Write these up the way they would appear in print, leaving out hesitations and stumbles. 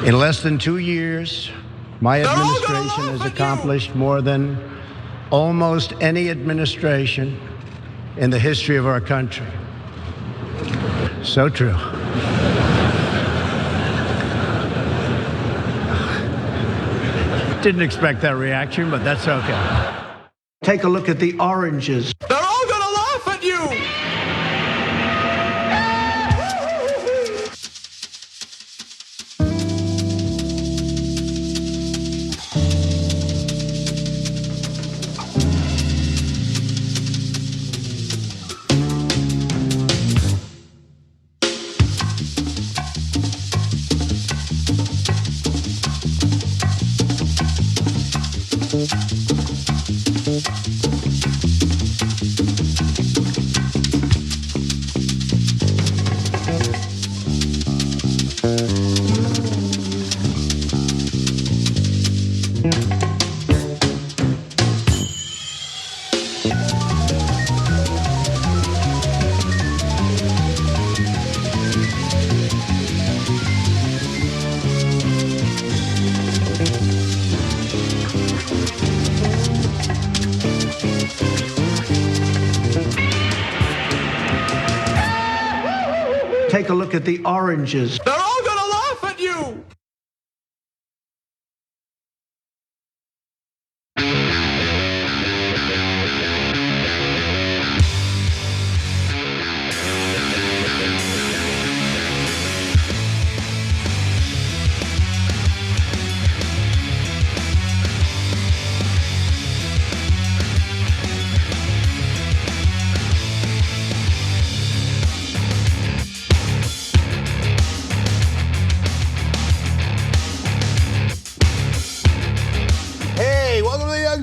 In less than 2 years, my administration has accomplished more than almost any administration in the history of our country. So true. Didn't expect that reaction, but that's okay. Take a look at the oranges. They're all gonna laugh at you! Take a look at the oranges. They're all gonna laugh at you!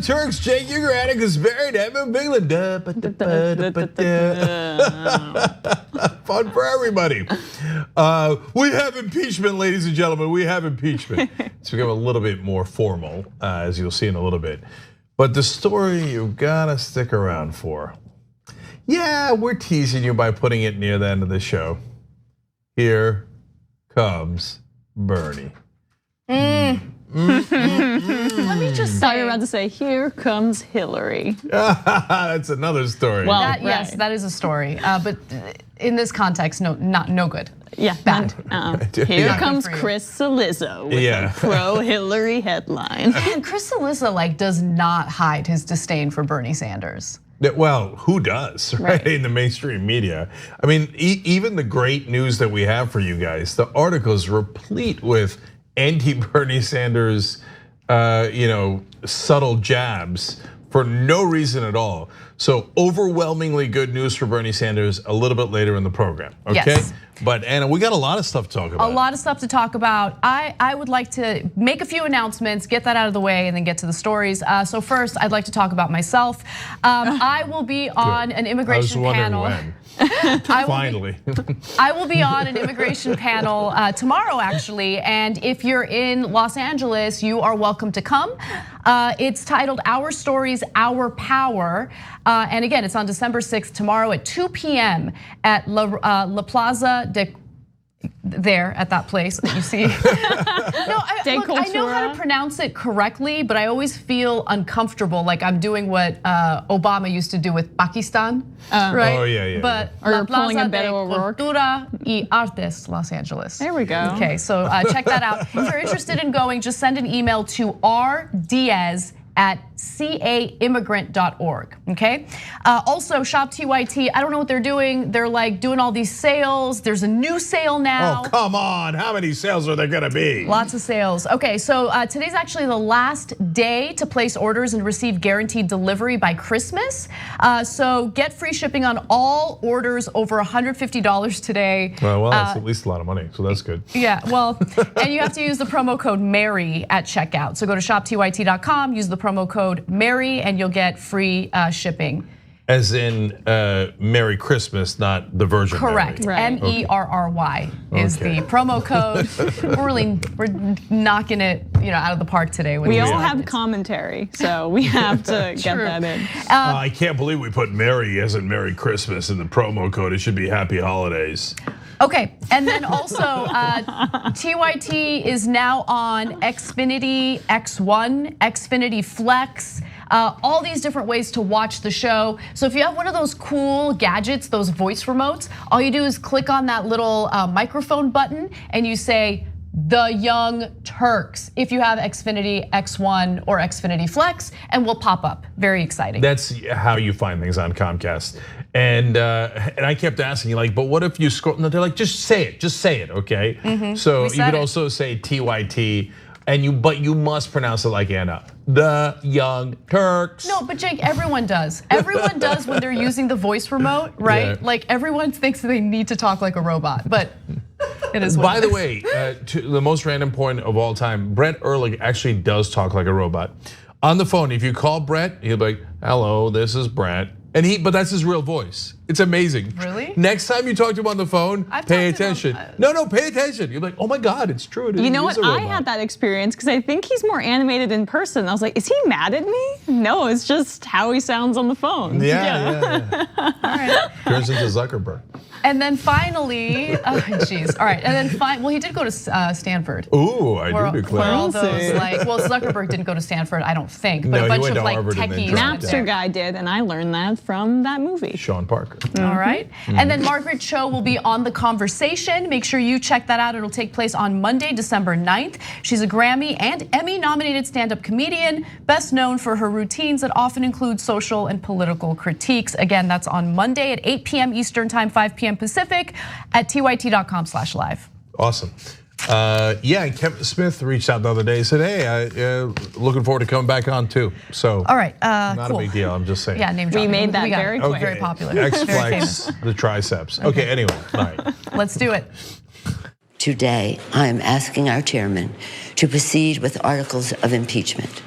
Turks, Jake Ugranik is buried at Bigland. Fun for everybody. We have impeachment, ladies and gentlemen. We have impeachment. It's become a little bit more formal, as you'll see in a little bit. But the story you've gotta stick around for. Yeah, we're teasing you by putting it near the end of the show. Here comes Bernie. Let me just say, you're about to say, here comes Hillary. That's another story. Well, yes, that is a story, but in this context, no good. Yeah, bad. Here comes Chris Cillizza with a pro-Hillary headline. And Chris Cillizza does not hide his disdain for Bernie Sanders. Well, who does, right? In the mainstream media. I mean, even the great news that we have for you guys, the article is replete with anti-Bernie Sanders, subtle jabs for no reason at all. So overwhelmingly good news for Bernie Sanders a little bit later in the program, okay? Yes. But Anna, we got a lot of stuff to talk about. A lot of stuff to talk about. I would like to make a few announcements, get that out of the way, and then get to the stories. So first, I'd like to talk about myself. I will be on an immigration panel. When. Finally. I will be on an immigration panel tomorrow, actually. And if you're in Los Angeles, you are welcome to come. It's titled Our Stories, Our Power. And again, it's on December 6th, tomorrow at 2 p.m. at La Plaza de there at that place that you see. I know how to pronounce it correctly, but I always feel uncomfortable, like I'm doing what Obama used to do with Pakistan, right? Oh yeah. But or La pulling a Plaza de Beto O'Rourke. Cultura y Artes, Los Angeles. There we go. Okay, so check that out. If you're interested in going, just send an email to rdiaz@caimmigrant.org, okay? Also, Shop TYT, I don't know what they're doing. They're doing all these sales. There's a new sale now. Oh, come on, how many sales are there gonna be? Lots of sales. Okay, so today's actually the last day to place orders and receive guaranteed delivery by Christmas. So get free shipping on all orders over $150 today. Well, that's at least a lot of money, so that's good. Yeah, well, and you have to use the promo code MARY at checkout. So go to shoptyt.com, use the promo code MARY, and you'll get free shipping. As in Merry Christmas, not the Virgin Correct. Mary. MERRY is the promo code. We're knocking it, out of the park today. We all have commentary, so we have to get that in. I can't believe we put Merry as in Merry Christmas in the promo code. It should be Happy Holidays. Okay, and then also TYT is now on Xfinity X1, Xfinity Flex, all these different ways to watch the show. So if you have one of those cool gadgets, those voice remotes, all you do is click on that little microphone button and you say, "The Young Turks," if you have Xfinity X1 or Xfinity Flex, and will pop up. Very exciting. That's how you find things on Comcast. And I kept asking, like, but what if you scroll? No, they're like, just say it, okay? So you could also say TYT, but you must pronounce it like Anna. The Young Turks. No, but Jake, everyone does. Everyone does when they're using the voice remote, right? Yeah. Like everyone thinks that they need to talk like a robot, but it is. By the way, to the most random point of all time, Brett Ehrlich actually does talk like a robot. On the phone, if you call Brett, he'll be like, "Hello, this is Brett." But that's his real voice. It's amazing. Really? Next time you talk to him on the phone, pay attention. No, pay attention. You're like, oh my God, it's true. You know what? I had that experience because I think he's more animated in person. I was like, is he mad at me? No, it's just how he sounds on the phone. Yeah. All right. Turns into Zuckerberg. And then finally, geez, all right. And then well, he did go to Stanford. Ooh, I do declare. Where all those well, Zuckerberg didn't go to Stanford, I don't think, but a bunch of like techies. Napster guy did, and I learned that from that movie. Sean Parker. All right. And then Margaret Cho will be on The Conversation. Make sure you check that out. It'll take place on Monday, December 9th. She's a Grammy and Emmy nominated stand-up comedian, best known for her routines that often include social and political critiques. Again, that's on Monday at 8 p.m. Eastern Time, 5 p.m. Pacific at tyt.com/live. Awesome. Yeah, and Kevin Smith reached out the other day, said, "Hey, looking forward to coming back on too." So, all right, not a big deal. I'm just saying. Yeah, name dropping. We made that very quick. Very popular. X-Flex, the triceps. Okay, anyway, all right. Let's do it. Today, I am asking our chairman to proceed with articles of impeachment.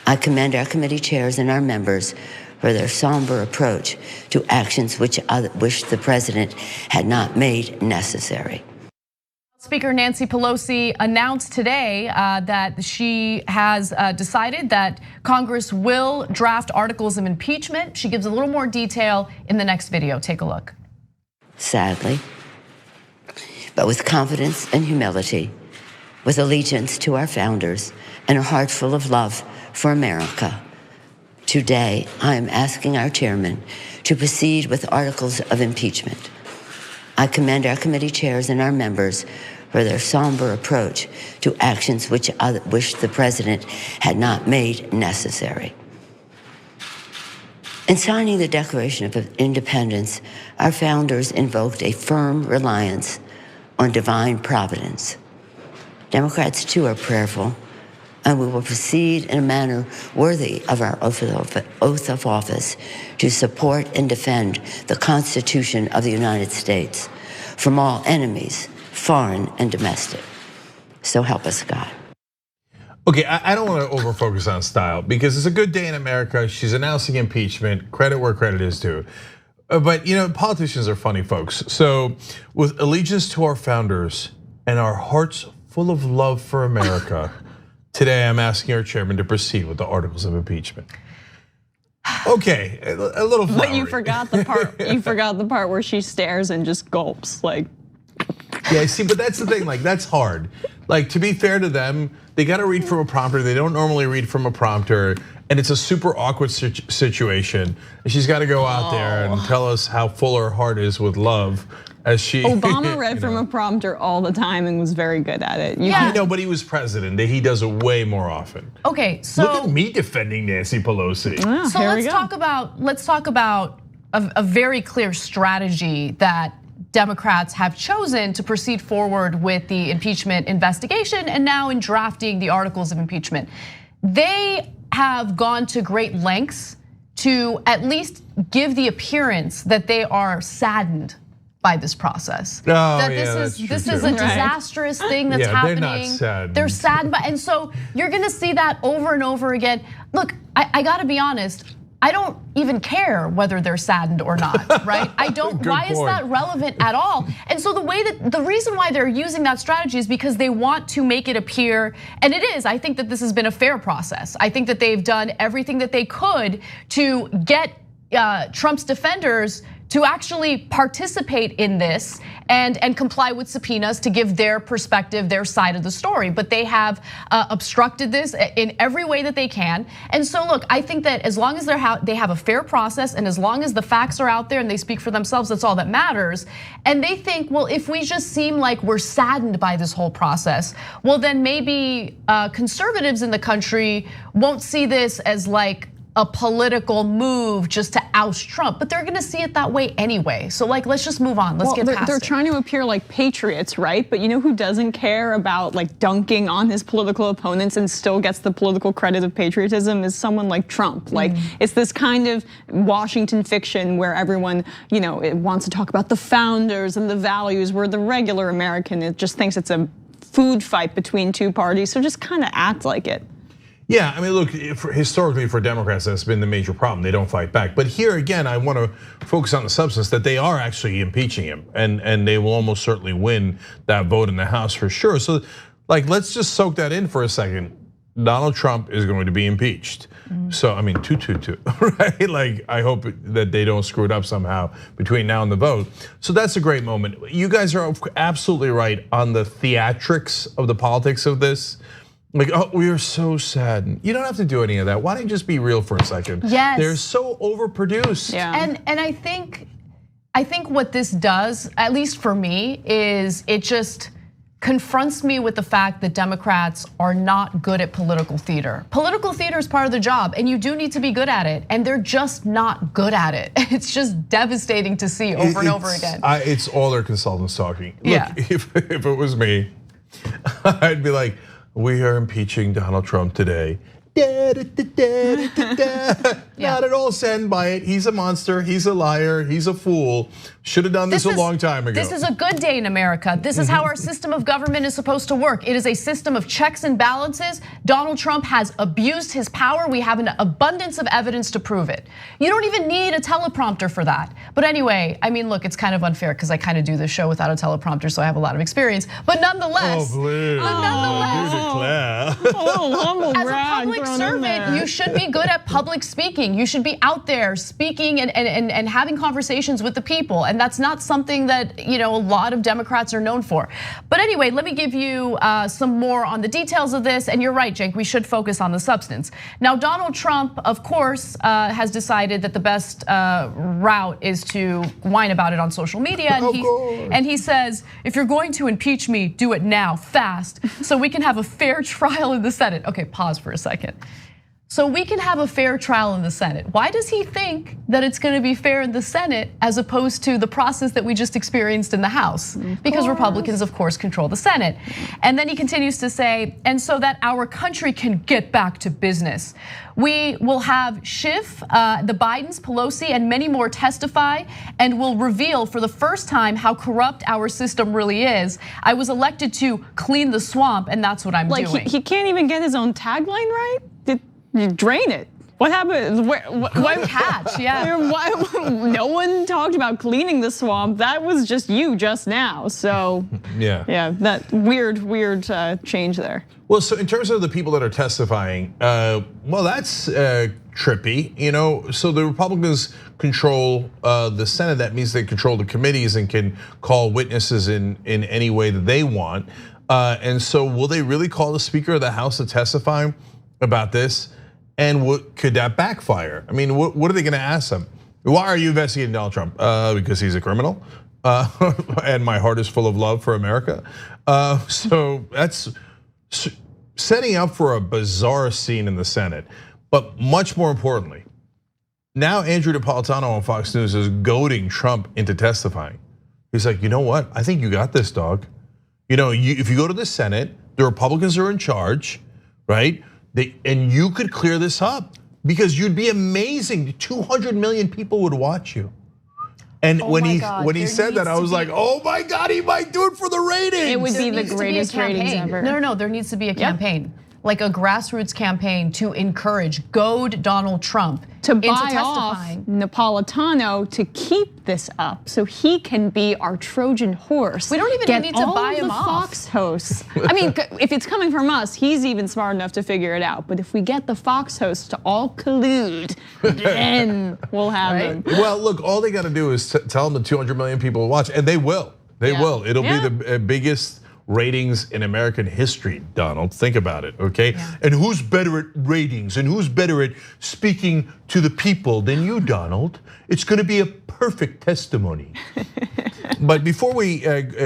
I commend our committee chairs and our members for their somber approach to actions which the president had not made necessary. Speaker Nancy Pelosi announced today that she has decided that Congress will draft articles of impeachment. She gives a little more detail in the next video. Take a look. Sadly, but with confidence and humility, with allegiance to our founders and a heart full of love for America, today I am asking our chairman to proceed with articles of impeachment. I commend our committee chairs and our members for their somber approach to actions which the president had not made necessary. In signing the Declaration of Independence, our founders invoked a firm reliance on divine providence. Democrats too are prayerful, and we will proceed in a manner worthy of our oath of office to support and defend the Constitution of the United States from all enemies, foreign and domestic. So help us God. Okay, I don't want to overfocus on style because it's a good day in America. She's announcing impeachment, credit where credit is due. But politicians are funny folks. So with allegiance to our founders and our hearts full of love for America, today I'm asking our chairman to proceed with the articles of impeachment. Okay, a little flowery. But you forgot the part. You forgot the part where she stares and just gulps, like. Yeah, see, but that's the thing. Like, that's hard. Like, to be fair to them, they got to read from a prompter. They don't normally read from a prompter, and it's a super awkward situation. And she's got to go out there and tell us how full her heart is with love. As she, Obama read from a prompter all the time and was very good at it. I know, but he was president. He does it way more often. Okay, so look at me defending Nancy Pelosi. Yeah, so let's talk about a very clear strategy that Democrats have chosen to proceed forward with the impeachment investigation and now in drafting the articles of impeachment. They have gone to great lengths to at least give the appearance that they are saddened by this process. That this is a disastrous thing that's happening. They're not sad. They're saddened by, and so you're gonna see that over and over again. Look, I gotta be honest. I don't even care whether they're saddened or not, right? I don't. Why is that relevant at all? And so the reason why they're using that strategy is because they want to make it appear, and it is. I think that this has been a fair process. I think that they've done everything that they could to get Trump's defenders to actually participate in this and comply with subpoenas to give their perspective, their side of the story. But they have obstructed this in every way that they can. And so look, I think that as long as they have a fair process and as long as the facts are out there and they speak for themselves, that's all that matters. And they think, well, if we just seem like we're saddened by this whole process, well then maybe conservatives in the country won't see this as like a political move just to oust Trump, but they're gonna see it that way anyway. So like, let's just move on, let's get past it. They're trying to appear like patriots, right? But you know who doesn't care about like dunking on his political opponents and still gets the political credit of patriotism is someone like Trump. Like it's this kind of Washington fiction where everyone, wants to talk about the founders and the values, where the regular American just thinks it's a food fight between two parties. So just kind of act like it. Yeah, I mean, look, historically for Democrats, that's been the major problem. They don't fight back. But here again, I want to focus on the substance that they are actually impeaching him, and they will almost certainly win that vote in the House for sure. So, like, let's just soak that in for a second. Donald Trump is going to be impeached. So, I mean, 2-2-2, right? Like, I hope that they don't screw it up somehow between now and the vote. So that's a great moment. You guys are absolutely right on the theatrics of the politics of this. Like, oh, we are so sad. You don't have to do any of that. Why don't you just be real for a second? Yes. They're so overproduced. Yeah. And I think what this does, at least for me, is it just confronts me with the fact that Democrats are not good at political theater. Political theater is part of the job, and you do need to be good at it, and they're just not good at it. It's just devastating to see over and over again. It's all their consultants talking. Yeah. Look, if it was me, I'd be like, we are impeaching Donald Trump today. Not at all saddened by it. He's a monster, he's a liar, he's a fool. Should have done this a long time ago. This is a good day in America. This is how our system of government is supposed to work. It is a system of checks and balances. Donald Trump has abused his power. We have an abundance of evidence to prove it. You don't even need a teleprompter for that. But anyway, I mean, look, it's kind of unfair because I kind of do this show without a teleprompter, so I have a lot of experience. But nonetheless, as a public servant, you should be good at public speaking. You should be out there speaking and having conversations with the people. And that's not something that a lot of Democrats are known for. But anyway, let me give you some more on the details of this. And you're right, Cenk, we should focus on the substance. Now, Donald Trump, of course, has decided that the best route is to whine about it on social media. And he says, if you're going to impeach me, do it now, fast, so we can have a fair trial in the Senate. Okay, pause for a second. So we can have a fair trial in the Senate. Why does he think that it's going to be fair in the Senate as opposed to the process that we just experienced in the House? Because Republicans, of course, control the Senate. And then he continues to say, and so that our country can get back to business. We will have Schiff, the Bidens, Pelosi, and many more testify and will reveal for the first time how corrupt our system really is. I was elected to clean the swamp, and that's what I'm doing. He can't even get his own tagline right? You drain it. What happened? Good catch, yeah. No one talked about cleaning the swamp. That was just you just now. So yeah, that weird change there. Well, so in terms of the people that are testifying, well, that's trippy. So the Republicans control the Senate. That means they control the committees and can call witnesses in any way that they want. And so, will they really call the Speaker of the House to testify about this? And could that backfire? I mean, what are they gonna ask them? Why are you investigating Donald Trump? Because he's a criminal, and my heart is full of love for America. So that's setting up for a bizarre scene in the Senate. But much more importantly, now Andrew Napolitano on Fox News is goading Trump into testifying. He's like, you know what? I think you got this, dog. If you go to the Senate, the Republicans are in charge, right? And you could clear this up because you'd be amazing. 200 million people would watch you. And when he said that, I was like, oh my God, he might do it for the ratings. It would be the greatest ratings ever. No, there needs to be a campaign. like a grassroots campaign to encourage, goad Donald Trump to into buy off testifying. Napolitano to keep this up, so he can be our Trojan horse. We don't even need to buy him off. All the Fox hosts. I mean, if it's coming from us, he's even smart enough to figure it out. But if we get the Fox hosts to all collude, then we'll have him. Well, look, all they got to do is tell them the 200 million people will watch, and they will. They will. It'll be the biggest ratings in American history, Donald. Think about it, okay? Yeah. And who's better at ratings and who's better at speaking to the people than you, Donald? It's gonna be a perfect testimony. But before we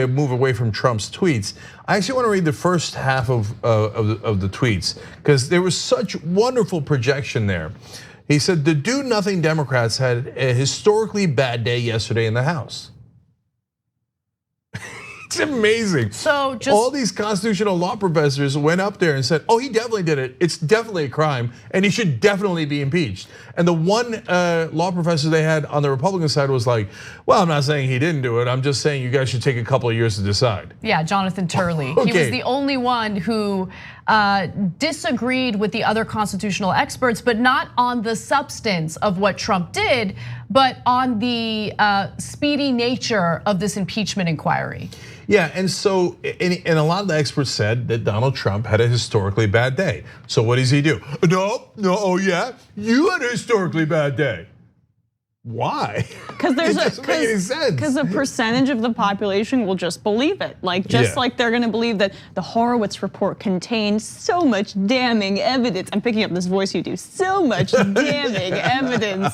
move away from Trump's tweets, I actually want to read the first half of the tweets, because there was such wonderful projection there. He said, the do-nothing Democrats had a historically bad day yesterday in the House. It's amazing. So just all these constitutional law professors went up there and said, "Oh, he definitely did it. It's definitely a crime, and he should definitely be impeached." And the one law professor they had on the Republican side was like, "Well, I'm not saying he didn't do it. I'm just saying you guys should take a couple of years to decide." Yeah, Jonathan Turley. Okay. He was the only one who disagreed with the other constitutional experts, but not on the substance of what Trump did, but on the speedy nature of this impeachment inquiry. Yeah, and so, and a lot of the experts said that Donald Trump had a historically bad day. So what does he do? No, oh yeah, you had a historically bad day. Why? Because there's because a percentage of the population will just believe it. Like like they're gonna believe that the Horowitz report contained so much damning evidence. I'm picking up this voice you do. So much damning evidence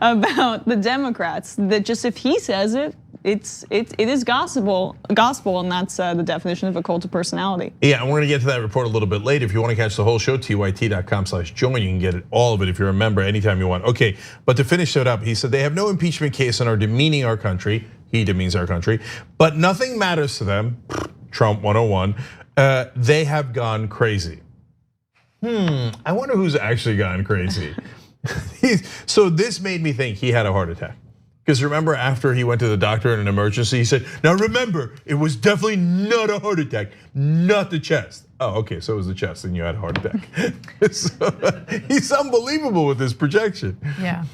about the Democrats that just if he says it, it is gospel, and that's the definition of a cult of personality. Yeah, and we're gonna get to that report a little bit later. If you want to catch the whole show, tyt.com/join. You can get all of it if you're a member anytime you want. Okay, but to finish it up, he said they have no impeachment case and are demeaning our country. He demeans our country, but nothing matters to them. Trump 101. They have gone crazy. I wonder who's actually gone crazy. So this made me think he had a heart attack. Because remember, after he went to the doctor in an emergency, he said, "Now remember, it was definitely not a heart attack, not the chest." Oh, okay, so it was the chest, and you had a heart attack. So, he's unbelievable with his projection. Yeah.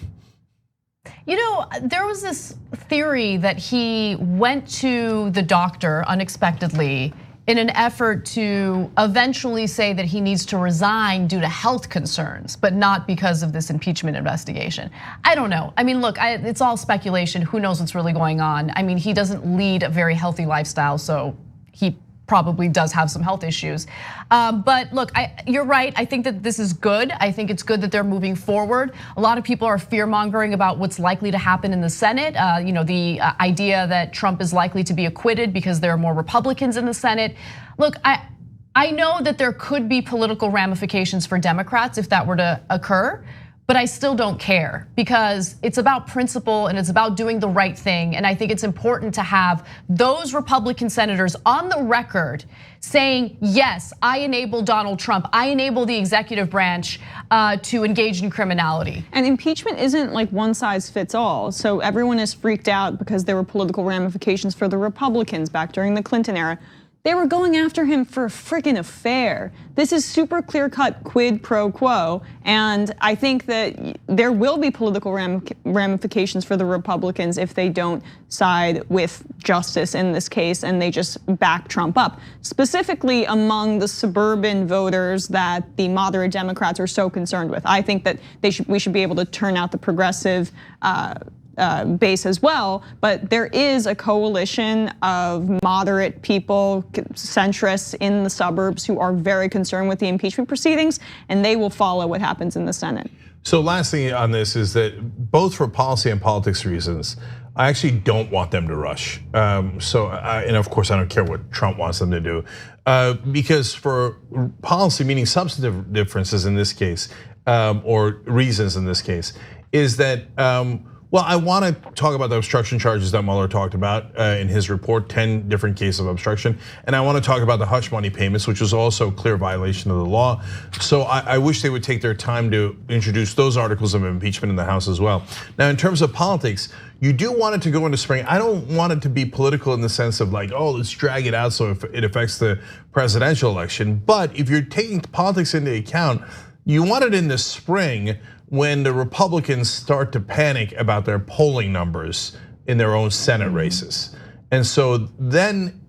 You know, there was this theory that he went to the doctor unexpectedly in an effort to eventually say that he needs to resign due to health concerns, but not because of this impeachment investigation. I don't know. I mean, look, it's all speculation. Who knows what's really going on? I mean, he doesn't lead a very healthy lifestyle, so he probably does have some health issues. But look, you're right. I think that this is good. I think it's good that they're moving forward. A lot of people are fear-mongering about what's likely to happen in the Senate. You know, the idea that Trump is likely to be acquitted because there are more Republicans in the Senate. Look, I know that there could be political ramifications for Democrats if that were to occur. But I still don't care because it's about principle and it's about doing the right thing. And I think it's important to have those Republican senators on the record saying, yes, I enable Donald Trump, I enable the executive branch to engage in criminality. And impeachment isn't like one size fits all. So everyone is freaked out because there were political ramifications for the Republicans back during the Clinton era. They were going after him for a freaking affair. This is super clear-cut quid pro quo, and I think that there will be political ramifications for the Republicans if they don't side with justice in this case and they just back Trump up. Specifically among the suburban voters that the moderate Democrats are so concerned with. I think that we should be able to turn out the progressive base as well, but there is a coalition of moderate people, centrists in the suburbs who are very concerned with the impeachment proceedings, and they will follow what happens in the Senate. So last thing on this is that both for policy and politics reasons, I actually don't want them to rush. And of course I don't care what Trump wants them to do. Because for policy, meaning substantive differences in this case, or reasons in this case, is that Well, I want to talk about the obstruction charges that Mueller talked about in his report, 10 different cases of obstruction. And I want to talk about the hush money payments, which was also a clear violation of the law. So I wish they would take their time to introduce those articles of impeachment in the House as well. Now, in terms of politics, you do want it to go into spring. I don't want it to be political in the sense of like, oh, let's drag it out so it affects the presidential election. But if you're taking politics into account, you want it in the spring when the Republicans start to panic about their polling numbers in their own Senate races. And so then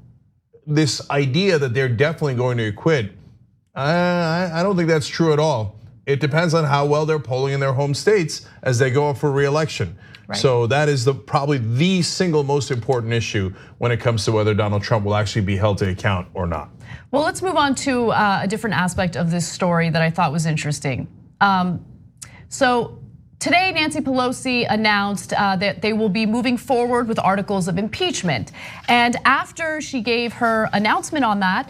this idea that they're definitely going to acquit, I don't think that's true at all. It depends on how well they're polling in their home states as they go up for re-election. Right. So that is probably the single most important issue when it comes to whether Donald Trump will actually be held to account or not. Well, let's move on to a different aspect of this story that I thought was interesting. So today, Nancy Pelosi announced that they will be moving forward with articles of impeachment. And after she gave her announcement on that,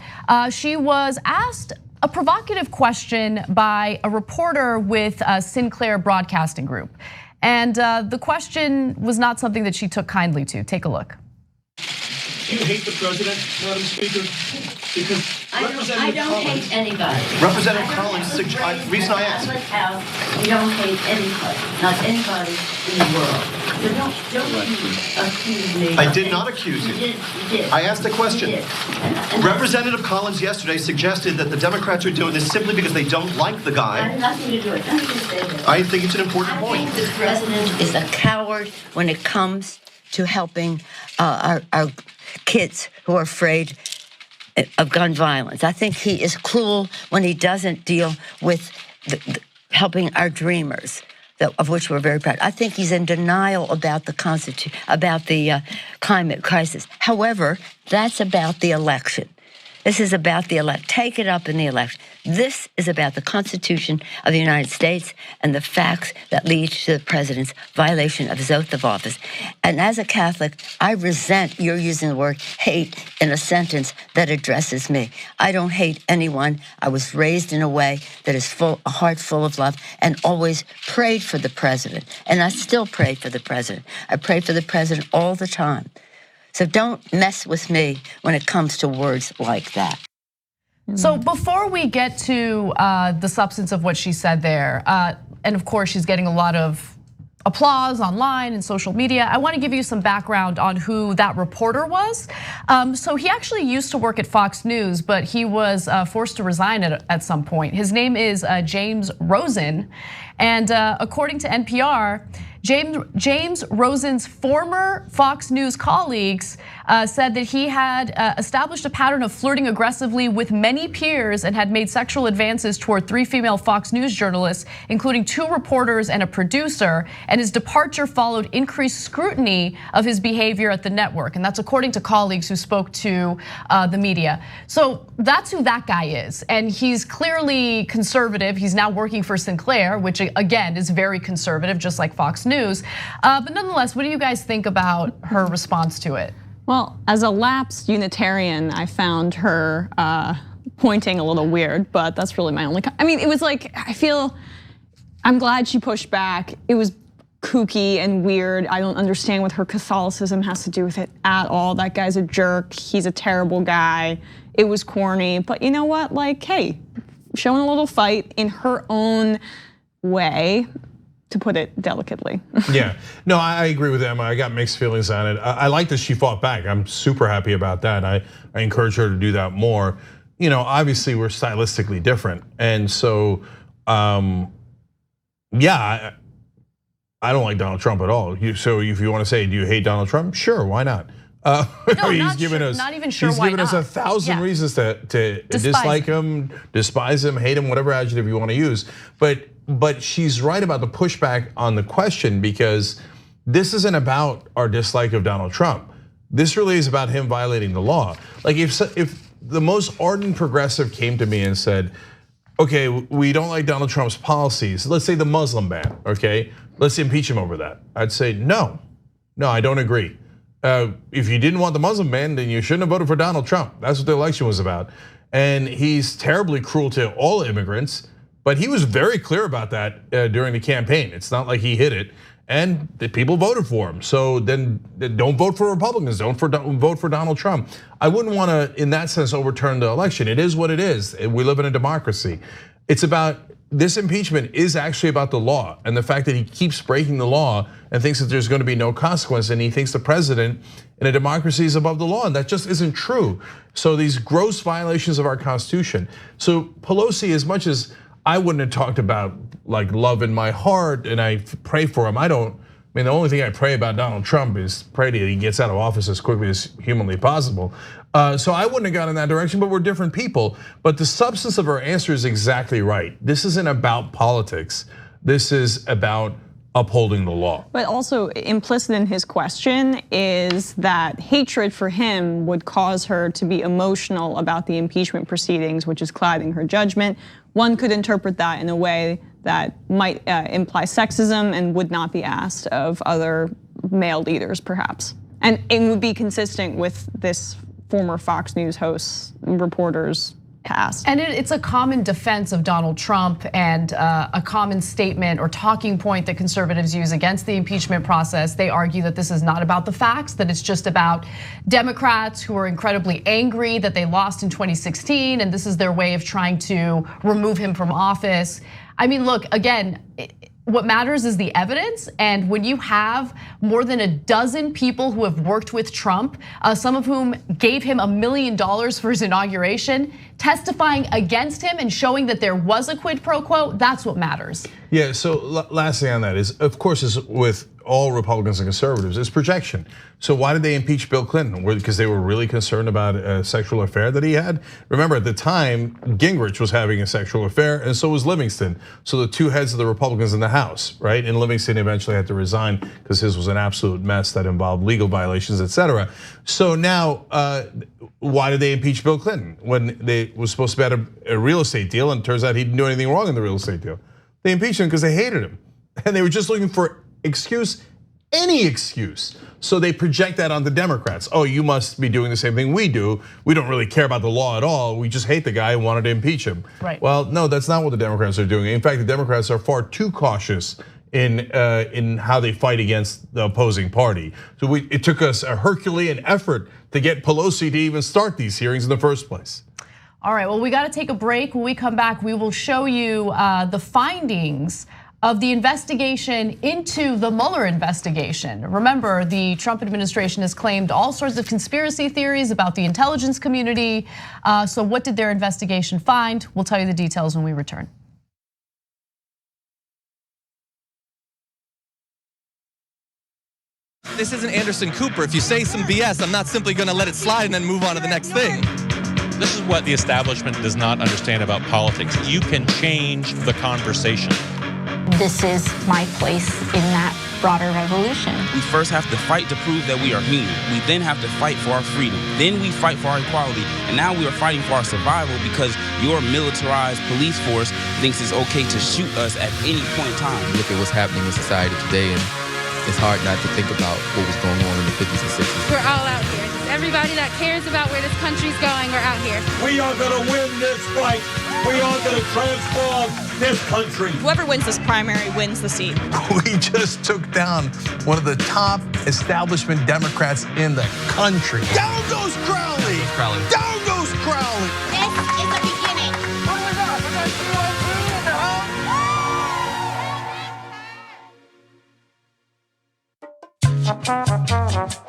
she was asked a provocative question by a reporter with Sinclair Broadcasting Group. And the question was not something that she took kindly to. Take a look. Do you hate the president, Madam Speaker? Because I don't hate anybody. Representative Collins, the reason I asked. We don't hate anybody, not anybody in the world. So don't accuse me. I did not accuse you. You did. I asked a question. You did. Representative Collins yesterday suggested that the Democrats are doing this simply because they don't like the I guy. had nothing to do with it. Let me just say this. I think it's an important I point. think the president is a coward when it comes to helping our kids who are afraid of gun violence. I think he is cruel when he doesn't deal with helping our dreamers, of which we're very proud. I think he's in denial about the Constitution, about the climate crisis. However, that's about the election. This is about the election. Take it up in the election. This is about the Constitution of the United States and the facts that lead to the president's violation of his oath of office. And as a Catholic, I resent your using the word hate in a sentence that addresses me. I don't hate anyone. I was raised in a way that is a heart full of love, and always prayed for the president. And I still pray for the president. I pray for the president all the time. So don't mess with me when it comes to words like that. So before we get to the substance of what she said there, and of course she's getting a lot of applause online and social media, I want to give you some background on who that reporter was. So he actually used to work at Fox News, but he was forced to resign at some point. His name is James Rosen, and according to NPR, James Rosen's former Fox News colleagues said that he had established a pattern of flirting aggressively with many peers and had made sexual advances toward 3 female Fox News journalists, including 2 reporters and a producer. And his departure followed increased scrutiny of his behavior at the network. And that's according to colleagues who spoke to the media. So that's who that guy is. And he's clearly conservative. He's now working for Sinclair, which again is very conservative, just like Fox News. But nonetheless, what do you guys think about her response to it? Well, as a lapsed Unitarian, I found her pointing a little weird, but that's really my only. I mean, it was like, I'm glad she pushed back. It was kooky and weird. I don't understand what her Catholicism has to do with it at all. That guy's a jerk. He's a terrible guy. It was corny, but you know what? Like, hey, showing a little fight in her own way, to put it delicately. Yeah, no, I agree with Emma. I got mixed feelings on it. I like that she fought back. I'm super happy about that. I encourage her to do that more. You know, obviously we're stylistically different, and so yeah, I don't like Donald Trump at all. So if you want to say, do you hate Donald Trump? Sure, why not? No, he's given us, not even sure he's why given us 1,000 reasons to dislike him, despise him, hate him, whatever adjective you want to use. But she's right about the pushback on the question, because this isn't about our dislike of Donald Trump. This really is about him violating the law. Like if the most ardent progressive came to me and said, okay, we don't like Donald Trump's policies, let's say the Muslim ban, okay? Let's impeach him over that. I'd say, no, I don't agree. If you didn't want the Muslim ban, then you shouldn't have voted for Donald Trump. That's what the election was about. And he's terribly cruel to all immigrants. But he was very clear about that during the campaign. It's not like he hid it. And the people voted for him. So then don't vote for Republicans, don't vote for Donald Trump. I wouldn't want to, in that sense, overturn the election. It is what it is. We live in a democracy. It's about, this impeachment is actually about the law and the fact that he keeps breaking the law and thinks that there's going to be no consequence, and he thinks the president in a democracy is above the law, and that just isn't true. So these gross violations of our Constitution. So Pelosi, as much as I wouldn't have talked about like love in my heart and I pray for him, the only thing I pray about Donald Trump is pray that he gets out of office as quickly as humanly possible. So I wouldn't have gone in that direction, but we're different people. But the substance of her answer is exactly right. This isn't about politics. This is about upholding the law. But also implicit in his question is that hatred for him would cause her to be emotional about the impeachment proceedings, which is clouding her judgment. One could interpret that in a way that might imply sexism and would not be asked of other male leaders, perhaps. And it would be consistent with this former Fox News hosts and reporters past. And it's a common defense of Donald Trump and a common statement or talking point that conservatives use against the impeachment process. They argue that this is not about the facts, that it's just about Democrats who are incredibly angry that they lost in 2016, and this is their way of trying to remove him from office. I mean, look, again, what matters is the evidence, and when you have more than a dozen people who have worked with Trump, some of whom gave him $1 million for his inauguration, testifying against him and showing that there was a quid pro quo, that's what matters. Yeah, so last thing on that is, of course, is with all Republicans and conservatives, is projection. So why did they impeach Bill Clinton? Because they were really concerned about a sexual affair that he had? Remember, at the time, Gingrich was having a sexual affair, and so was Livingston. So the two heads of the Republicans in the House, right? And Livingston eventually had to resign because his was an absolute mess that involved legal violations, etc. So now, why did they impeach Bill Clinton when they was supposed to be at a real estate deal, and it turns out he didn't do anything wrong in the real estate deal? They impeached him because they hated him, and they were just looking for excuse, any excuse. So they project that on the Democrats. Oh, you must be doing the same thing we do. We don't really care about the law at all. We just hate the guy and wanted to impeach him. Right. Well, no, that's not what the Democrats are doing. In fact, the Democrats are far too cautious in how they fight against the opposing party. So it took us a Herculean effort to get Pelosi to even start these hearings in the first place. All right, well, we got to take a break. When we come back, we will show you the findings of the investigation into the Mueller investigation. Remember, the Trump administration has claimed all sorts of conspiracy theories about the intelligence community. So what did their investigation find? We'll tell you the details when we return. This isn't Anderson Cooper. If you say some BS, I'm not simply gonna let it slide and then move on to the next thing. This is what the establishment does not understand about politics. You can change the conversation. This is my place in that broader revolution. We first have to fight to prove that we are human. We then have to fight for our freedom. Then we fight for our equality. And now we are fighting for our survival because your militarized police force thinks it's okay to shoot us at any point in time. Look at what's happening in society today, and it's hard not to think about what was going on in the 50s and 60s. We're all out here. Everybody that cares about where this country's going, we're out here. We are gonna win this fight. We are gonna transform this country. Whoever wins this primary wins the seat. We just took down one of the top establishment Democrats in the country. Down goes Crowley! Down goes Crowley! This is the beginning. What do we got? We got GOP in the house.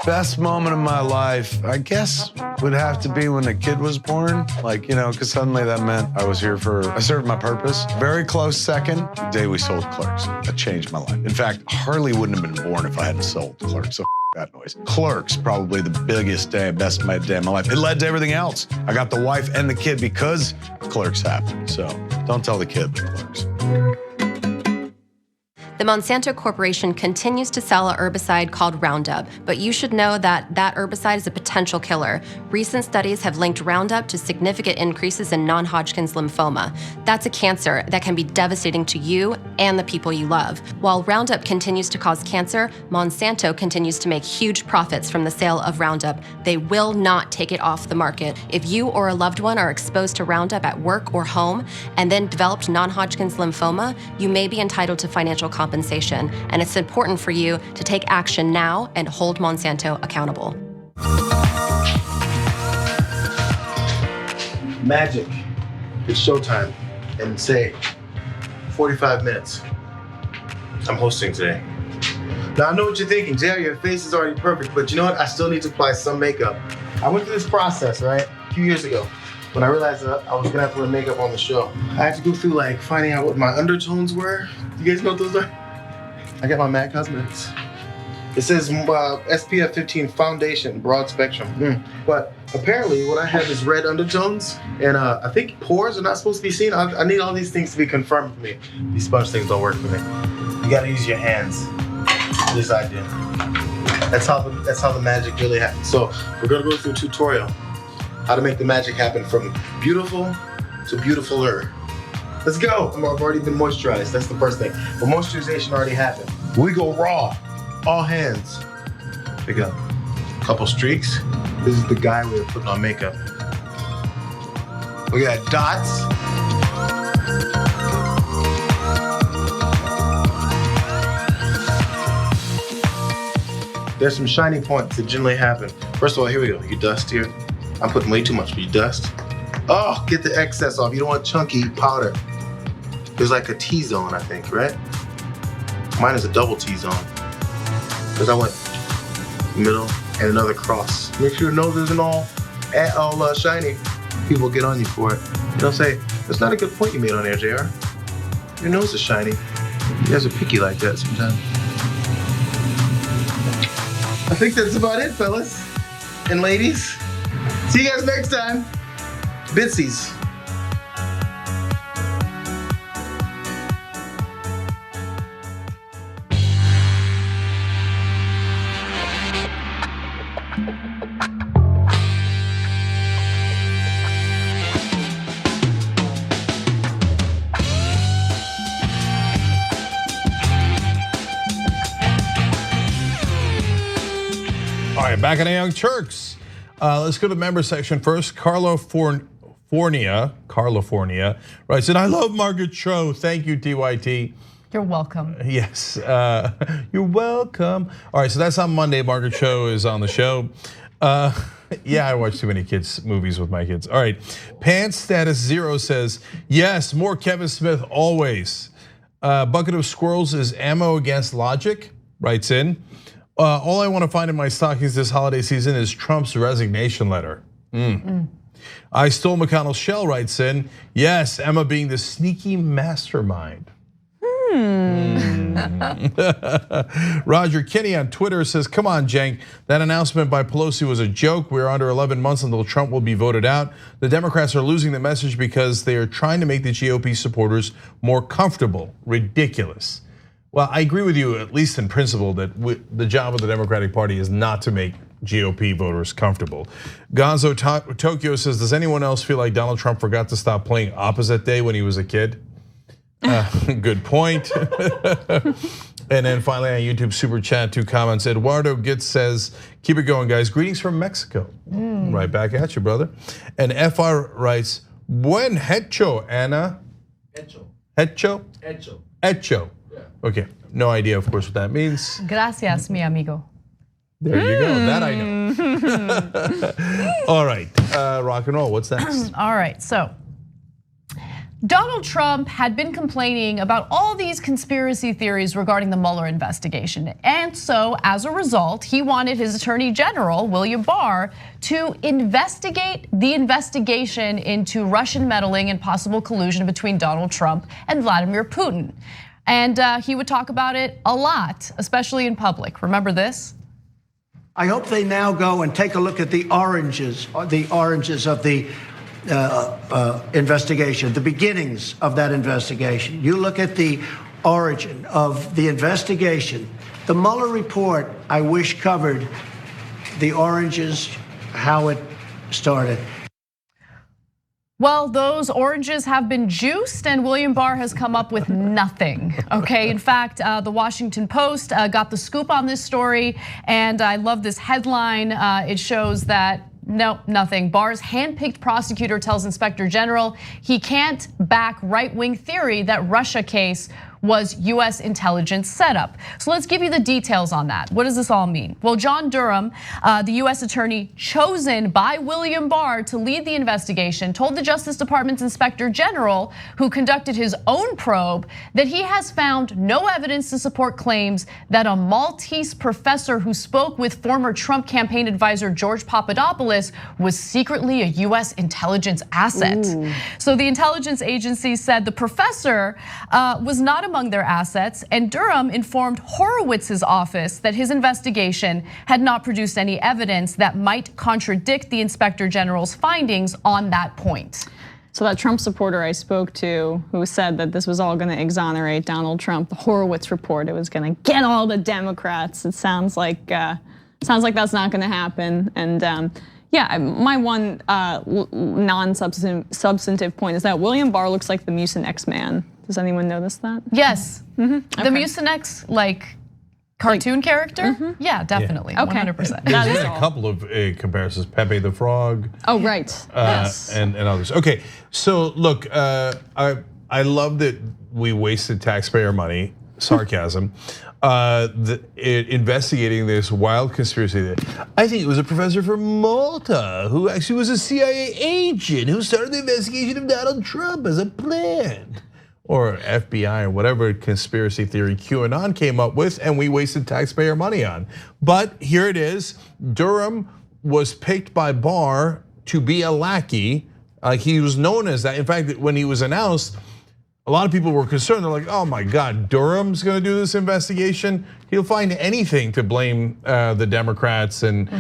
Best moment of my life, I guess, would have to be when the kid was born. Like, because suddenly that meant I served my purpose. Very close second, the day we sold Clerks. That changed my life. In fact, Harley wouldn't have been born if I hadn't sold Clerks. So that noise. Clerks, probably the biggest day, best day of my life. It led to everything else. I got the wife and the kid because Clerks happened. So don't tell the kid, but Clerks. The Monsanto Corporation continues to sell a herbicide called Roundup, but you should know that that herbicide is a potential killer. Recent studies have linked Roundup to significant increases in non-Hodgkin's lymphoma. That's a cancer that can be devastating to you and the people you love. While Roundup continues to cause cancer, Monsanto continues to make huge profits from the sale of Roundup. They will not take it off the market. If you or a loved one are exposed to Roundup at work or home and then developed non-Hodgkin's lymphoma, you may be entitled to financial compensation, and it's important for you to take action now and hold Monsanto accountable. Magic. It's showtime. And say 45 minutes. I'm hosting today. Now I know what you're thinking, Jerry, your face is already perfect, but you know what? I still need to apply some makeup. I went through this process, right? A few years ago when I realized that I was gonna have to wear makeup on the show. I had to go through like finding out what my undertones were. You guys know what those are? I got my MAC Cosmetics. It says SPF 15 foundation, broad spectrum. But apparently what I have is red undertones, and I think pores are not supposed to be seen. I need all these things to be confirmed for me. These sponge things don't work for me. You gotta use your hands. At least I do. That's how the magic really happens. So we're gonna go through a tutorial how to make the magic happen from beautiful to beautifuler. Let's go. I've already been moisturized. That's the first thing. But moisturization already happened. We go raw. All hands. Pick up a couple streaks. This is the guy way of putting on makeup. Look at that, dots. There's some shiny points that generally happen. First of all, here we go. You dust here. I'm putting way too much, but you dust. Oh, get the excess off. You don't want chunky powder. There's like a T-zone, I think, right? Mine is a double T-zone. Because I went middle and another cross. Make sure your nose isn't all shiny. People get on you for it. They'll say, that's not a good point you made on there, JR. Your nose is shiny. You guys are picky like that sometimes. I think that's about it, fellas and ladies. See you guys next time. Bitsies. All right, back in the Young Turks. Let's go to the member section first. Carlo Fornia writes, and I love Margaret Cho. Thank you, TYT. You're welcome. Yes, you're welcome. All right, so that's on Monday. Margaret Cho is on the show. Yeah, I watch too many kids movies with my kids. All right, Pants Status Zero says, yes, more Kevin Smith always. Bucket of Squirrels is ammo against logic, writes in. All I want to find in my stockings this holiday season is Trump's resignation letter. I Stole McConnell's Shell writes in, yes, Emma being the sneaky mastermind. Roger Kinney on Twitter says, come on, Cenk, that announcement by Pelosi was a joke. We're under 11 months until Trump will be voted out. The Democrats are losing the message because they are trying to make the GOP supporters more comfortable. Ridiculous. Well, I agree with you, at least in principle, that the job of the Democratic Party is not to make GOP voters comfortable. Gonzo Tokyo says, does anyone else feel like Donald Trump forgot to stop playing Opposite Day when he was a kid? Good point. And then finally on YouTube Super Chat, 2 comments. Eduardo Gitz says, keep it going, guys. Greetings from Mexico. Right back at you, brother. And FR writes, buen hecho, Ana. Hecho. Hecho? Hecho. Hecho. Okay, no idea, of course, what that means. Gracias, mi amigo. There you go, that I know. All right, rock and roll, what's next? All right, so Donald Trump had been complaining about all these conspiracy theories regarding the Mueller investigation. And so as a result, he wanted his Attorney General, William Barr, to investigate the investigation into Russian meddling and possible collusion between Donald Trump and Vladimir Putin. And he would talk about it a lot, especially in public. Remember this? I hope they now go and take a look at the oranges of the investigation, the beginnings of that investigation. You look at the origin of the investigation. The Mueller report, I wish, covered the oranges, how it started. Well, those oranges have been juiced and William Barr has come up with nothing, okay? In fact, the Washington Post got the scoop on this story and I love this headline. It shows that no, nothing. Barr's handpicked prosecutor tells Inspector General he can't back right-wing theory that Russia case was US intelligence setup. So let's give you the details on that. What does this all mean? Well, John Durham, the US attorney chosen by William Barr to lead the investigation, told the Justice Department's Inspector General, who conducted his own probe, that he has found no evidence to support claims that a Maltese professor who spoke with former Trump campaign advisor George Papadopoulos was secretly a US intelligence asset. Ooh. So the intelligence agency said the professor was not among their assets, and Durham informed Horowitz's office that his investigation had not produced any evidence that might contradict the Inspector General's findings on that point. So that Trump supporter I spoke to, who said that this was all going to exonerate Donald Trump, the Horowitz report, it was going to get all the Democrats. It sounds like that's not going to happen. And yeah, my one non-substantive point is that William Barr looks like the Mucinex man. Does anyone notice that? Yes. Okay. The Mucinex, like cartoon character? Yeah, definitely. Yeah. Okay. 100%. There's been a couple of comparisons, Pepe the Frog. Oh, right. Yes. And others. Okay, so look, I love that we wasted taxpayer money, sarcasm, investigating this wild conspiracy. I think it was a professor from Malta who actually was a CIA agent who started the investigation of Donald Trump as a plan. Or FBI or whatever conspiracy theory QAnon came up with and we wasted taxpayer money on. But here it is, Durham was picked by Barr to be a lackey. He was known as that. In fact, when he was announced, a lot of people were concerned. They're like, oh my God, Durham's gonna do this investigation? He'll find anything to blame the Democrats and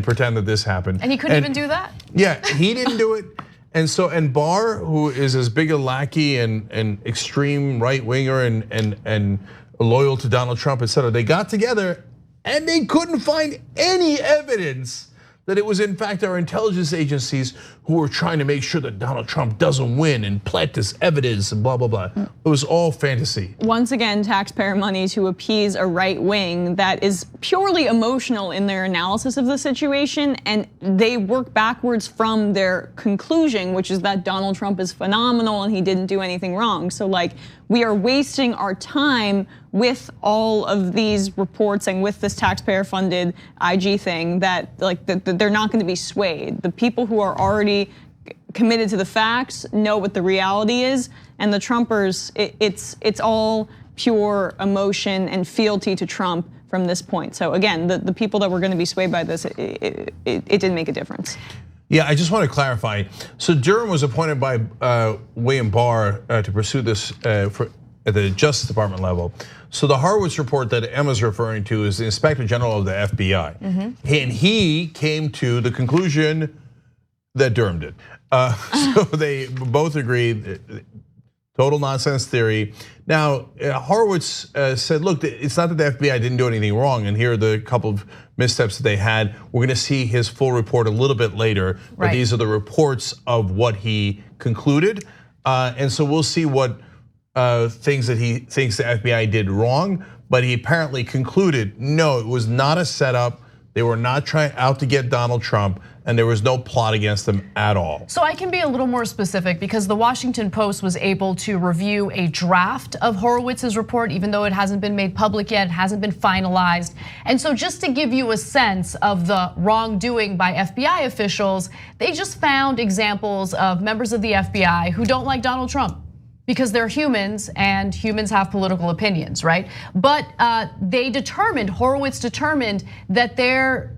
pretend that this happened. And he couldn't even do that? Yeah, he didn't do it. And Barr, who is as big a lackey and extreme right winger and loyal to Donald Trump, et cetera, they got together and they couldn't find any evidence that it was in fact our intelligence agencies who were trying to make sure that Donald Trump doesn't win and plant this evidence and blah, blah, blah. It was all fantasy. Once again, taxpayer money to appease a right wing that is purely emotional in their analysis of the situation, and they work backwards from their conclusion, which is that Donald Trump is phenomenal and he didn't do anything wrong. So like, we are wasting our time with all of these reports and with this taxpayer funded IG thing that like they're not gonna be swayed. The people who are already committed to the facts know what the reality is, and the Trumpers, it's all pure emotion and fealty to Trump from this point. So again, the people that were gonna be swayed by this, it didn't make a difference. Yeah, I just want to clarify. So Durham was appointed by William Barr to pursue this at the Justice Department level. So the Horowitz report that Emma's referring to is the Inspector General of the FBI. And he came to the conclusion that Durham did. So they both agreed, total nonsense theory. Now, Horowitz said, look, it's not that the FBI didn't do anything wrong, and here are the couple of missteps that they had. We're gonna see his full report a little bit later, but these are the reports of what he concluded. And so we'll see what things that he thinks the FBI did wrong, but he apparently concluded, no, it was not a setup. They were not trying out to get Donald Trump, and there was no plot against them at all. So I can be a little more specific because the Washington Post was able to review a draft of Horowitz's report, even though it hasn't been made public yet, hasn't been finalized. And so just to give you a sense of the wrongdoing by FBI officials, they just found examples of members of the FBI who don't like Donald Trump, because they're humans and humans have political opinions, right? But Horowitz determined that their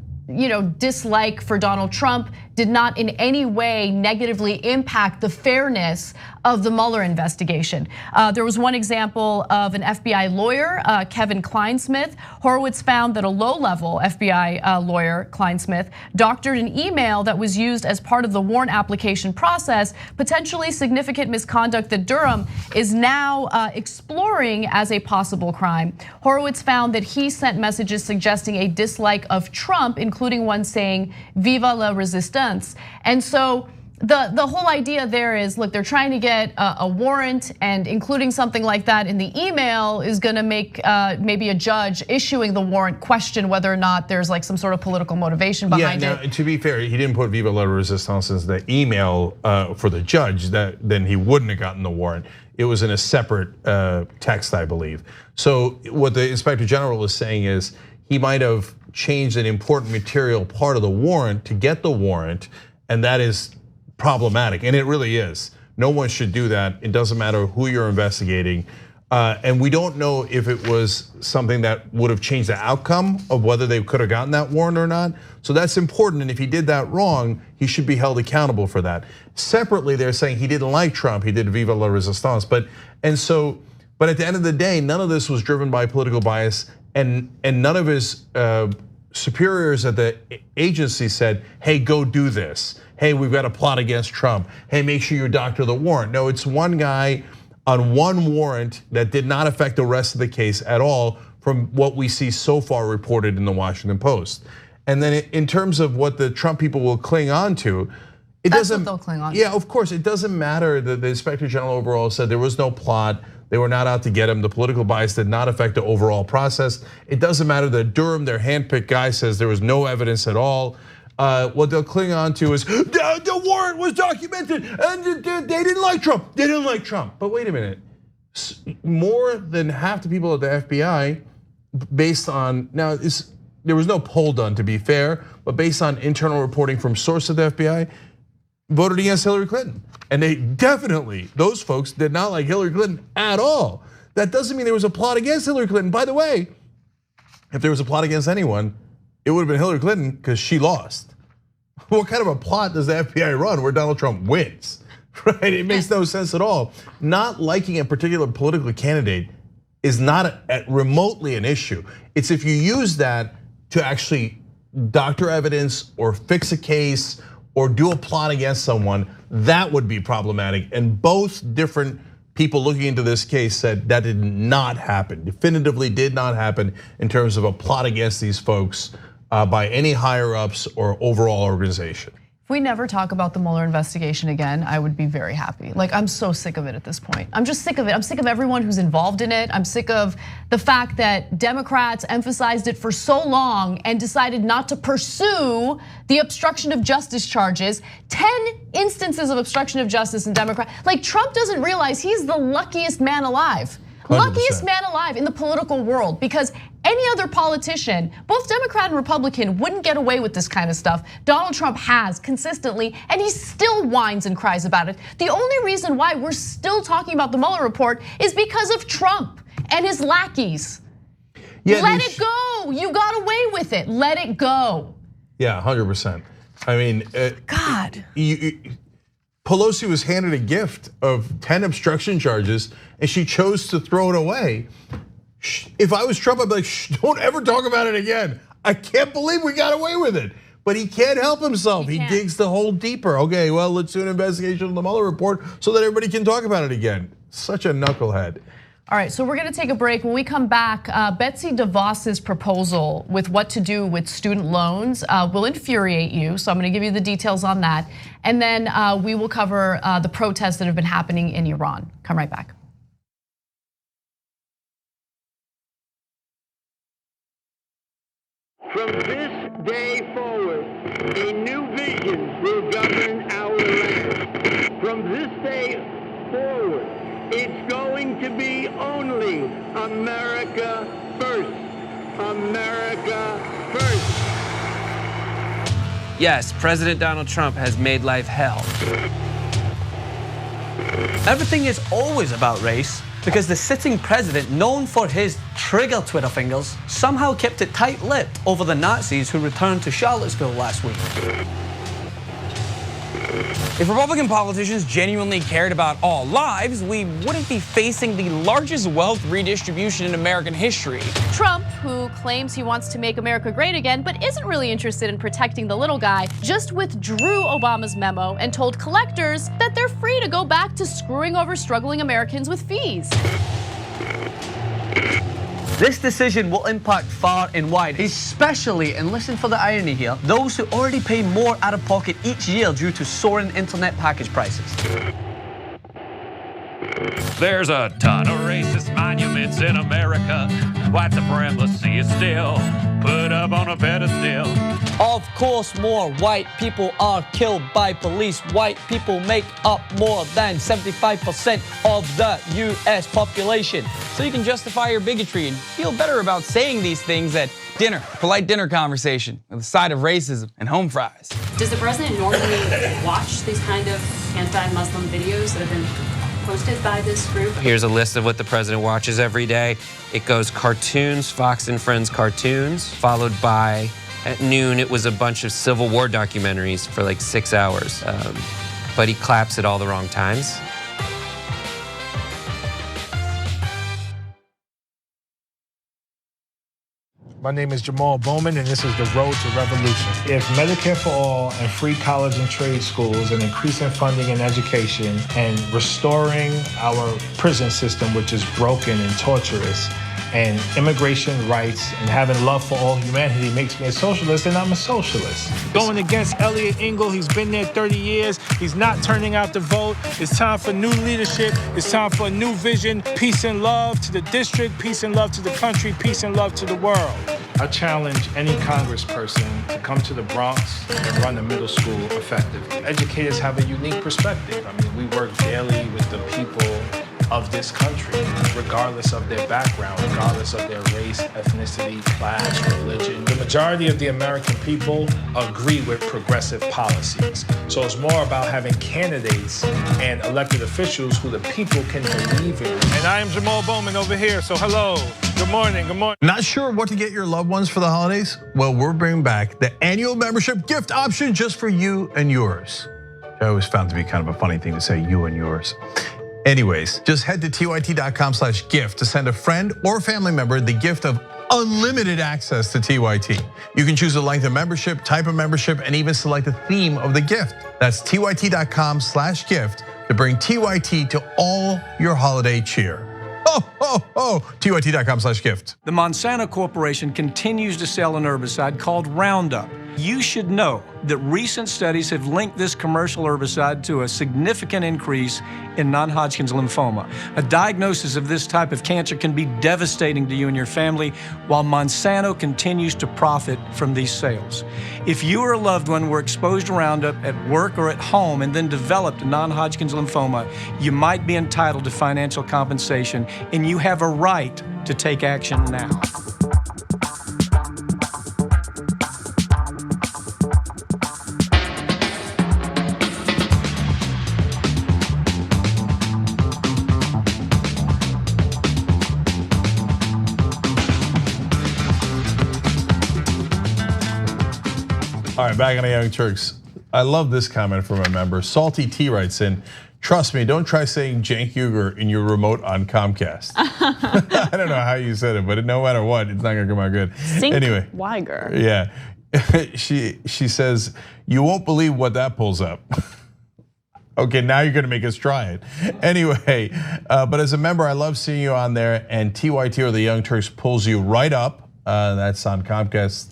dislike for Donald Trump did not in any way negatively impact the fairness of the Mueller investigation. There was one example of an FBI lawyer, Kevin Kleinsmith. Horowitz found that a low-level FBI lawyer, Kleinsmith, doctored an email that was used as part of the warrant application process, potentially significant misconduct that Durham is now exploring as a possible crime. Horowitz found that he sent messages suggesting a dislike of Trump, including one saying, "Viva la resistance." And so the whole idea there is, look, they're trying to get a warrant, and including something like that in the email is gonna make maybe a judge issuing the warrant question whether or not there's like some sort of political motivation behind it. Yeah, to be fair, he didn't put "Viva la resistance" as the email for the judge, then he wouldn't have gotten the warrant. It was in a separate text, I believe. So what the Inspector General is saying is he might have changed an important material part of the warrant to get the warrant, and that is problematic, and it really is. No one should do that. It doesn't matter who you're investigating. And we don't know if it was something that would have changed the outcome of whether they could have gotten that warrant or not. So that's important, and if he did that wrong, he should be held accountable for that. Separately, they're saying he didn't like Trump, he did "Viva la resistance." But at the end of the day, none of this was driven by political bias, and none of his superiors at the agency said, "Hey, go do this. Hey, we've got a plot against Trump. Hey, make sure you doctor the warrant." No, it's one guy on one warrant that did not affect the rest of the case at all, from what we see so far reported in the Washington Post. And then in terms of what the Trump people will cling on to, it doesn't. That's what they'll cling on to. Yeah, of course, it doesn't matter that the Inspector General overall said there was no plot. They were not out to get him. The political bias did not affect the overall process. It doesn't matter that Durham, their handpicked guy, says there was no evidence at all. What they'll cling on to is the warrant was documented and they didn't like Trump. They didn't like Trump. But wait a minute, more than half the people at the FBI, based on, now there was no poll done to be fair, but based on internal reporting from sources at the FBI, voted against Hillary Clinton. And they definitely, those folks did not like Hillary Clinton at all. That doesn't mean there was a plot against Hillary Clinton. By the way, if there was a plot against anyone, it would have been Hillary Clinton because she lost. What kind of a plot does the FBI run where Donald Trump wins? Right? It makes no sense at all. Not liking a particular political candidate is not remotely an issue. It's if you use that to actually doctor evidence or fix a case or do a plot against someone, that would be problematic. And both different people looking into this case said that did not happen, definitively did not happen in terms of a plot against these folks by any higher ups or overall organization. If we never talk about the Mueller investigation again, I would be very happy. Like, I'm so sick of it at this point. I'm just sick of it. I'm sick of everyone who's involved in it. I'm sick of the fact that Democrats emphasized it for so long and decided not to pursue the obstruction of justice charges. 10 instances of obstruction of justice in Democrat. Like, Trump doesn't realize he's the luckiest man alive. 100%. Luckiest man alive in the political world, because any other politician, both Democrat and Republican, wouldn't get away with this kind of stuff. Donald Trump has consistently, and he still whines and cries about it. The only reason why we're still talking about the Mueller report is because of Trump and his lackeys. Yeah, let it go. You got away with it. Let it go. Yeah, 100%. I mean, God. Pelosi was handed a gift of 10 obstruction charges, and she chose to throw it away. If I was Trump, I'd be like, shh, don't ever talk about it again. I can't believe we got away with it. But he can't help himself. He digs the hole deeper. Okay, well, let's do an investigation on the Mueller report so that everybody can talk about it again. Such a knucklehead. All right, so we're gonna take a break. When we come back, Betsy DeVos's proposal with what to do with student loans will infuriate you. So I'm gonna give you the details on that. And then we will cover the protests that have been happening in Iran. Come right back. From this day forward, a new vision will govern our land. From this day forward, it's going to be only America first. America first. Yes, President Donald Trump has made life hell. Everything is always about race because the sitting president, known for his trigger Twitter fingers, somehow kept it tight-lipped over the Nazis who returned to Charlottesville last week. If Republican politicians genuinely cared about all lives, we wouldn't be facing the largest wealth redistribution in American history. Trump, who claims he wants to make America great again, but isn't really interested in protecting the little guy, just withdrew Obama's memo and told collectors that they're free to go back to screwing over struggling Americans with fees. This decision will impact far and wide, especially, and listen for the irony here, those who already pay more out of pocket each year due to soaring internet package prices. There's a ton of racist monuments in America. White supremacy is still put up on a pedestal. Of course, more white people are killed by police. White people make up more than 75% of the US population. So you can justify your bigotry and feel better about saying these things at dinner, polite dinner conversation with a side of racism and home fries. Does the president normally watch these kind of anti-Muslim videos that have been posted by this group? Here's a list of what the president watches every day. It goes cartoons, Fox and Friends cartoons, followed by, at noon, it was a bunch of Civil War documentaries for like 6 hours. But he claps at all the wrong times. My name is Jamal Bowman, and this is The Road to Revolution. If Medicare for All and free college and trade schools and increasing funding in education and restoring our prison system, which is broken and torturous, and immigration rights and having love for all humanity makes me a socialist, and I'm a socialist. Going against Elliot Engel, he's been there 30 years. He's not turning out the vote. It's time for new leadership. It's time for a new vision. Peace and love to the district, peace and love to the country, peace and love to the world. I challenge any congressperson to come to the Bronx and run a middle school effectively. Educators have a unique perspective. I mean, we work daily with the people of this country, regardless of their background, regardless of their race, ethnicity, class, religion. The majority of the American people agree with progressive policies. So it's more about having candidates and elected officials who the people can believe in. And I am Jamal Bowman over here, so hello. Good morning, good morning. Not sure what to get your loved ones for the holidays? Well, we're bringing back the annual membership gift option just for you and yours. I always found to be kind of a funny thing to say, you and yours. Anyways, just head to tyt.com/gift to send a friend or family member the gift of unlimited access to TYT. You can choose the length of membership, type of membership, and even select the theme of the gift. That's tyt.com/gift to bring TYT to all your holiday cheer. tyt.com/gift. The Monsanto Corporation continues to sell an herbicide called Roundup. You should know that recent studies have linked this commercial herbicide to a significant increase in non-Hodgkin's lymphoma. A diagnosis of this type of cancer can be devastating to you and your family, while Monsanto continues to profit from these sales. If you or a loved one were exposed to Roundup at work or at home and then developed non-Hodgkin's lymphoma, you might be entitled to financial compensation, and you have a right to take action now. All right, back on the Young Turks. I love this comment from a member. Salty T writes in, trust me, don't try saying Cenk Uygur in your remote on Comcast. I don't know how you said it, but no matter what, it's not gonna come out good. Anyway, Uygur. Yeah, she says, you won't believe what that pulls up. Okay, now you're gonna make us try it. Anyway, but as a member, I love seeing you on there, and TYT or the Young Turks pulls you right up. That's on Comcast.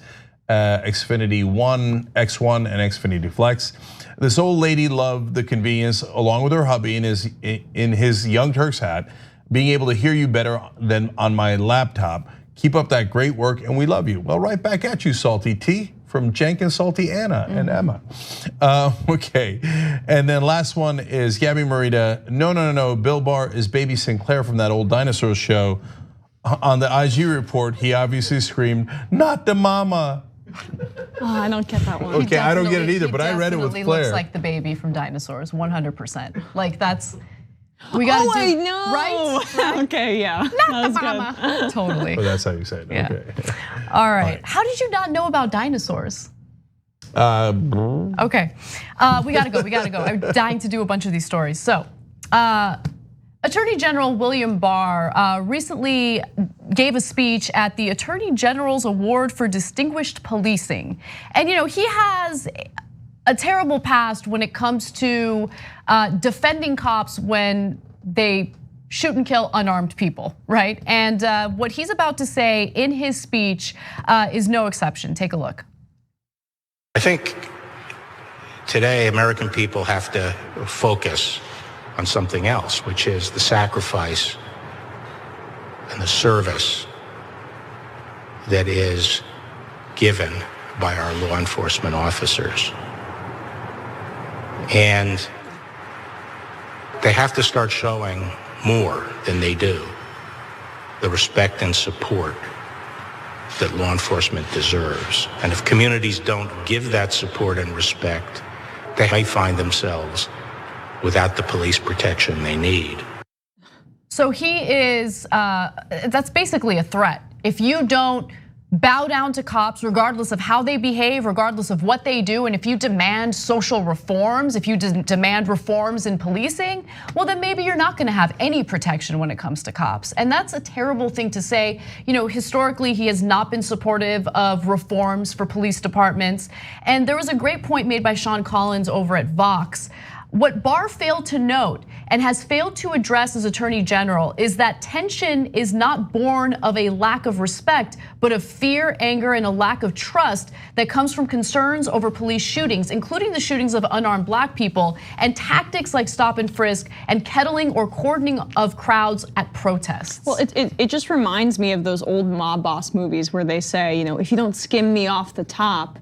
Xfinity One, X1, and Xfinity Flex. This old lady loved the convenience, along with her hubby in his Young Turks hat, being able to hear you better than on my laptop. Keep up that great work, and we love you. Well, right back at you, Salty T, from Cenk and Salty Anna and Emma. Okay, and then last one is Gabby Marita. No, Bill Barr is Baby Sinclair from that old dinosaur show. On the IG report, he obviously screamed, "Not the mama." Oh, I don't get that one. Okay, I don't get it either, but I read it with He Claire. looks like the baby from Dinosaurs, 100%. Like that's, we gotta do, I know. right? Okay, yeah. Not the mama. Totally. Oh, that's how you say it, Yeah. okay. All right, how did you not know about dinosaurs? Okay, we gotta go. I'm dying to do a bunch of these stories. So, Attorney General William Barr recently gave a speech at the Attorney General's Award for Distinguished Policing. And he has a terrible past when it comes to defending cops when they shoot and kill unarmed people, right? And what he's about to say in his speech is no exception. Take a look. I think today American people have to focus on something else, which is the sacrifice and the service that is given by our law enforcement officers. And they have to start showing more than they do, the respect and support that law enforcement deserves. And if communities don't give that support and respect, they may find themselves without the police protection they need. So he is, that's basically a threat. If you don't bow down to cops, regardless of how they behave, regardless of what they do, and if you demand social reforms, if you demand reforms in policing, well then maybe you're not gonna have any protection when it comes to cops. And that's a terrible thing to say. Historically, he has not been supportive of reforms for police departments. And there was a great point made by Sean Collins over at Vox. What Barr failed to note and has failed to address as Attorney General is that tension is not born of a lack of respect, but of fear, anger, and a lack of trust that comes from concerns over police shootings, including the shootings of unarmed Black people, and tactics like stop and frisk and kettling or cordoning of crowds at protests. Well, it just reminds me of those old mob boss movies where they say, if you don't skim me off the top,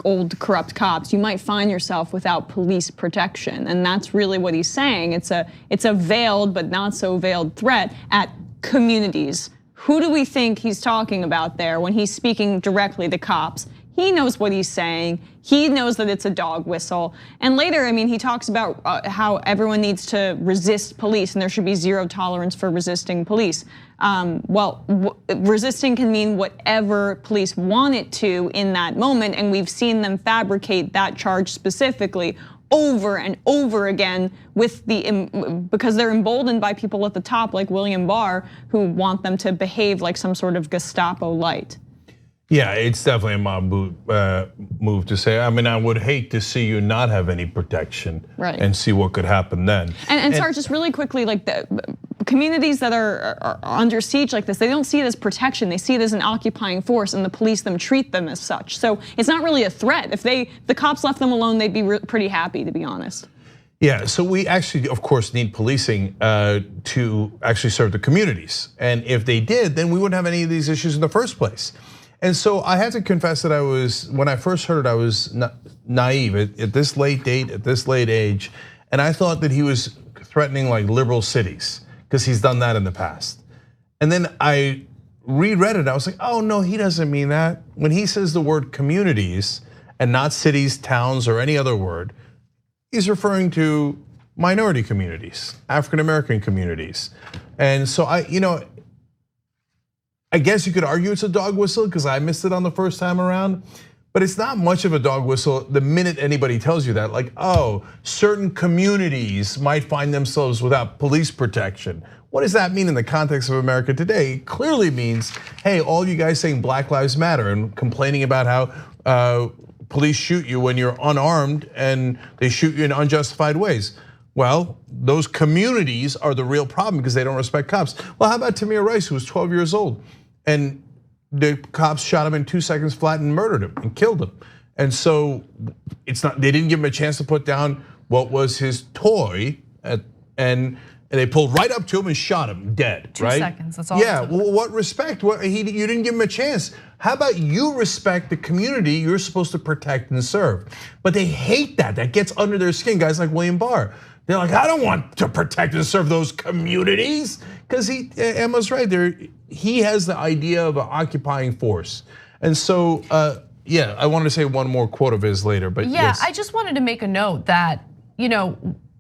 old corrupt cops, you might find yourself without police protection. And that's really what he's saying. It's a veiled but not so veiled threat at communities. Who do we think he's talking about there when he's speaking directly to cops? He knows what he's saying. He knows that it's a dog whistle. And later, he talks about how everyone needs to resist police and there should be zero tolerance for resisting police. Resisting can mean whatever police want it to in that moment, and we've seen them fabricate that charge specifically over and over again because they're emboldened by people at the top like William Barr who want them to behave like some sort of Gestapo light. Yeah, it's definitely a mob move to say. I would hate to see you not have any protection, right, and see what could happen then. And sorry, just really quickly, like the communities that are under siege like this, they don't see it as protection. They see it as an occupying force, and the police treat them as such. So it's not really a threat. If the cops left them alone, they'd be pretty happy, to be honest. Yeah, so we actually, of course, need policing to actually serve the communities. And if they did, then we wouldn't have any of these issues in the first place. And so I have to confess that when I first heard it, I was naive at this late date, at this late age. And I thought that he was threatening like liberal cities because he's done that in the past. And then I reread it, I was like, oh no, he doesn't mean that. When he says the word communities and not cities, towns, or any other word, he's referring to minority communities, African-American communities. And so I guess you could argue it's a dog whistle because I missed it on the first time around, but it's not much of a dog whistle the minute anybody tells you that, like, oh, certain communities might find themselves without police protection. What does that mean in the context of America today? It clearly means, hey, all you guys saying Black Lives Matter and complaining about how police shoot you when you're unarmed and they shoot you in unjustified ways. Well, those communities are the real problem because they don't respect cops. Well, how about Tamir Rice, who was 12 years old? And the cops shot him in 2 seconds flat and murdered him and killed him. And so they didn't give him a chance to put down what was his toy, and they pulled right up to him and shot him dead, 2 right? 2 seconds, that's all. Yeah, well, what respect? You didn't give him a chance. How about you respect the community you're supposed to protect and serve? But they hate that. That gets under their skin. Guys like William Barr. They're like, I don't want to protect and serve those communities. Because Emma's right there. He has the idea of an occupying force. And so, yeah, I wanted to say one more quote of his later, but yeah, yes. I just wanted to make a note that,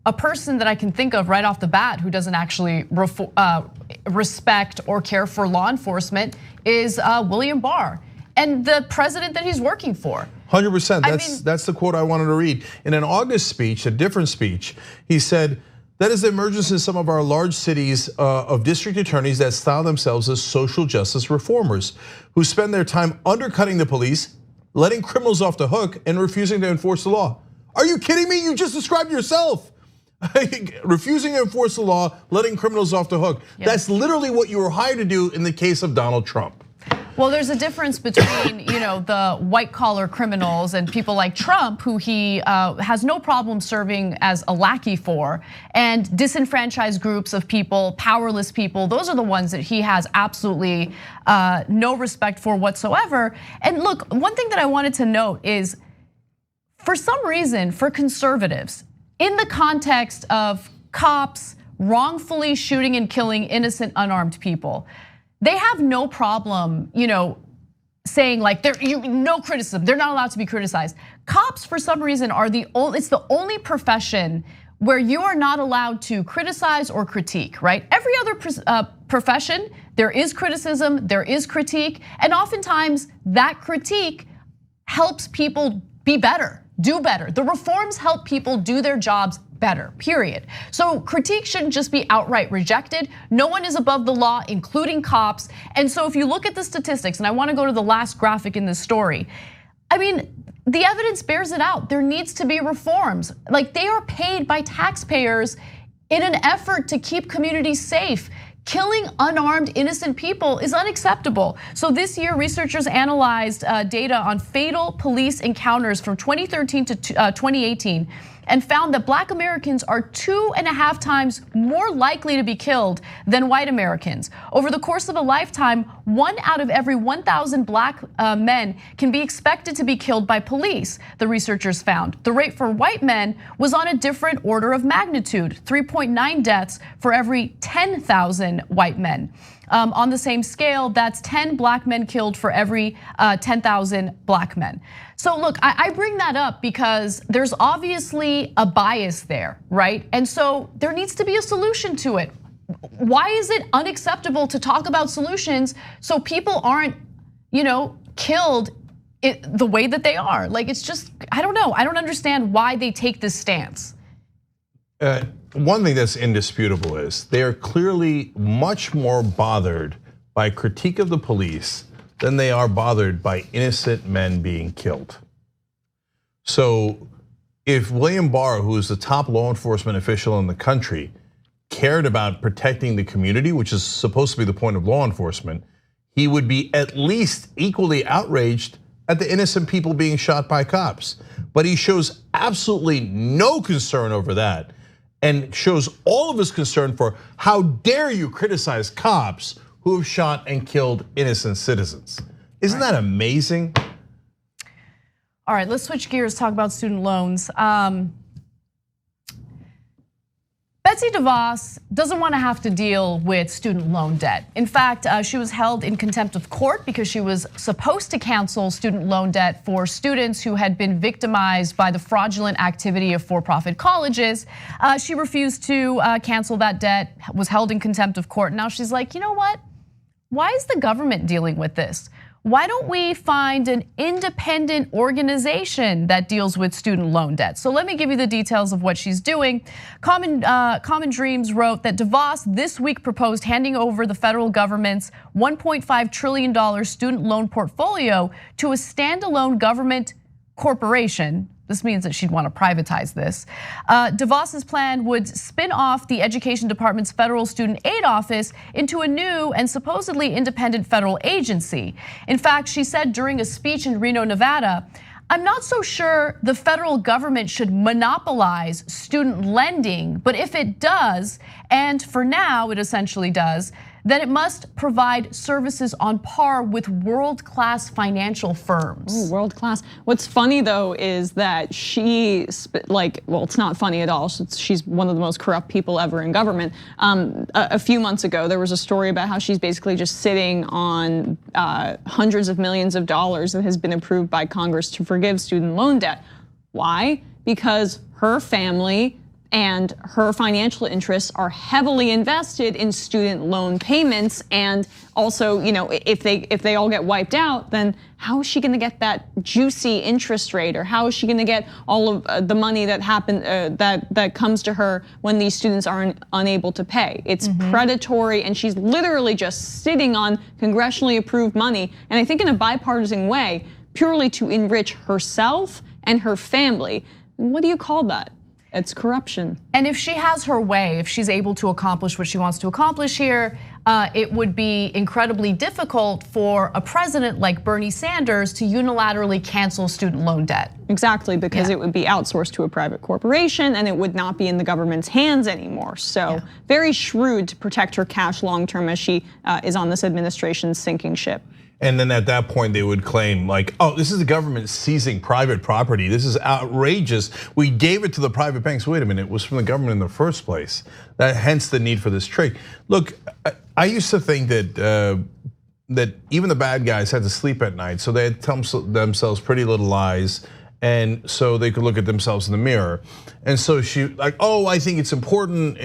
a person that I can think of right off the bat who doesn't actually respect or care for law enforcement is William Barr and the president that he's working for. 100%. That's the quote I wanted to read. In an August speech, a different speech, he said, "That is the emergence in some of our large cities of district attorneys that style themselves as social justice reformers, who spend their time undercutting the police, letting criminals off the hook, and refusing to enforce the law." Are you kidding me? You just described yourself. Refusing to enforce the law, letting criminals off the hook. Yep. That's literally what you were hired to do in the case of Donald Trump. Well, there's a difference between the white collar criminals and people like Trump, who he has no problem serving as a lackey for, and disenfranchised groups of people, powerless people. Those are the ones that he has absolutely no respect for whatsoever. And look, one thing that I wanted to note is, for some reason, for conservatives, in the context of cops wrongfully shooting and killing innocent unarmed people, they have no problem, saying like no criticism. They're not allowed to be criticized. Cops, for some reason, it's the only profession where you are not allowed to criticize or critique, right? Every other profession, there is criticism, there is critique, and oftentimes that critique helps people be better, do better. The reforms help people do their jobs better, period. So critique shouldn't just be outright rejected. No one is above the law, including cops. And so if you look at the statistics, and I wanna go to the last graphic in this story, the evidence bears it out. There needs to be reforms. Like, they are paid by taxpayers in an effort to keep communities safe. Killing unarmed, innocent people is unacceptable. So this year, researchers analyzed data on fatal police encounters from 2013 to 2018 and found that Black Americans are 2.5 times more likely to be killed than white Americans. Over the course of a lifetime, 1 out of every 1,000 Black men can be expected to be killed by police, the researchers found. The rate for white men was on a different order of magnitude, 3.9 deaths for every 10,000 white men. On the same scale, that's 10 Black men killed for every 10,000 Black men. So look, I bring that up because there's obviously a bias there, right? And so there needs to be a solution to it. Why is it unacceptable to talk about solutions so people aren't, killed the way that they are? Like, it's just, I don't know. I don't understand why they take this stance. One thing that's indisputable is they are clearly much more bothered by critique of the police than they are bothered by innocent men being killed. So if William Barr, who is the top law enforcement official in the country, cared about protecting the community, which is supposed to be the point of law enforcement, he would be at least equally outraged at the innocent people being shot by cops. But he shows absolutely no concern over that, and shows all of his concern for how dare you criticize cops who have shot and killed innocent citizens. Isn't that amazing? All right, let's switch gears, talk about student loans. Betsy DeVos doesn't want to have to deal with student loan debt. In fact, she was held in contempt of court because she was supposed to cancel student loan debt for students who had been victimized by the fraudulent activity of for-profit colleges. She refused to cancel that debt, was held in contempt of court. Now she's like, you know what? Why is the government dealing with this? Why don't we find an independent organization that deals with student loan debt? So let me give you the details of what she's doing. Common Dreams wrote that DeVos this week proposed handing over the federal government's $1.5 trillion student loan portfolio to a standalone government corporation. This means that she'd want to privatize this. DeVos's plan would spin off the Education Department's Federal Student Aid Office into a new and supposedly independent federal agency. In fact, she said during a speech in Reno, Nevada, I'm not so sure the federal government should monopolize student lending, but if it does, and for now it essentially does, then it must provide services on par with world-class financial firms. Ooh, world-class. What's funny though is that well, it's not funny at all. She's one of the most corrupt people ever in government. A few months ago, there was a story about how she's basically just sitting on hundreds of millions of dollars that has been approved by Congress to forgive student loan debt. Why? Because her family and her financial interests are heavily invested in student loan payments. And also, if they all get wiped out, then how is she going to get that juicy interest rate, or how is she going to get all of the money that that comes to her when these students are unable to pay? It's predatory, and she's literally just sitting on congressionally approved money, and I think in a bipartisan way, purely to enrich herself and her family. What do you call that? It's corruption. And if she has her way, if she's able to accomplish what she wants to accomplish here, it would be incredibly difficult for a president like Bernie Sanders to unilaterally cancel student loan debt. Exactly, because it would be outsourced to a private corporation and it would not be in the government's hands anymore. So very shrewd to protect her cash long term as she is on this administration's sinking ship. And then at that point, they would claim like, oh, this is the government seizing private property. This is outrageous. We gave it to the private banks. Wait a minute, it was from the government in the first place. Hence the need for this trade. Look, I used to think that that even the bad guys had to sleep at night, so they had tell themselves pretty little lies, and so they could look at themselves in the mirror. And so she like, oh, I think it's important.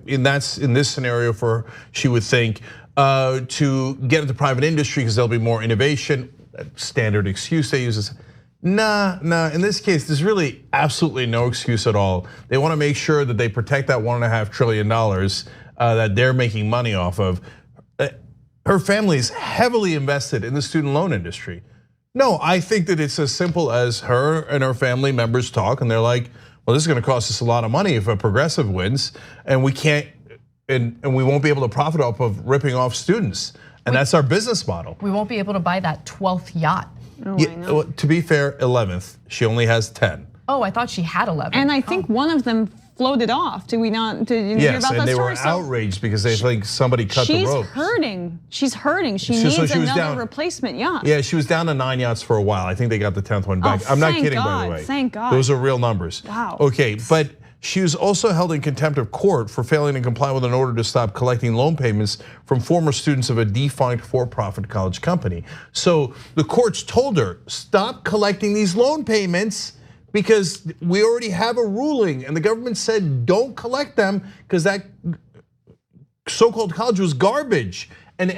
In this scenario for she would think. To get into private industry because there'll be more innovation. Standard excuse they use is, nah. In this case, there's really absolutely no excuse at all. They want to make sure that they protect that $1.5 trillion that they're making money off of. Her family is heavily invested in the student loan industry. No, I think that it's as simple as her and her family members talk, and they're like, well, this is going to cost us a lot of money if a progressive wins, and we can't. And we won't be able to profit off of ripping off students. And that's our business model. We won't be able to buy that 12th yacht. Well, to be fair, 11th, she only has 10. Oh, I thought she had 11. And I think one of them floated off. Did we not? Did you hear about that story? Yes, and they were outraged because they think somebody cut the rope. She's hurting. She needs another replacement yacht. Yeah, she was down to 9 yachts for a while. I think they got the 10th one back. I'm not kidding, by the way. Thank God. Those are real numbers. Wow. Okay, but she was also held in contempt of court for failing to comply with an order to stop collecting loan payments from former students of a defunct for-profit college company. So the courts told her, stop collecting these loan payments because we already have a ruling, and the government said don't collect them because that so-called college was garbage. And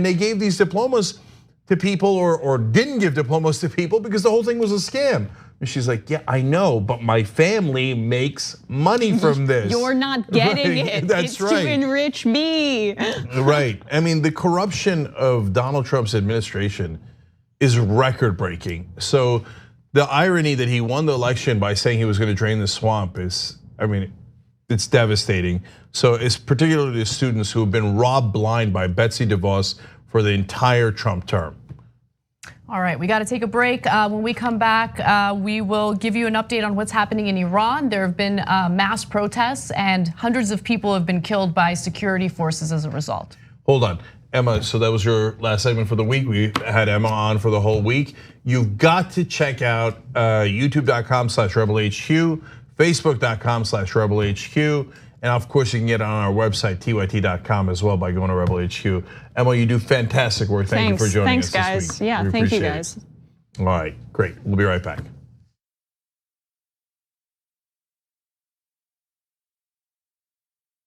they gave these diplomas to people or didn't give diplomas to people because the whole thing was a scam. And she's like, yeah, I know, but my family makes money from this. You're not getting it. That's right. It's to enrich me. Right. I mean, the corruption of Donald Trump's administration is record-breaking. So the irony that he won the election by saying he was going to drain the swamp is, I mean, it's devastating. So it's particularly the students who have been robbed blind by Betsy DeVos for the entire Trump term. All right, we got to take a break. When we come back, we will give you an update on what's happening in Iran. There have been mass protests and hundreds of people have been killed by security forces as a result. Hold on, Emma, so that was your last segment for the week. We had Emma on for the whole week. You've got to check out youtube.com/rebelhq, facebook.com/rebelhq. And of course, you can get it on our website, tyt.com as well by going to Rebel HQ. Emma, you do fantastic work. Thank you for joining us guys. this week. Yeah, thank you guys. All right, great. We'll be right back.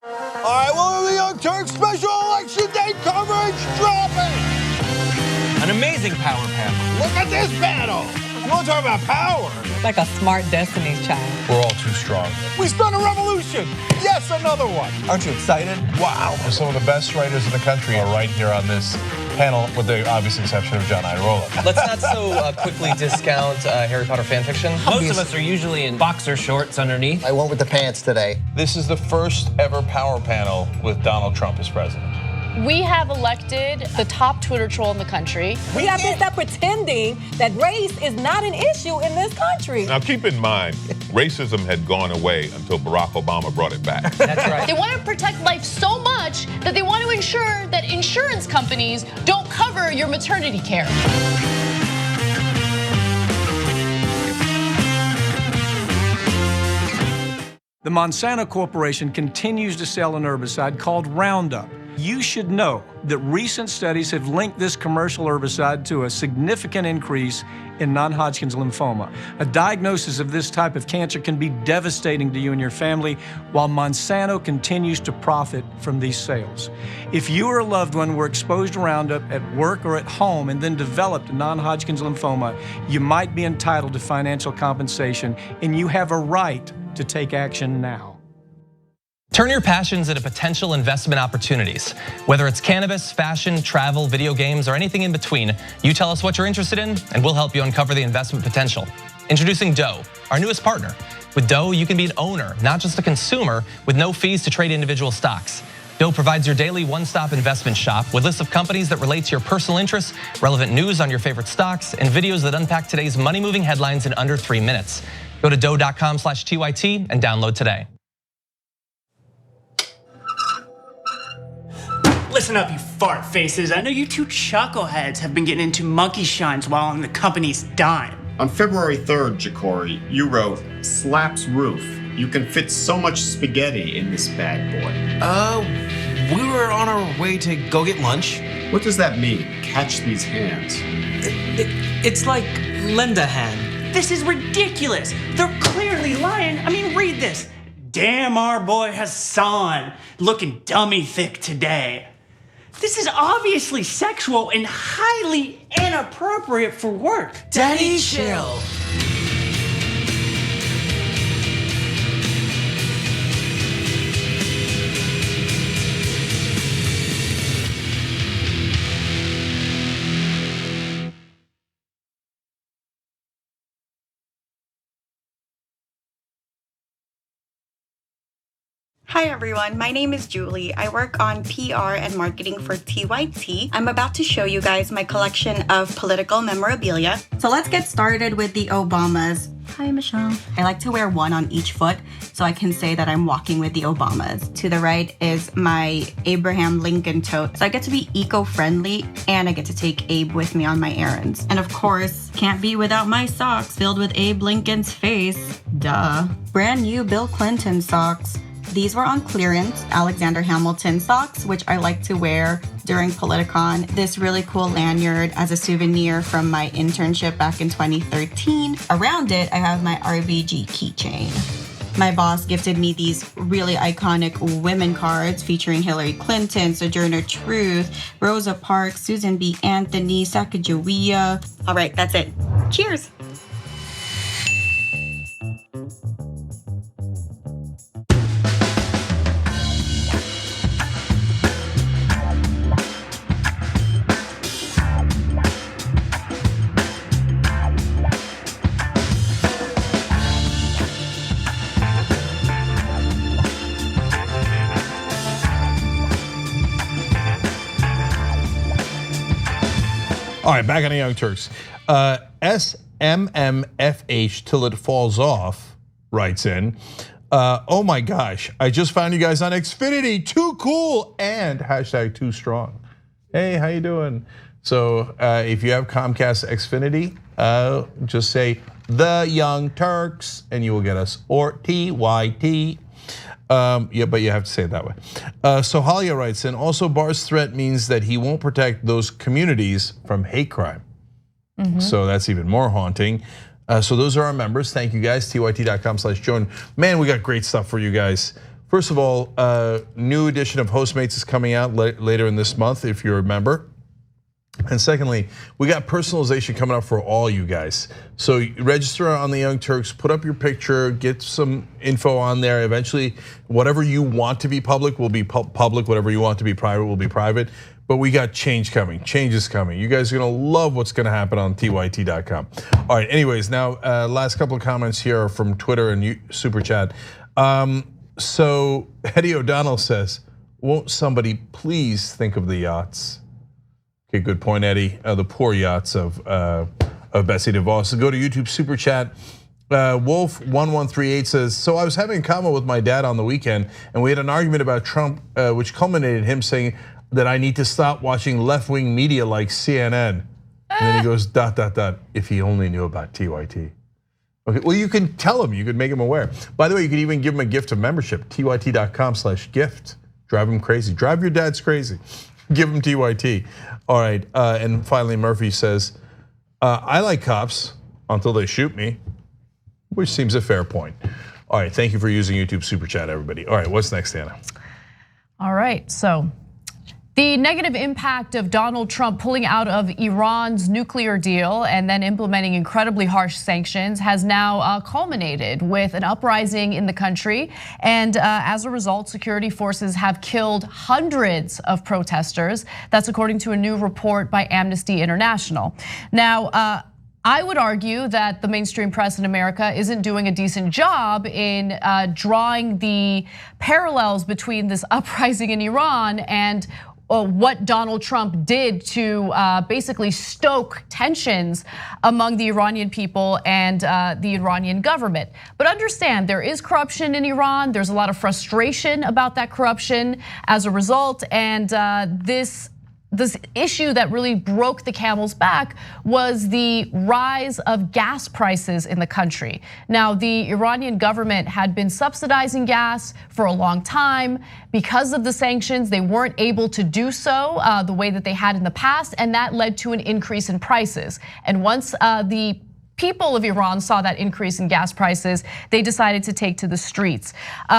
All right, well, the Young Turks special election day coverage dropping. An amazing power panel. Look at this panel. You want to talk about power? Like a smart Destiny's Child. We're all too strong. We spun a revolution. Yes, another one. Aren't you excited? Wow. Some of the best writers in the country are right here on this panel, with the obvious exception of John Irola. Let's not so quickly discount Harry Potter fan fiction. Most of us are usually in boxer shorts underneath. I went with the pants today. This is the first ever power panel with Donald Trump as president. We have elected the top Twitter troll in the country. We have to stop pretending that race is not an issue in this country. Now keep in mind, racism had gone away until Barack Obama brought it back. That's right. They want to protect life so much that they want to ensure that insurance companies don't cover your maternity care. The Monsanto Corporation continues to sell an herbicide called Roundup. You should know that recent studies have linked this commercial herbicide to a significant increase in non-Hodgkin's lymphoma. A diagnosis of this type of cancer can be devastating to you and your family, while Monsanto continues to profit from these sales. If you or a loved one were exposed to Roundup at work or at home and then developed non-Hodgkin's lymphoma, you might be entitled to financial compensation, and you have a right to take action now. Turn your passions into potential investment opportunities. Whether it's cannabis, fashion, travel, video games, or anything in between, you tell us what you're interested in, and we'll help you uncover the investment potential. Introducing Doe, our newest partner. With Doe, you can be an owner, not just a consumer, with no fees to trade individual stocks. Doe provides your daily one-stop investment shop with lists of companies that relate to your personal interests, relevant news on your favorite stocks, and videos that unpack today's money-moving headlines in under 3 minutes. Go to doe.com/TYT and download today. Listen up, you fart faces. I know you two chuckleheads have been getting into monkey shines while on the company's dime. On February 3rd, Ja'Cory, you wrote, "Slaps roof. You can fit so much spaghetti in this bad boy." We were on our way to go get lunch. What does that mean? Catch these hands. It's like lend a hand. This is ridiculous. They're clearly lying. I mean, read this. Damn, our boy Hassan, looking dummy thick today. This is obviously sexual and highly inappropriate for work. Daddy, chill. Hi everyone, my name is Julie. I work on PR and marketing for TYT. I'm about to show you guys my collection of political memorabilia. So let's get started with the Obamas. Hi Michelle. I like to wear one on each foot so I can say that I'm walking with the Obamas. To the right is my Abraham Lincoln tote. So I get to be eco-friendly and I get to take Abe with me on my errands. And of course, can't be without my socks filled with Abe Lincoln's face. Duh. Brand new Bill Clinton socks. These were on clearance, Alexander Hamilton socks, which I like to wear during Politicon. This really cool lanyard as a souvenir from my internship back in 2013. Around it, I have my RBG keychain. My boss gifted me these really iconic women cards featuring Hillary Clinton, Sojourner Truth, Rosa Parks, Susan B. Anthony, Sacagawea. All right, that's it. Cheers. All right, back on the Young Turks. SMMFH till it falls off writes in, oh my gosh, I just found you guys on Xfinity, too cool, and hashtag too strong. Hey, how you doing? So if you have Comcast Xfinity, just say the Young Turks and you will get us, or TYT. Yeah, but you have to say it that way. So Halia writes in, also Barr's threat means that he won't protect those communities from hate crime. So that's even more haunting. So those are our members. Thank you guys, tyt.com/join. Man, we got great stuff for you guys. First of all, new edition of Postmates is coming out later in this month, if you're a member. And secondly, we got personalization coming up for all you guys. So register on the Young Turks, put up your picture, get some info on there. Eventually, whatever you want to be public will be public. Whatever you want to be private will be private. But we got change coming, change is coming. You guys are gonna love what's gonna happen on tyt.com. All right, anyways, now last couple of comments here are from Twitter and Super Chat. So Eddie O'Donnell says, won't somebody please think of the yachts? Okay, good point, Eddie. The poor yachts of Betsy DeVos. So go to YouTube Super Chat. Wolf1138 says, so I was having a comment with my dad on the weekend, and we had an argument about Trump, which culminated in him saying that I need to stop watching left-wing media like CNN. And then he goes, ... if he only knew about TYT. Okay, well, you can tell him, you could make him aware. By the way, you could even give him a gift of membership, tyt.com/gift. Drive them crazy. Drive your dads crazy. Give them TYT. All right, and finally Murphy says, I like cops until they shoot me, which seems a fair point. All right, thank you for using YouTube Super Chat, everybody. All right, what's next, Anna? All right, so the negative impact of Donald Trump pulling out of Iran's nuclear deal and then implementing incredibly harsh sanctions has now culminated with an uprising in the country. And as a result, security forces have killed hundreds of protesters. That's according to a new report by Amnesty International. Now, I would argue that the mainstream press in America isn't doing a decent job in drawing the parallels between this uprising in Iran and what Donald Trump did to basically stoke tensions among the Iranian people and the Iranian government. But understand, there is corruption in Iran. There's a lot of frustration about that corruption as a result, and this issue that really broke the camel's back was the rise of gas prices in the country. Now, the Iranian government had been subsidizing gas for a long time. Because of the sanctions, they weren't able to do so the way that they had in the past, and that led to an increase in prices. And once the people of Iran saw that increase in gas prices, they decided to take to the streets.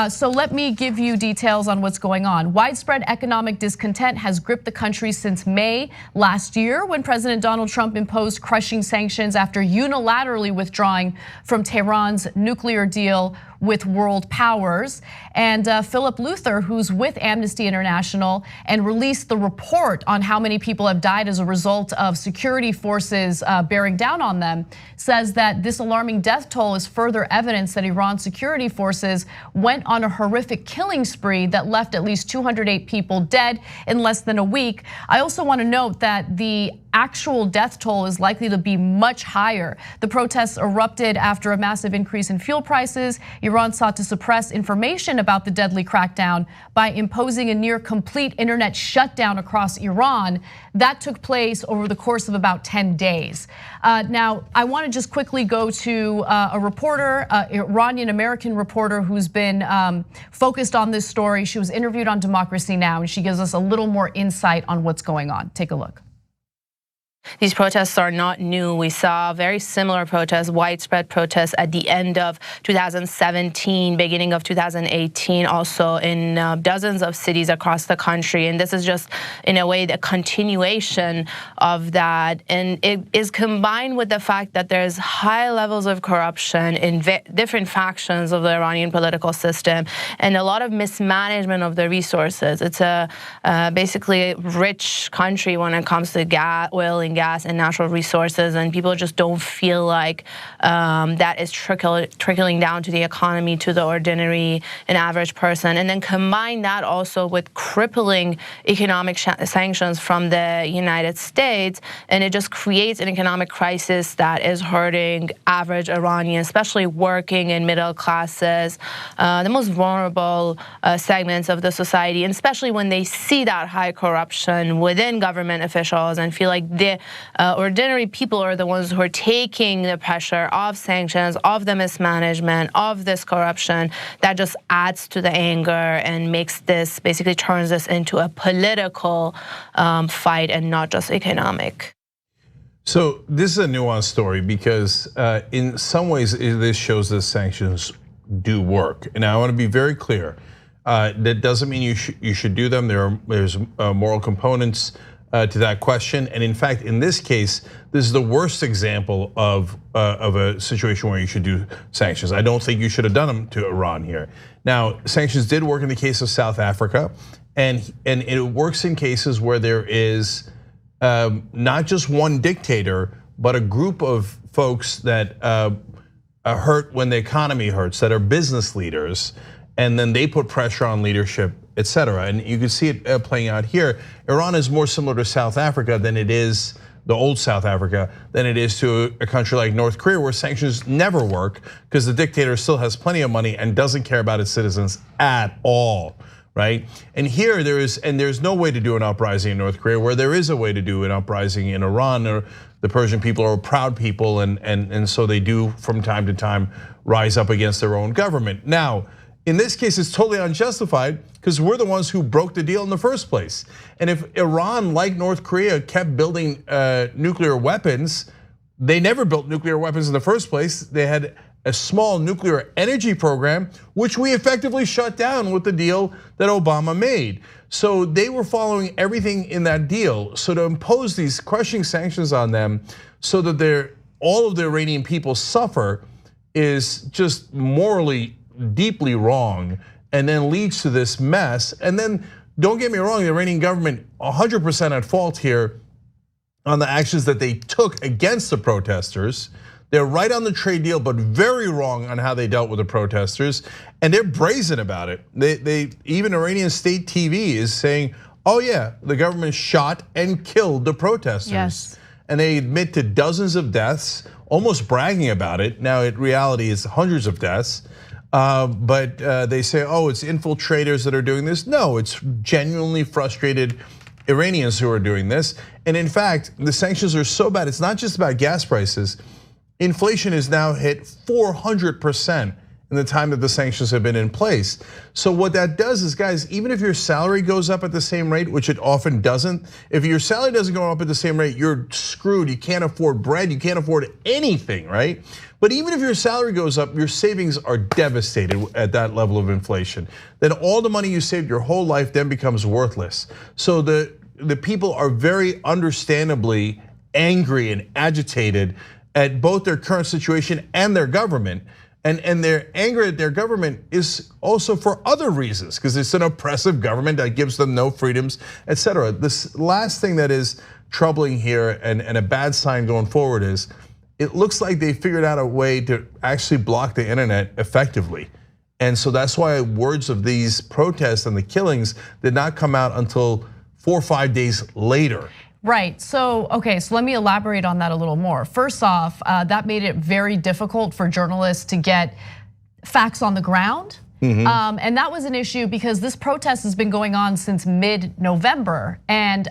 So let me give you details on what's going on. Widespread economic discontent has gripped the country since May last year, when President Donald Trump imposed crushing sanctions after unilaterally withdrawing from Tehran's nuclear deal with world powers. And Philip Luther, who's with Amnesty International and released the report on how many people have died as a result of security forces bearing down on them, says that this alarming death toll is further evidence that Iran's security forces went on a horrific killing spree that left at least 208 people dead in less than a week. I also want to note that the actual death toll is likely to be much higher. The protests erupted after a massive increase in fuel prices. Iran sought to suppress information about the deadly crackdown by imposing a near complete internet shutdown across Iran. That took place over the course of about 10 days. Now, I want to just quickly go to a reporter, Iranian American reporter who's been focused on this story. She was interviewed on Democracy Now! And she gives us a little more insight on what's going on. Take a look. These protests are not new. We saw very similar protests, widespread protests at the end of 2017, beginning of 2018, also in dozens of cities across the country. And this is just, in a way, the continuation of that. And it is combined with the fact that there's high levels of corruption in different factions of the Iranian political system and a lot of mismanagement of the resources. It's a basically rich country when it comes to oil and gas and natural resources, and people just don't feel like that is trickling down to the economy, to the ordinary and average person. And then combine that also with crippling economic sanctions from the United States, and it just creates an economic crisis that is hurting average Iranians, especially working and middle classes, the most vulnerable segments of the society, and especially when they see that high corruption within government officials and feel like the ordinary people are the ones who are taking the pressure of sanctions, of the mismanagement, of this corruption. That just adds to the anger and makes this, basically turns this into a political fight and not just economic. So this is a nuanced story because in some ways this shows that sanctions do work. And I want to be very clear. That doesn't mean you should do them. There's moral components to that question, and in fact, in this case, this is the worst example of a situation where you should do sanctions. I don't think you should have done them to Iran here. Now, sanctions did work in the case of South Africa, and it works in cases where there is not just one dictator, but a group of folks that hurt when the economy hurts, that are business leaders, and then they put pressure on leadership, et cetera. And you can see it playing out here. Iran is more similar to South Africa than it is the old South Africa, than it is to a country like North Korea, where sanctions never work because the dictator still has plenty of money and doesn't care about its citizens at all, right? And here there's no way to do an uprising in North Korea, where there is a way to do an uprising in Iran. Or the Persian people are proud people, and so they do from time to time rise up against their own government. Now, In this case, it's totally unjustified because we're the ones who broke the deal in the first place. And if Iran, like North Korea, kept building nuclear weapons, they never built nuclear weapons in the first place. They had a small nuclear energy program, which we effectively shut down with the deal that Obama made. So they were following everything in that deal. So to impose these crushing sanctions on them so that all of the Iranian people suffer is just morally deeply wrong, and then leads to this mess. And then don't get me wrong, the Iranian government 100% at fault here on the actions that they took against the protesters. They're right on the trade deal, but very wrong on how they dealt with the protesters, and they're brazen about it. Even Iranian state TV is saying, "Oh yeah, the government shot and killed the protesters." Yes. And they admit to dozens of deaths, almost bragging about it. Now, in reality, it's hundreds of deaths. But they say, "Oh, it's infiltrators that are doing this." No, it's genuinely frustrated Iranians who are doing this. And in fact, the sanctions are so bad. It's not just about gas prices. Inflation has now hit 400% in the time that the sanctions have been in place. So what that does is, guys, even if your salary goes up at the same rate, which it often doesn't, if your salary doesn't go up at the same rate, you're screwed. You can't afford bread, you can't afford anything, right? But even if your salary goes up, your savings are devastated at that level of inflation. Then all the money you saved your whole life then becomes worthless. So the people are very understandably angry and agitated at both their current situation and their government. And their anger at their government is also for other reasons, because it's an oppressive government that gives them no freedoms, etc. This last thing that is troubling here and a bad sign going forward is, it looks like they figured out a way to actually block the internet effectively. And so that's why words of these protests and the killings did not come out until 4 or 5 days later. Right, so okay, so let me elaborate on that a little more. First off, that made it very difficult for journalists to get facts on the ground. And that was an issue because this protest has been going on since mid-November. And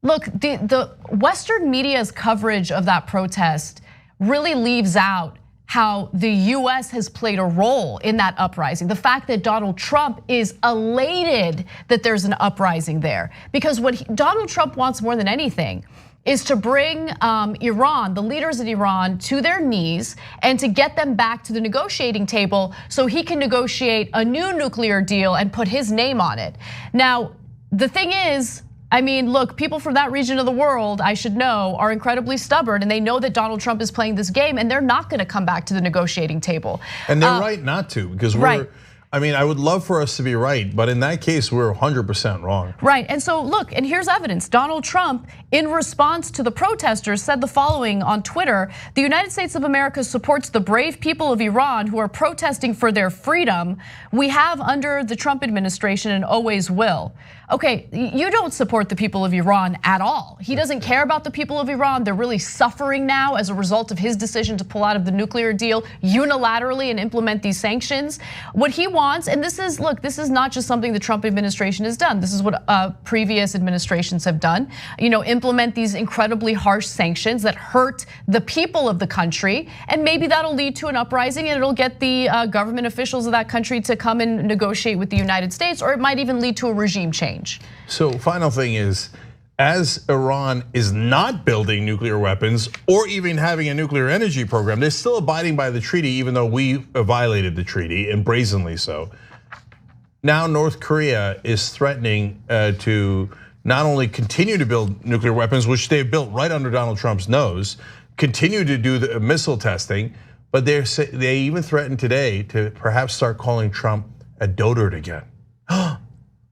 look, the Western media's coverage of that protest really leaves out how the US has played a role in that uprising. The fact that Donald Trump is elated that there's an uprising there. Because what Donald Trump wants more than anything is to bring Iran, the leaders in Iran, to their knees and to get them back to the negotiating table so he can negotiate a new nuclear deal and put his name on it. Now, the thing is, I mean, look, people from that region of the world, I should know, are incredibly stubborn, and they know that Donald Trump is playing this game, and they're not gonna come back to the negotiating table. And they're right not to, because I mean, I would love for us to be right, but in that case, we're 100% wrong. Right, and so look, and here's evidence. Donald Trump, in response to the protesters, said the following on Twitter: "The United States of America supports the brave people of Iran who are protesting for their freedom. We have under the Trump administration and always will." Okay, you don't support the people of Iran at all. He doesn't care about the people of Iran. They're really suffering now as a result of his decision to pull out of the nuclear deal unilaterally and implement these sanctions. What he wants, and this is, look, this is not just something the Trump administration has done. This is what previous administrations have done. Implement these incredibly harsh sanctions that hurt the people of the country, and maybe that'll lead to an uprising and it'll get the government officials of that country to come and negotiate with the United States, or it might even lead to a regime change. So final thing is, as Iran is not building nuclear weapons or even having a nuclear energy program, they're still abiding by the treaty, even though we violated the treaty, and brazenly so. Now North Korea is threatening to not only continue to build nuclear weapons, which they've built right under Donald Trump's nose, continue to do the missile testing, but they even threatened today to perhaps start calling Trump a dotard again.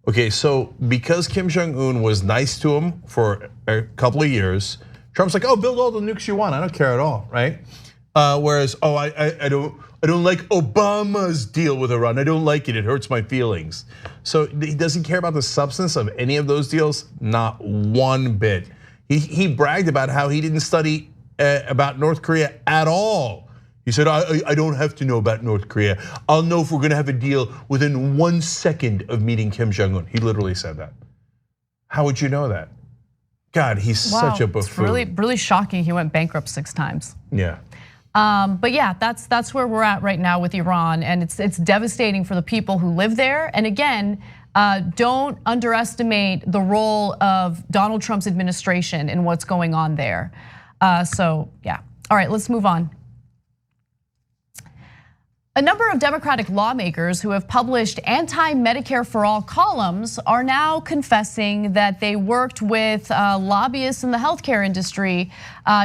Okay, so because Kim Jong-un was nice to him for a couple of years, Trump's like, "Oh, build all the nukes you want. I don't care at all," right? Whereas, "Oh, I don't like Obama's deal with Iran. I don't like it. It hurts my feelings." So does he care about the substance of any of those deals? Not one bit. He bragged about how he didn't study about North Korea at all. He said, "I don't have to know about North Korea. I'll know if we're gonna have a deal within 1 second of meeting Kim Jong-un." He literally said that. How would you know that? God, he's such a buffoon. It's really shocking he went bankrupt 6 times. Yeah. But yeah, that's where we're at right now with Iran, and it's devastating for the people who live there. And again, don't underestimate the role of Donald Trump's administration in what's going on there. So yeah, all right, let's move on. A number of Democratic lawmakers who have published anti-Medicare for all columns are now confessing that they worked with lobbyists in the healthcare industry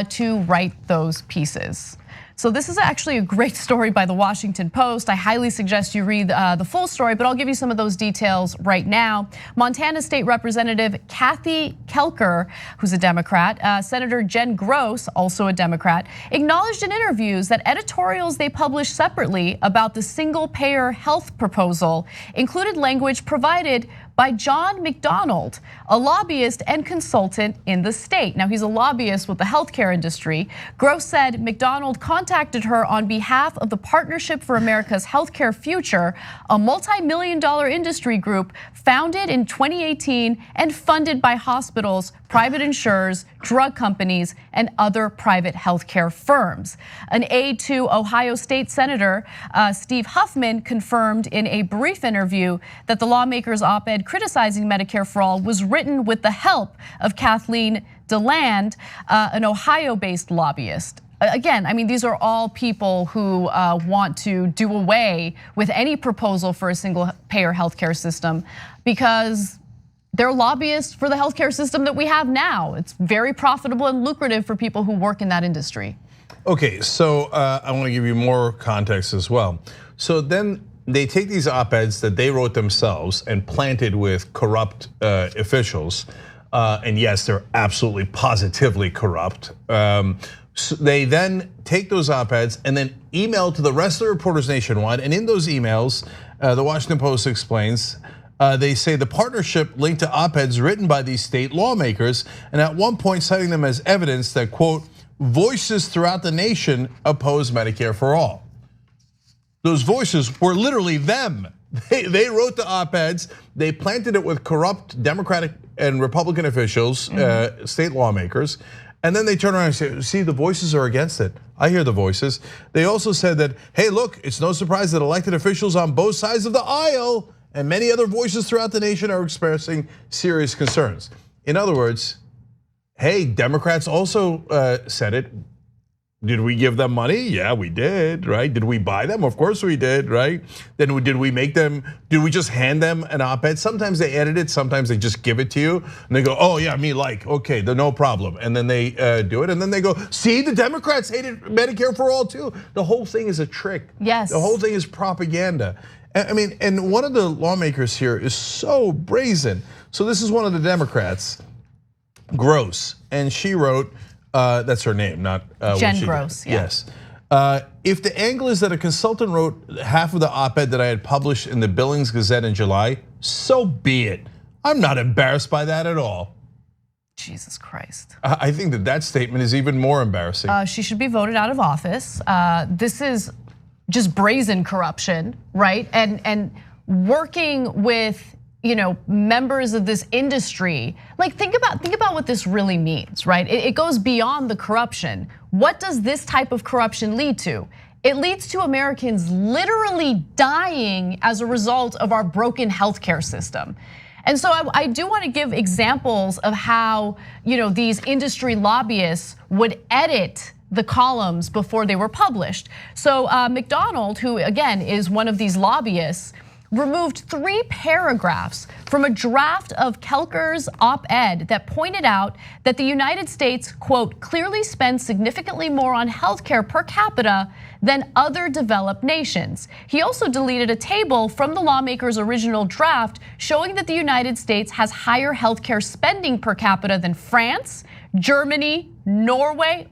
to write those pieces. So this is actually a great story by the Washington Post. I highly suggest you read the full story, but I'll give you some of those details right now. Montana State Representative Kathy Kelker, who's a Democrat, Senator Jen Gross, also a Democrat, acknowledged in interviews that editorials they published separately about the single-payer health proposal included language provided by John McDonald, a lobbyist and consultant in the state. Now, he's a lobbyist with the healthcare industry. Gross said McDonald contacted her on behalf of the Partnership for America's Healthcare Future, a multi-million-dollar industry group founded in 2018 and funded by hospitals, private insurers, drug companies, and other private healthcare firms. An aide to Ohio State Senator Steve Huffman confirmed in a brief interview that the lawmaker's op-ed criticizing Medicare for All was written with the help of Kathleen DeLand, an Ohio-based lobbyist. Again, I mean, these are all people who want to do away with any proposal for a single-payer healthcare system because they're lobbyists for the healthcare system that we have now. It's very profitable and lucrative for people who work in that industry. Okay, so I want to give you more context as well. So then they take these op-eds that they wrote themselves and planted with corrupt officials. And yes, they're absolutely positively corrupt. So they then take those op-eds and then email to the rest of the reporters nationwide. And in those emails, the Washington Post explains, they say the partnership linked to op-eds written by these state lawmakers, and at one point citing them as evidence that, quote, voices throughout the nation oppose Medicare for all. Those voices were literally them. They wrote the op-eds, they planted it with corrupt Democratic and Republican officials, state lawmakers, and then they turn around and say, see, the voices are against it. I hear the voices. They also said that, hey, look, it's no surprise that elected officials on both sides of the aisle and many other voices throughout the nation are expressing serious concerns. In other words, hey, Democrats also said it. Did we give them money? Yeah, we did, right? Did we buy them? Of course we did, right? Then did we make them, did we just hand them an op-ed? Sometimes they edit it, sometimes they just give it to you. And they go, oh yeah, me like, okay, no problem. And then they do it, and then they go, see, the Democrats hated Medicare for all too. The whole thing is a trick. Yes. The whole thing is propaganda. I mean, and one of the lawmakers here is so brazen. So this is one of the Democrats, Gross, and she wrote, that's her name, not Jen Gross. Yeah. Yes. If the angle is that a consultant wrote half of the op-ed that I had published in the Billings Gazette in July, so be it. I'm not embarrassed by that at all. Jesus Christ. I think that statement is even more embarrassing. She should be voted out of office. This is just brazen corruption, right? And working with members of this industry. Like think about what this really means, right? It goes beyond the corruption. What does this type of corruption lead to? It leads to Americans literally dying as a result of our broken healthcare system. And so I do want to give examples of how these industry lobbyists would edit the columns before they were published. So McDonald, who again is one of these lobbyists, removed 3 paragraphs from a draft of Kelker's op-ed that pointed out that the United States, quote, clearly spends significantly more on healthcare per capita than other developed nations. He also deleted a table from the lawmaker's original draft showing that the United States has higher healthcare spending per capita than France, Germany, Norway,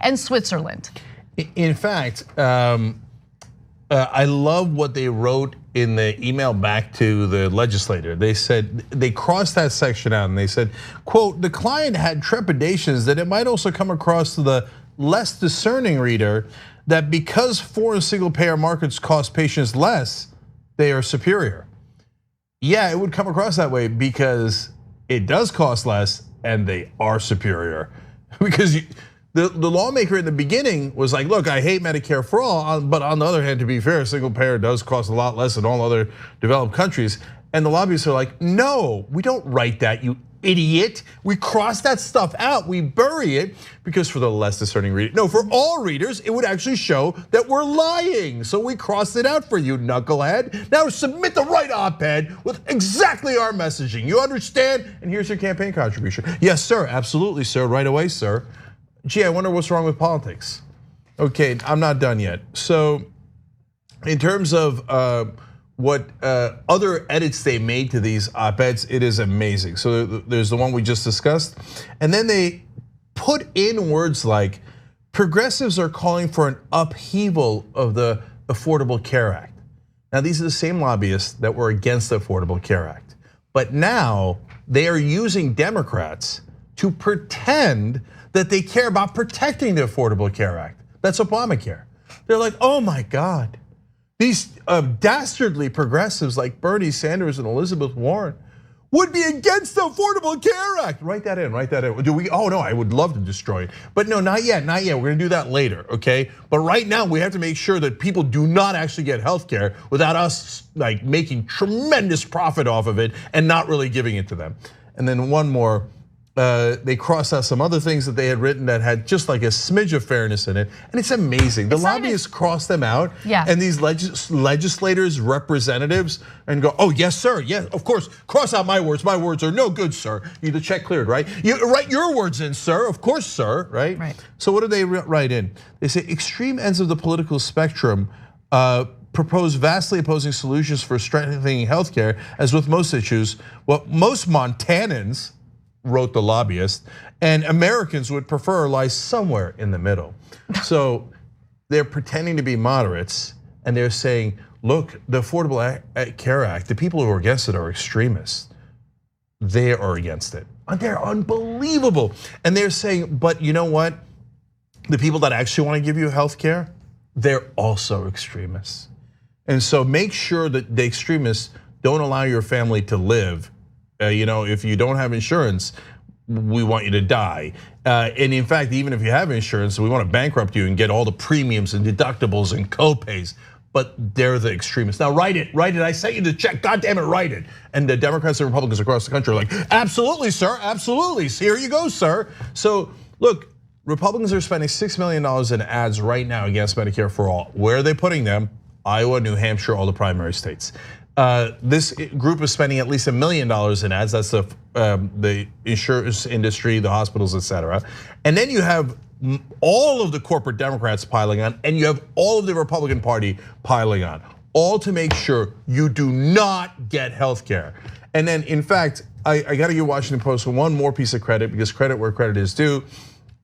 and Switzerland. In fact, I love what they wrote in the email back to the legislator. They said, they crossed that section out and they said, quote, the client had trepidations that it might also come across to the less discerning reader that because foreign single payer markets cost patients less, they are superior. Yeah, it would come across that way because it does cost less and they are superior. Because The lawmaker in the beginning was like, look, I hate Medicare for all, but on the other hand, to be fair, single payer does cost a lot less than all other developed countries. And the lobbyists are like, no, we don't write that, you idiot. We cross that stuff out, we bury it, because for the less discerning reader, no, for all readers, it would actually show that we're lying. So we crossed it out for you, knucklehead. Now submit the right op-ed with exactly our messaging. You understand? And here's your campaign contribution. Yes, sir, absolutely, sir, right away, sir. Gee, I wonder what's wrong with politics. Okay, I'm not done yet. So in terms of what other edits they made to these op-eds, it is amazing. So there's the one we just discussed. And then they put in words like, progressives are calling for an upheaval of the Affordable Care Act. Now these are the same lobbyists that were against the Affordable Care Act. But now they are using Democrats to pretend that they care about protecting the Affordable Care Act. That's Obamacare. They're like, oh my God. These dastardly progressives like Bernie Sanders and Elizabeth Warren would be against the Affordable Care Act. Write that in, write that in. Do we? Oh no, I would love to destroy it. But no, not yet, not yet. We're gonna do that later, okay? But right now we have to make sure that people do not actually get health care without us like making tremendous profit off of it and not really giving it to them. And then one more. They crossed out some other things that they had written that had just like a smidge of fairness in it, and it's amazing. The lobbyists cross them out, and these legislators, representatives, and go, oh yes sir, yes of course, cross out my words are no good, sir. You the check cleared, right? You write your words in, sir, of course, sir, right? Right. So what do they write in? They say extreme ends of the political spectrum propose vastly opposing solutions for strengthening healthcare, as with most issues, what most Montanans, wrote the lobbyist, and Americans would prefer lies somewhere in the middle. So they're pretending to be moderates, and they're saying, look, the Affordable Care Act, the people who are against it are extremists. They are against it. And they're unbelievable. And they're saying, but you know what? The people that actually want to give you health care, they're also extremists. And so make sure that the extremists don't allow your family to live. If you don't have insurance, we want you to die. And in fact, even if you have insurance, we want to bankrupt you and get all the premiums and deductibles and co-pays. But they're the extremists. Now write it. I sent you the check, God damn it, write it. And the Democrats and Republicans across the country are like, absolutely, sir, absolutely. Here you go, sir. So look, Republicans are spending $6 million in ads right now against Medicare for all. Where are they putting them? Iowa, New Hampshire, all the primary states. This group is spending at least $1 million in ads. That's the insurance industry, the hospitals, etc. And then you have all of the corporate Democrats piling on, and you have all of the Republican Party piling on, all to make sure you do not get health care. And then, in fact, I got to give Washington Post one more piece of credit, because credit where credit is due.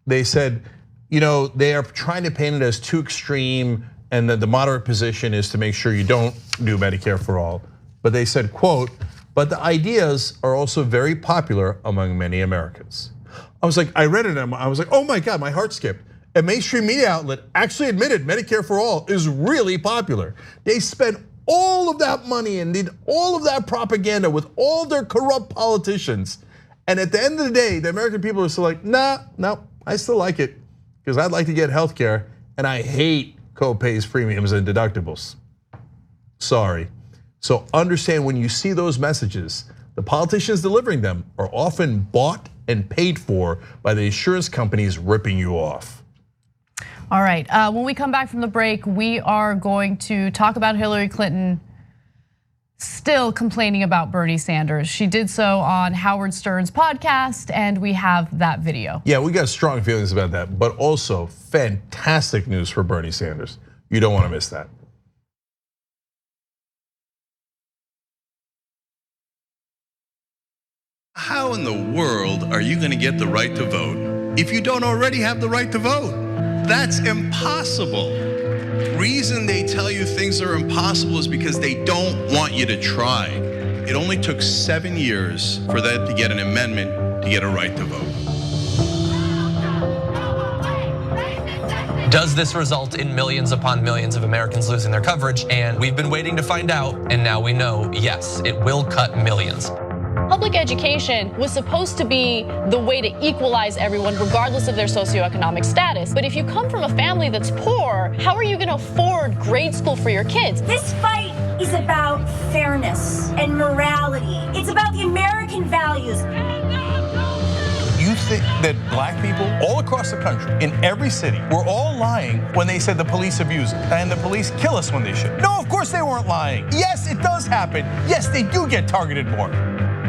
They said, they are trying to paint it as too extreme, and the moderate position is to make sure you don't do Medicare for all. But they said, quote, but the ideas are also very popular among many Americans. I was like, I read it and I was like, oh my God, my heart skipped. A mainstream media outlet actually admitted Medicare for all is really popular. They spent all of that money and did all of that propaganda with all their corrupt politicians. And at the end of the day, the American people are still like, no, I still like it, because I'd like to get health care, and I hate co-pays, premiums, and deductibles. Sorry. So understand, when you see those messages, the politicians delivering them are often bought and paid for by the insurance companies ripping you off. All right, when we come back from the break, we are going to talk about Hillary Clinton still complaining about Bernie Sanders. She did so on Howard Stern's podcast, and we have that video. Yeah, we got strong feelings about that, but also fantastic news for Bernie Sanders. You don't want to miss that. How in the world are you going to get the right to vote if you don't already have the right to vote? That's impossible. Reason they tell you things are impossible is because they don't want you to try. It only took 7 years for that to get an amendment to get a right to vote. Does this result in millions upon millions of Americans losing their coverage? And we've been waiting to find out, and now we know, yes, it will cut millions. Public education was supposed to be the way to equalize everyone regardless of their socioeconomic status. But if you come from a family that's poor, how are you going to afford grade school for your kids? This fight is about fairness and morality. It's about the American values. You think that black people all across the country, in every city, were all lying when they said the police abuse us and the police kill us when they should? No, of course they weren't lying. Yes, it does happen. Yes, they do get targeted more.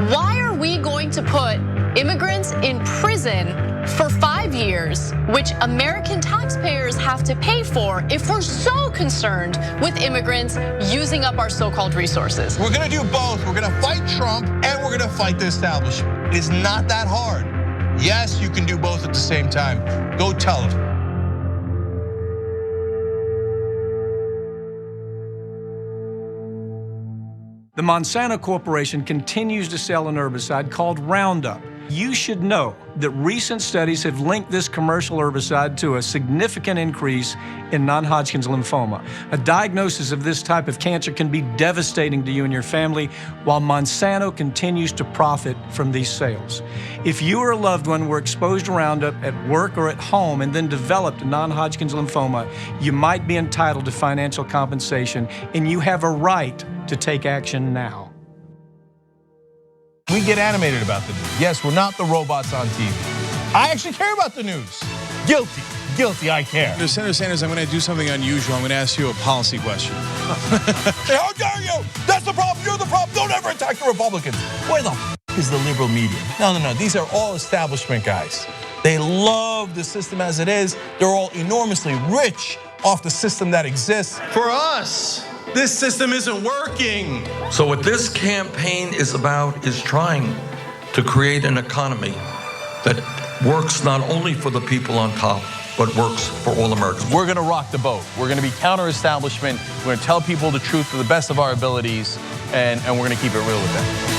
Why are we going to put immigrants in prison for 5 years, which American taxpayers have to pay for, if we're so concerned with immigrants using up our so-called resources? We're gonna do both. We're gonna fight Trump and we're gonna fight the establishment. It's not that hard. Yes, you can do both at the same time. Go tell them. The Monsanto Corporation continues to sell an herbicide called Roundup. You should know that recent studies have linked this commercial herbicide to a significant increase in non-Hodgkin's lymphoma. A diagnosis of this type of cancer can be devastating to you and your family, while Monsanto continues to profit from these sales. If you or a loved one were exposed to Roundup at work or at home and then developed non-Hodgkin's lymphoma, you might be entitled to financial compensation, and you have a right to take action now. We get animated about the news. Yes, we're not the robots on TV. I actually care about the news. Guilty, I care. Senator Sanders, I'm going to do something unusual. I'm going to ask you a policy question. How dare you? That's the problem, you're the problem. Don't ever attack the Republicans. Where the is the liberal media? No, these are all establishment guys. They love the system as it is. They're all enormously rich off the system that exists. For us, this system isn't working. So what this campaign is about is trying to create an economy that works not only for the people on top, but works for all Americans. We're gonna rock the boat. We're gonna be counter-establishment. We're gonna tell people the truth to the best of our abilities, and we're gonna keep it real with them.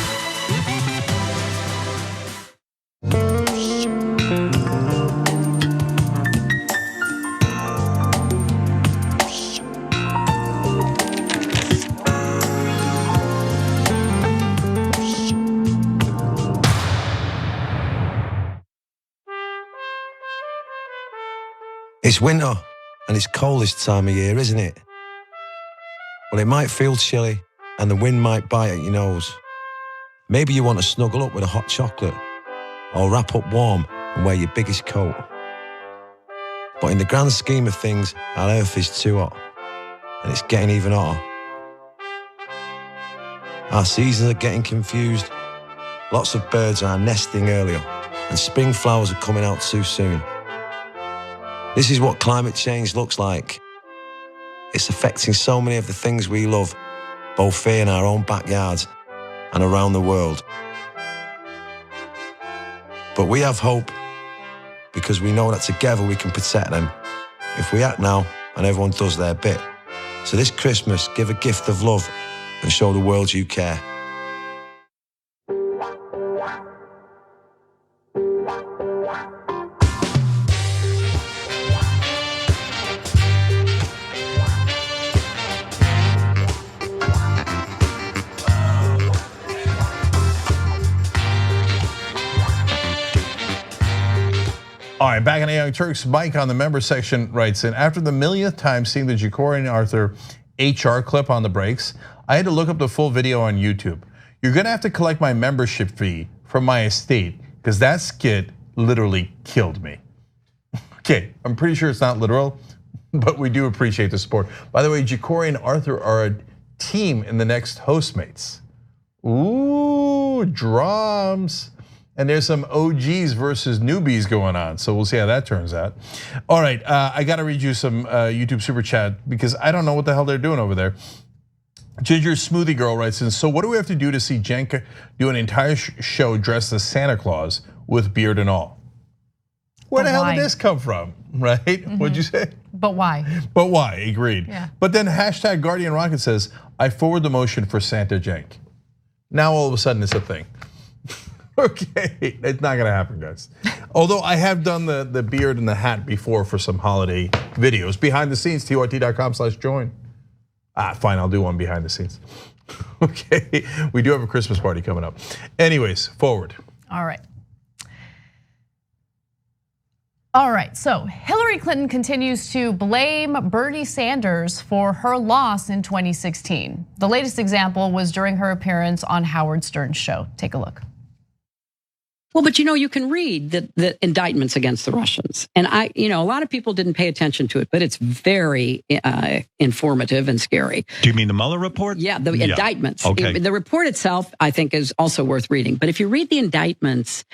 It's winter, and it's cold this time of year, isn't it? Well, it might feel chilly, and the wind might bite at your nose. Maybe you want to snuggle up with a hot chocolate, or wrap up warm and wear your biggest coat. But in the grand scheme of things, our earth is too hot, and it's getting even hotter. Our seasons are getting confused. Lots of birds are nesting earlier, and spring flowers are coming out too soon. This is what climate change looks like. It's affecting so many of the things we love, both here in our own backyards and around the world. But we have hope, because we know that together we can protect them if we act now and everyone does their bit. So this Christmas, give a gift of love and show the world you care. All right, back in the Young Turks, Mike on the member section writes in, after the millionth time seeing the Ja'Cory and Arthur HR clip on the breaks, I had to look up the full video on YouTube. You're gonna have to collect my membership fee from my estate, because that skit literally killed me. Okay, I'm pretty sure it's not literal, but we do appreciate the support. By the way, Ja'Cory and Arthur are a team in the next Hostmates. Ooh, drums. And there's some OGs versus newbies going on, so we'll see how that turns out. All right, I gotta read you some YouTube super chat because I don't know what the hell they're doing over there. Ginger Smoothie Girl writes in, so what do we have to do to see Jen do an entire show dressed as Santa Claus with beard and all? Where the hell did this come from, right? What'd you say? But why? But why, agreed. Yeah. But then hashtag Guardian Rocket says, I forward the motion for Santa Jenk. Now all of a sudden it's a thing. Okay, it's not gonna happen, guys. Although I have done the beard and the hat before for some holiday videos. Behind the scenes, tyt.com/join. Fine, I'll do one behind the scenes. Okay, we do have a Christmas party coming up. Anyways, forward. All right. All right, so Hillary Clinton continues to blame Bernie Sanders for her loss in 2016. The latest example was during her appearance on Howard Stern's show. Take a look. Well, but you can read the indictments against the Russians. And a lot of people didn't pay attention to it, but it's very informative and scary. Do you mean the Mueller report? Yeah, the indictments. Okay. The report itself, I think, is also worth reading. But if you read the indictments,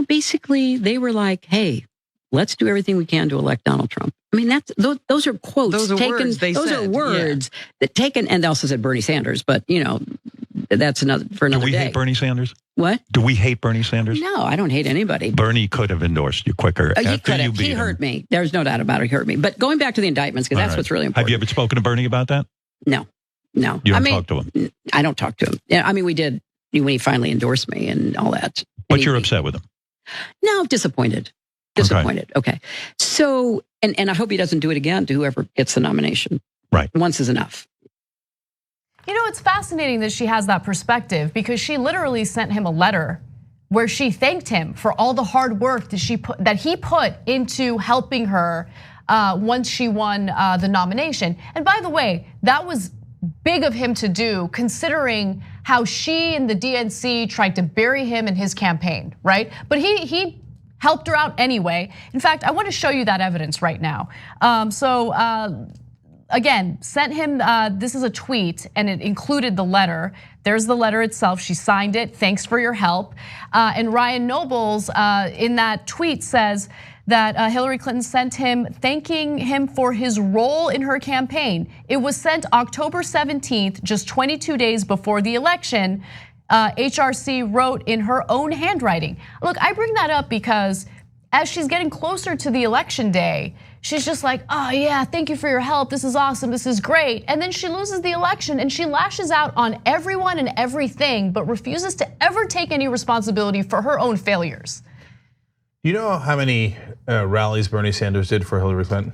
basically they were like, hey, let's do everything we can to elect Donald Trump. I mean, those are quotes. Those are taken, words they those said. are words that taken, and they also said Bernie Sanders, but that's another day. Do we hate Bernie Sanders? What? Do we hate Bernie Sanders? No, I don't hate anybody. Bernie could have endorsed you quicker. He could have. He hurt me. There's no doubt about it. He hurt me. But going back to the indictments, because that's what's really important. Have you ever spoken to Bernie about that? No. You don't talk to him? I don't talk to him. I mean, we did when he finally endorsed me and all that. But you're upset with him? No, disappointed. Disappointed. Okay. So, and I hope he doesn't do it again to whoever gets the nomination. Right. Once is enough. It's fascinating that she has that perspective because she literally sent him a letter where she thanked him for all the hard work that he put into helping her once she won the nomination. And by the way, that was big of him to do considering how she and the DNC tried to bury him in his campaign, right? But he helped her out anyway. In fact, I want to show you that evidence right now. Again, sent him, this is a tweet and it included the letter. There's the letter itself, she signed it, thanks for your help. And Ryan Nobles in that tweet says that Hillary Clinton sent him thanking him for his role in her campaign. It was sent October 17th, just 22 days before the election. HRC wrote in her own handwriting. Look, I bring that up because as she's getting closer to the election day, she's just like, oh yeah, thank you for your help. This is awesome, this is great. And then she loses the election and she lashes out on everyone and everything, but refuses to ever take any responsibility for her own failures. You know how many rallies Bernie Sanders did for Hillary Clinton?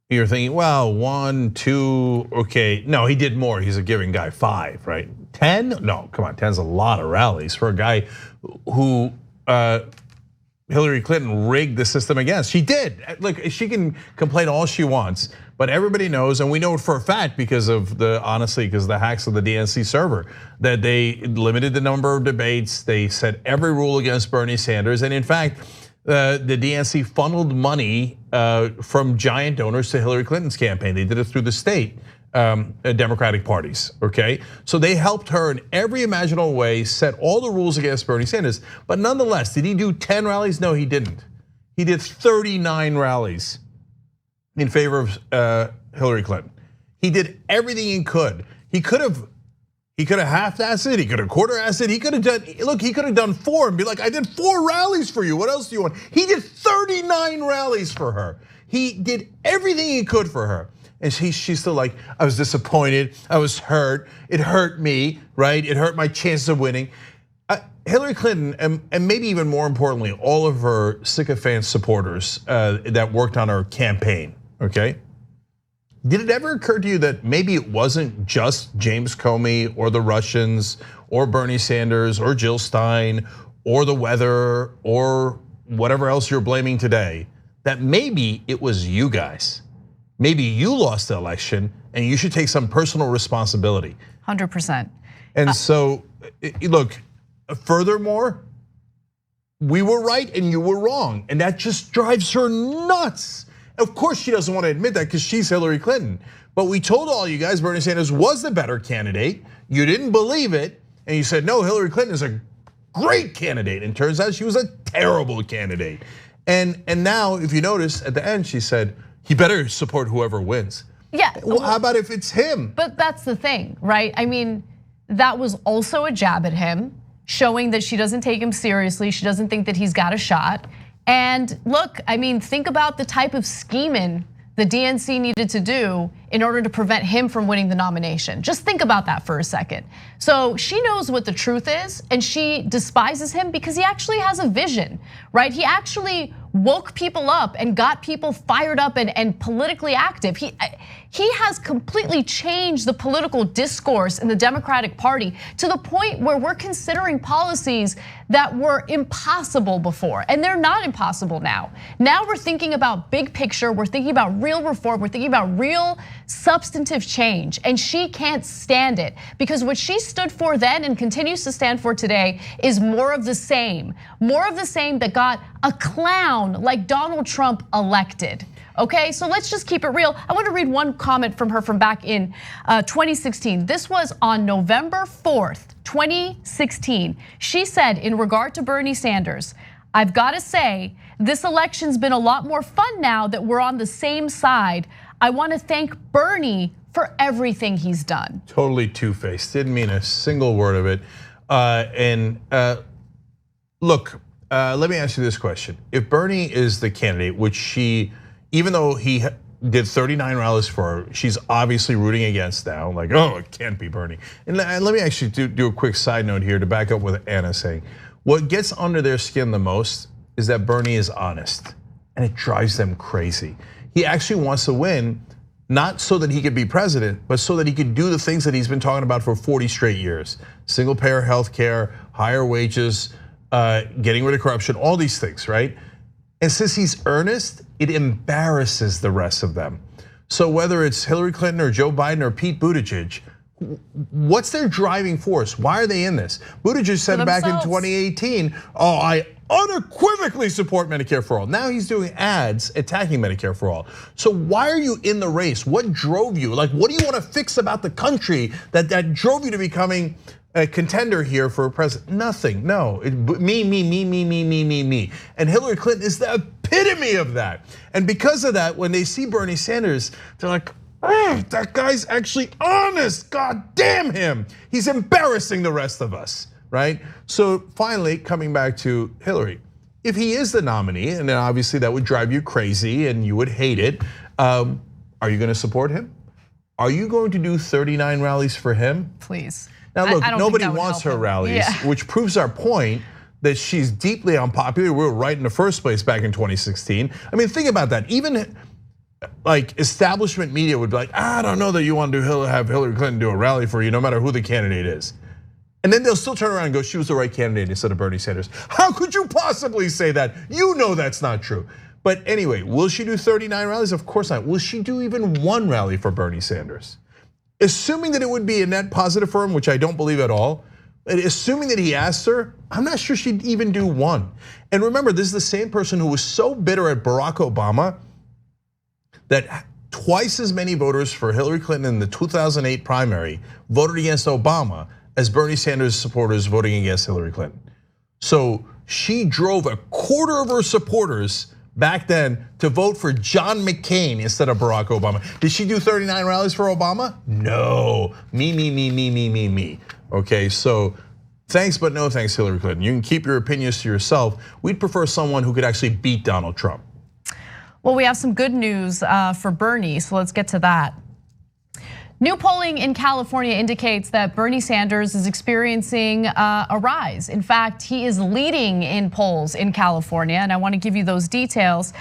You're thinking, well, 1, 2, okay. No, he did more, he's a giving guy, 5, right? 10? No, come on, 10's a lot of rallies for a guy who Hillary Clinton rigged the system against. She did. Look, she can complain all she wants, but everybody knows, and we know it for a fact because of the hacks of the DNC server, that they limited the number of debates. They set every rule against Bernie Sanders, and in fact, the DNC funneled money from giant donors to Hillary Clinton's campaign. They did it through the state Democratic parties, okay? So they helped her in every imaginable way, set all the rules against Bernie Sanders. But nonetheless, did he do 10 rallies? No, he didn't. He did 39 rallies in favor of Hillary Clinton. He did everything he could. He could have half-assed it, he could have quarter-assed it, he could have done 4 and be like, I did 4 rallies for you, what else do you want? He did 39 rallies for her. He did everything he could for her. And she's still like, I was disappointed, I was hurt, it hurt me, right? It hurt my chances of winning. Hillary Clinton, and maybe even more importantly, all of her sycophant supporters that worked on her campaign, okay? Did it ever occur to you that maybe it wasn't just James Comey or the Russians or Bernie Sanders or Jill Stein or the weather or whatever else you're blaming today, that maybe it was you guys? Maybe you lost the election and you should take some personal responsibility. 100%. And so, look, furthermore, we were right and you were wrong. And that just drives her nuts. Of course, she doesn't want to admit that because she's Hillary Clinton. But we told all you guys Bernie Sanders was the better candidate. You didn't believe it. And you said, no, Hillary Clinton is a great candidate. And turns out she was a terrible candidate. And now, if you notice, at the end, she said, he better support whoever wins. Yeah. Well, how about if it's him? But that's the thing, right? I mean, that was also a jab at him, showing that she doesn't take him seriously. She doesn't think that he's got a shot. And look, I mean, think about the type of scheming the DNC needed to do in order to prevent him from winning the nomination. Just think about that for a second. So she knows what the truth is and she despises him because he actually has a vision, right? He actually woke people up and got people fired up and politically active. He has completely changed the political discourse in the Democratic Party to the point where we're considering policies that were impossible before, and they're not impossible now. Now we're thinking about big picture, we're thinking about real reform, we're thinking about real substantive change, and she can't stand it because what she stood for then and continues to stand for today is more of the same that got a clown like Donald Trump elected. Okay, so let's just keep it real. I want to read one comment from her from back in 2016. This was on November 4th, 2016. She said in regard to Bernie Sanders, I've got to say, this election's been a lot more fun now that we're on the same side. I want to thank Bernie for everything he's done. Totally two-faced, didn't mean a single word of it. Look, let me ask you this question. If Bernie is the candidate, which she, even though he did 39 rallies for her, she's obviously rooting against now, like, oh, it can't be Bernie. And let me actually do a quick side note here to back up what Anna's saying. What gets under their skin the most is that Bernie is honest, and it drives them crazy. He actually wants to win, not so that he could be president, but so that he could do the things that he's been talking about for 40 straight years. Single payer healthcare, higher wages, getting rid of corruption, all these things, right? And since he's earnest, it embarrasses the rest of them. So whether it's Hillary Clinton or Joe Biden or Pete Buttigieg, what's their driving force? Why are they in this? Buttigieg said back in 2018, oh, I unequivocally support Medicare for all. Now he's doing ads attacking Medicare for all. So why are you in the race? What drove you? Like, what do you want to fix about the country that drove you to becoming a contender here for president? Nothing, no, me. And Hillary Clinton is the epitome of that. And because of that, when they see Bernie Sanders, they're like, oh, that guy's actually honest, God damn him. He's embarrassing the rest of us, right? So finally, coming back to Hillary, if he is the nominee, and then obviously that would drive you crazy and you would hate it, are you gonna support him? Are you going to do 39 rallies for him? Please. Now look, nobody wants her rallies, which proves our point that she's deeply unpopular. We were right in the first place back in 2016. I mean, think about that. Even like establishment media would be like, I don't know that you want to have Hillary Clinton do a rally for you, no matter who the candidate is. And then they'll still turn around and go, she was the right candidate instead of Bernie Sanders. How could you possibly say that? You know that's not true. But anyway, will she do 39 rallies? Of course not. Will she do even one rally for Bernie Sanders? Assuming that it would be a net positive for him, which I don't believe at all, assuming that he asked her, I'm not sure she'd even do one. And remember, this is the same person who was so bitter at Barack Obama that twice as many voters for Hillary Clinton in the 2008 primary voted against Obama as Bernie Sanders supporters voting against Hillary Clinton. So she drove a quarter of her supporters back then to vote for John McCain instead of Barack Obama. Did she do 39 rallies for Obama? No, me. Okay, so thanks, but no thanks, Hillary Clinton. You can keep your opinions to yourself. We'd prefer someone who could actually beat Donald Trump. Well, we have some good news for Bernie, so let's get to that. New polling in California indicates that Bernie Sanders is experiencing a rise. In fact, he is leading in polls in California, and I want to give you those details.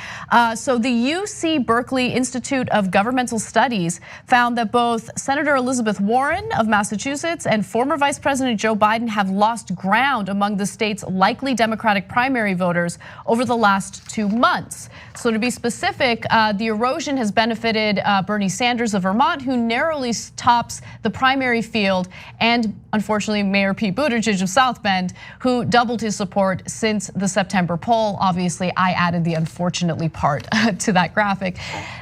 So the UC Berkeley Institute of Governmental Studies found that both Senator Elizabeth Warren of Massachusetts and former Vice President Joe Biden have lost ground among the state's likely Democratic primary voters over the last 2 months. So to be specific, the erosion has benefited Bernie Sanders of Vermont, who narrowly tops the primary field, and unfortunately Mayor Pete Buttigieg of South Bend, who doubled his support since the September poll. Obviously, I added the unfortunately part to that graphic.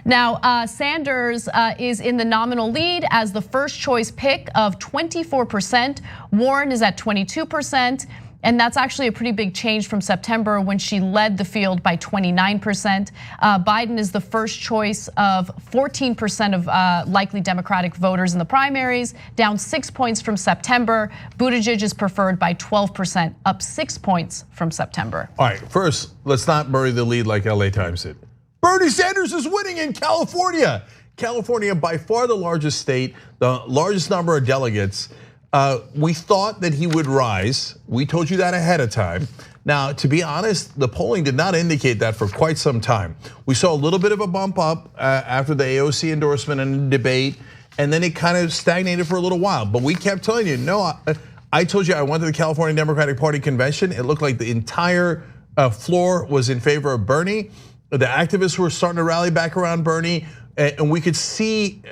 Now, Sanders is in the nominal lead as the first choice pick of 24%. Warren is at 22%. And that's actually a pretty big change from September when she led the field by 29%. Biden is the first choice of 14% of likely Democratic voters in the primaries, down 6 points from September. Buttigieg is preferred by 12%, up 6 points from September. All right, first, let's not bury the lead like LA Times did. Bernie Sanders is winning in California. California, by far the largest state, the largest number of delegates. We thought that he would rise. We told you that ahead of time. Now, to be honest, the polling did not indicate that for quite some time. We saw a little bit of a bump up after the AOC endorsement and debate, and then it kind of stagnated for a little while. But we kept telling you, no, I told you I went to the California Democratic Party convention. It looked like the entire floor was in favor of Bernie. The activists were starting to rally back around Bernie, and we could see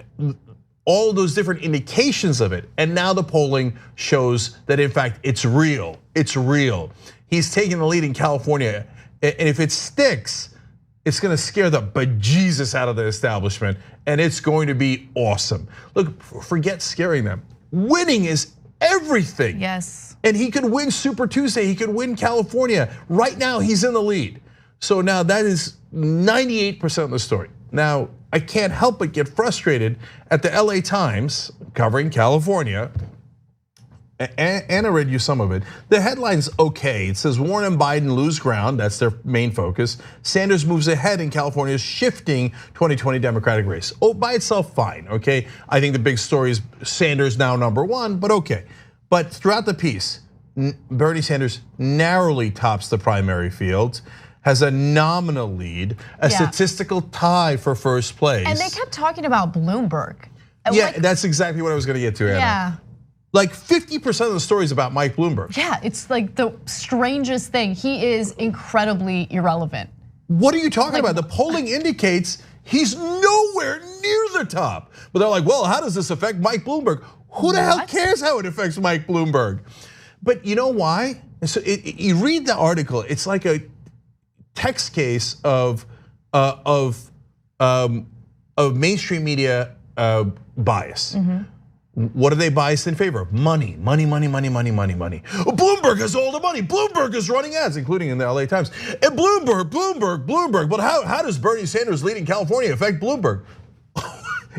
all those different indications of it. And now the polling shows that in fact it's real. It's real. He's taking the lead in California, and if it sticks, it's gonna scare the bejesus out of the establishment, and it's going to be awesome. Look, forget scaring them. Winning is everything. Yes. And he could win Super Tuesday, he could win California. Right now, he's in the lead. So now that is 98% of the story. Now, I can't help but get frustrated at the LA Times covering California. Anna read you some of it. The headline's okay. It says Warren and Biden lose ground. That's their main focus. Sanders moves ahead in California's shifting 2020 Democratic race. Oh, by itself, fine, okay? I think the big story is Sanders now #1, but okay. But throughout the piece, Bernie Sanders narrowly tops the primary field, has a nominal lead, a statistical tie for first place. And they kept talking about Bloomberg. Yeah, that's exactly what I was gonna get to, Anna. Yeah. Like 50% of the story is about Mike Bloomberg. Yeah, it's like the strangest thing. He is incredibly irrelevant. What are you talking about? The polling indicates he's nowhere near the top. But they're like, well, how does this affect Mike Bloomberg? Who the hell cares how it affects Mike Bloomberg? But you know why? So you read the article, it's like a text case of mainstream media bias. What are they biased in favor of? Money, money, money, money, money, money, money. Bloomberg has all the money. Bloomberg is running ads, including in the LA Times. And Bloomberg. But how does Bernie Sanders leading California affect Bloomberg?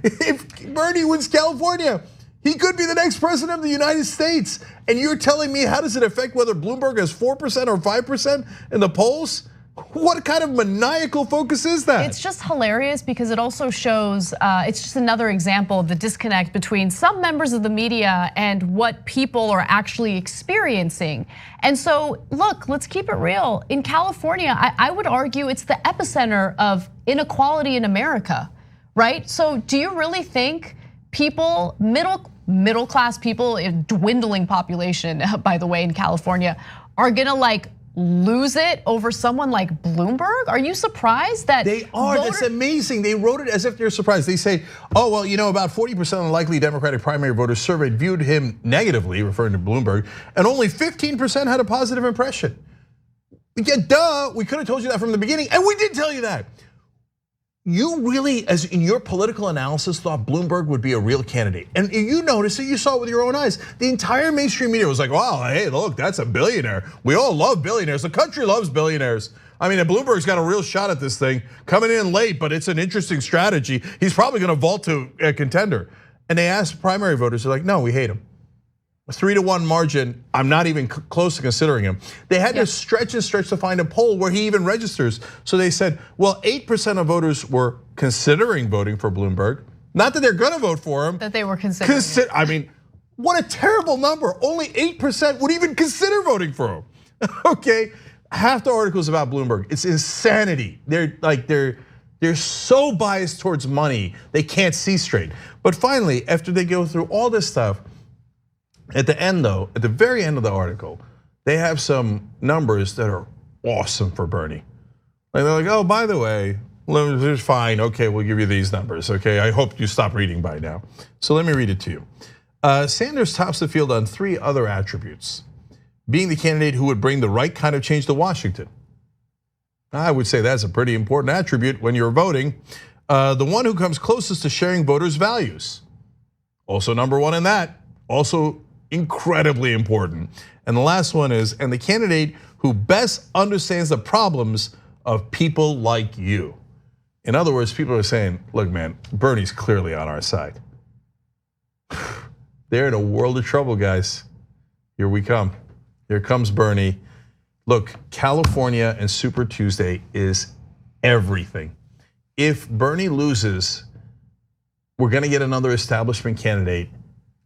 If Bernie wins California, he could be the next president of the United States. And you're telling me, how does it affect whether Bloomberg has 4% or 5% in the polls? What kind of maniacal focus is that? It's just hilarious because it also shows, it's just another example of the disconnect between some members of the media and what people are actually experiencing. And so, look, let's keep it real. In California, I would argue it's the epicenter of inequality in America, right? So do you really think people, middle class people, a dwindling population, by the way, in California, are gonna lose it over someone like Bloomberg? Are you surprised that they are? That's amazing. They wrote it as if they're surprised. They say, oh, well, about 40% of the likely Democratic primary voters surveyed viewed him negatively, referring to Bloomberg, and only 15% had a positive impression. Yeah, duh, we could have told you that from the beginning, and we did tell you that. You really, as in your political analysis, thought Bloomberg would be a real candidate. And you noticed it, you saw it with your own eyes. The entire mainstream media was like, wow, hey, look, that's a billionaire. We all love billionaires. The country loves billionaires. I mean, Bloomberg's got a real shot at this thing, coming in late, but it's an interesting strategy. He's probably gonna vault to a contender. And they asked primary voters, they're like, no, we hate him. A 3-1 margin, I'm not even close to considering him. They had to stretch and stretch to find a poll where he even registers. So they said, well, 8% of voters were considering voting for Bloomberg. Not that they're gonna vote for him. That they were considering. I mean, what a terrible number. Only 8% would even consider voting for him. Okay, half the articles about Bloomberg, it's insanity. They're so biased towards money, they can't see straight. But finally, after they go through all this stuff, at the end though, at the very end of the article, they have some numbers that are awesome for Bernie. They're like, oh, by the way, it's fine, okay, we'll give you these numbers, okay? I hope you stop reading by now. So let me read it to you. Sanders tops the field on 3 other attributes. Being the candidate who would bring the right kind of change to Washington. I would say that's a pretty important attribute when you're voting. The one who comes closest to sharing voters' values. Also #1 in that, also incredibly important. And the last one is, and the candidate who best understands the problems of people like you. In other words, people are saying, look, man, Bernie's clearly on our side. They're in a world of trouble, guys. Here we come. Here comes Bernie. Look, California and Super Tuesday is everything. If Bernie loses, we're gonna get another establishment candidate,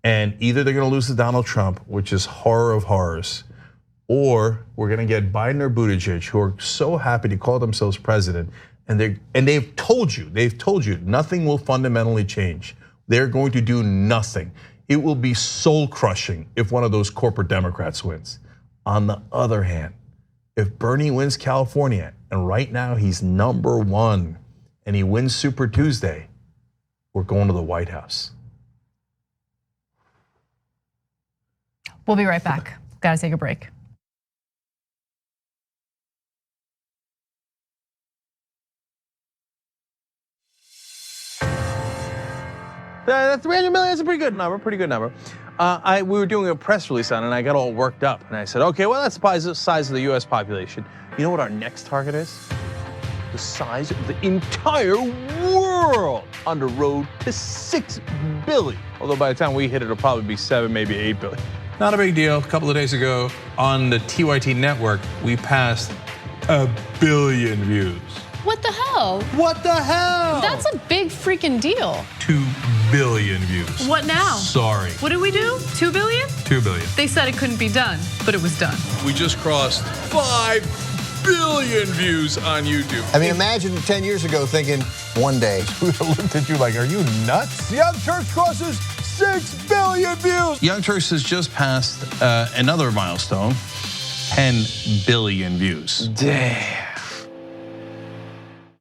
and either they're gonna lose to Donald Trump, which is horror of horrors, or we're gonna get Biden or Buttigieg, who are so happy to call themselves president, and they've told you nothing will fundamentally change. They're going to do nothing. It will be soul crushing if one of those corporate Democrats wins. On the other hand, if Bernie wins California, and right now he's #1, and he wins Super Tuesday, we're going to the White House. We'll be right back. Gotta take a break. That 300 million is a pretty good number, we were doing a press release on it and I got all worked up. And I said, okay, well, that's the size of the US population. You know what our next target is? The size of the entire world on the road to 6 billion. Although by the time we hit it, it'll probably be 7, maybe 8 billion. Not a big deal. A couple of days ago on the TYT network, we passed 1 billion views. What the hell? What the hell? That's a big freaking deal. 2 billion views. What now? Sorry. What did we do? 2 billion? 2 billion. They said it couldn't be done, but it was done. We just crossed 5 billion views on YouTube. I mean, imagine 10 years ago thinking one day. We looked at you like, are you nuts? Young Turks crosses 6 billion views. Young Turks has just passed another milestone, 10 billion views. Damn.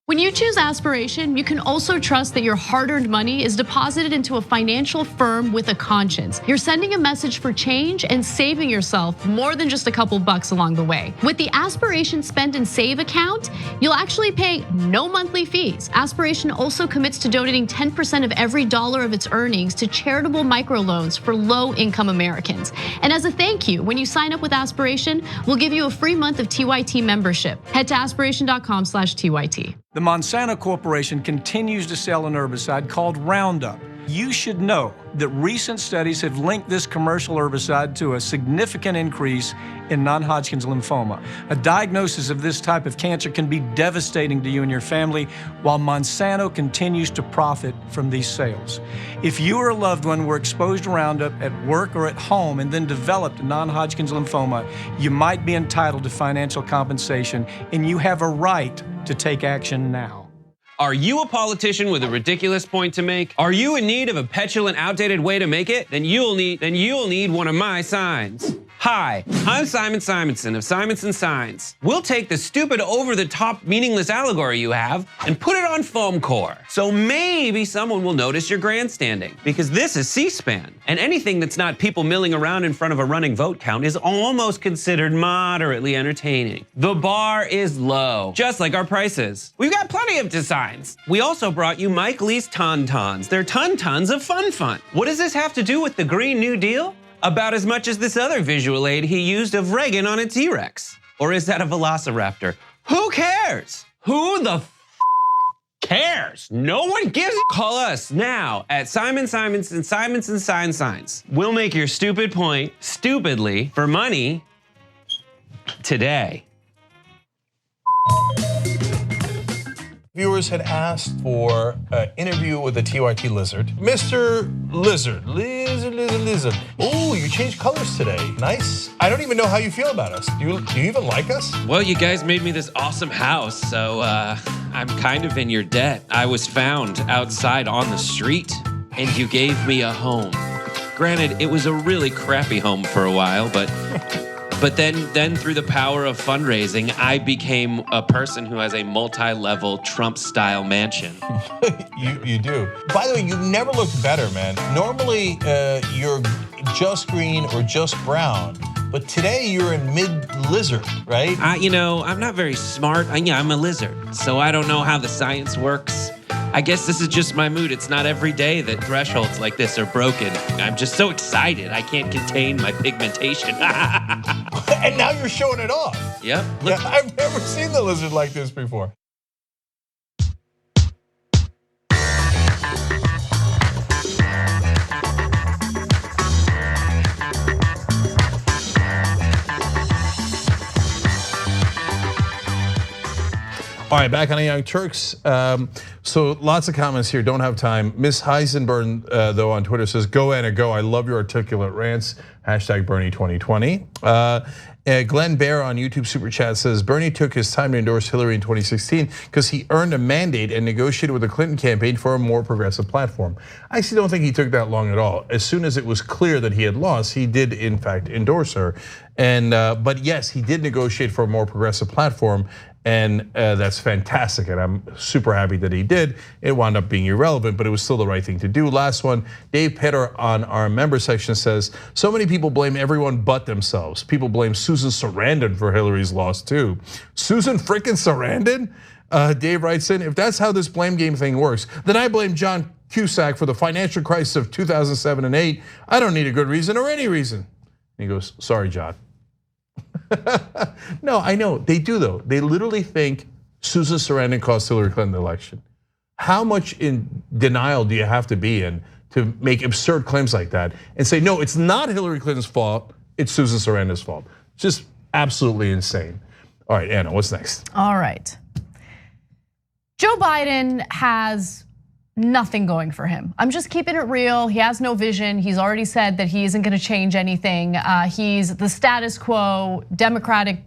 When you choose Aspiration, you can also trust that your hard-earned money is deposited into a financial firm with a conscience. You're sending a message for change and saving yourself more than just a couple bucks along the way. With the Aspiration Spend and Save account, you'll actually pay no monthly fees. Aspiration also commits to donating 10% of every dollar of its earnings to charitable microloans for low-income Americans. And as a thank you, when you sign up with Aspiration, we'll give you a free month of TYT membership. Head to aspiration.com/TYT. The Monsanto Corporation continues to sell an herbicide called Roundup. You should know that recent studies have linked this commercial herbicide to a significant increase in non-Hodgkin's lymphoma. A diagnosis of this type of cancer can be devastating to you and your family, while Monsanto continues to profit from these sales. If you or a loved one were exposed to Roundup at work or at home and then developed non-Hodgkin's lymphoma, you might be entitled to financial compensation, and you have a right to take action now. Are you a politician with a ridiculous point to make? Are you in need of a petulant, outdated way to make it? Then you'll need one of my signs. Hi, I'm Simon Simonson of Simonson Signs. We'll take the stupid, over-the-top, meaningless allegory you have and put it on foam core. So maybe someone will notice your grandstanding, because this is C-SPAN, and anything that's not people milling around in front of a running vote count is almost considered moderately entertaining. The bar is low, just like our prices. We've got plenty of designs. We also brought you Mike Lee's Tauntauns. They're tons of fun. What does this have to do with the Green New Deal? About as much as this other visual aid he used of Reagan on a T-Rex. Or is that a velociraptor? Who cares? Who the cares? No one gives a. Call us now at Simonson Signs. We'll make your stupid point stupidly for money today. Viewers had asked for an interview with the TYT lizard. Mr. Lizard. Oh, you changed colors today. Nice. I don't even know how you feel about us. Do you even like us? Well, you guys made me this awesome house, so I'm kind of in your debt. I was found outside on the street, and you gave me a home. Granted, it was a really crappy home for a while, but then through the power of fundraising, I became a person who has a multi-level Trump-style mansion. You do. By the way, you've never looked better, man. Normally, you're just green or just brown, but today you're in mid-lizard, right? I'm not very smart. I'm a lizard, so I don't know how the science works. I guess this is just my mood. It's not every day that thresholds like this are broken. I'm just so excited. I can't contain my pigmentation. And now you're showing it off. Yep. Yeah, I've never seen the lizard like this before. All right, back on the Young Turks. So lots of comments here, don't have time. Miss Heisenberg, though, on Twitter says, go Anna, go. I love your articulate rants. #Bernie2020. Glenn Bear on YouTube Super Chat says, Bernie took his time to endorse Hillary in 2016 because he earned a mandate and negotiated with the Clinton campaign for a more progressive platform. I actually don't think he took that long at all. As soon as it was clear that he had lost, he did in fact endorse her. But yes, he did negotiate for a more progressive platform. And that's fantastic, and I'm super happy that he did. It wound up being irrelevant, but it was still the right thing to do. Last one, Dave Petter on our member section says, so many people blame everyone but themselves. People blame Susan Sarandon for Hillary's loss too. Susan frickin' Sarandon? Dave writes in, if that's how this blame game thing works, then I blame John Cusack for the financial crisis of 2007 and 8. I don't need a good reason or any reason. And he goes, sorry, John. No, I know, they do though. They literally think Susan Sarandon cost Hillary Clinton the election. How much in denial do you have to be in to make absurd claims like that and say, no, it's not Hillary Clinton's fault, it's Susan Sarandon's fault? It's just absolutely insane. All right, Anna, what's next? All right. Joe Biden has nothing going for him. I'm just keeping it real. He has no vision. He's already said that he isn't going to change anything. He's the status quo Democratic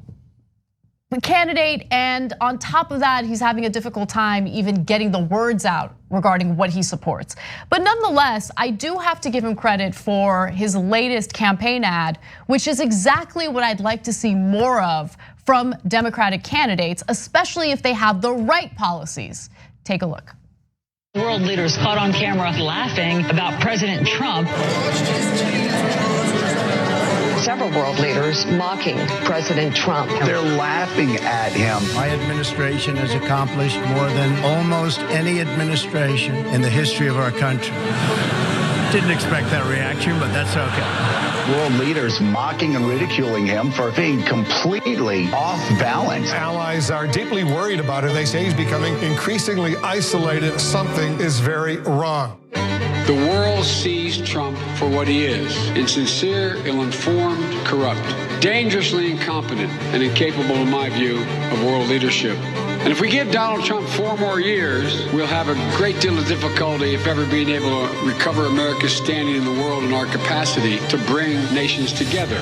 candidate, and on top of that, he's having a difficult time even getting the words out regarding what he supports. But nonetheless, I do have to give him credit for his latest campaign ad, which is exactly what I'd like to see more of from Democratic candidates, especially if they have the right policies. Take a look. World leaders caught on camera laughing about President Trump. Several world leaders mocking President Trump. They're laughing at him. My administration has accomplished more than almost any administration in the history of our country. Didn't expect that reaction, but that's okay. World leaders mocking and ridiculing him for being completely off balance. Allies are deeply worried about him. They say he's becoming increasingly isolated. Something is very wrong. The world sees Trump for what he is: insincere, ill-informed, corrupt, dangerously incompetent, and incapable, in my view, of world leadership. And if we give Donald Trump 4 more years, we'll have a great deal of difficulty, if ever, being able to recover America's standing in the world and our capacity to bring nations together.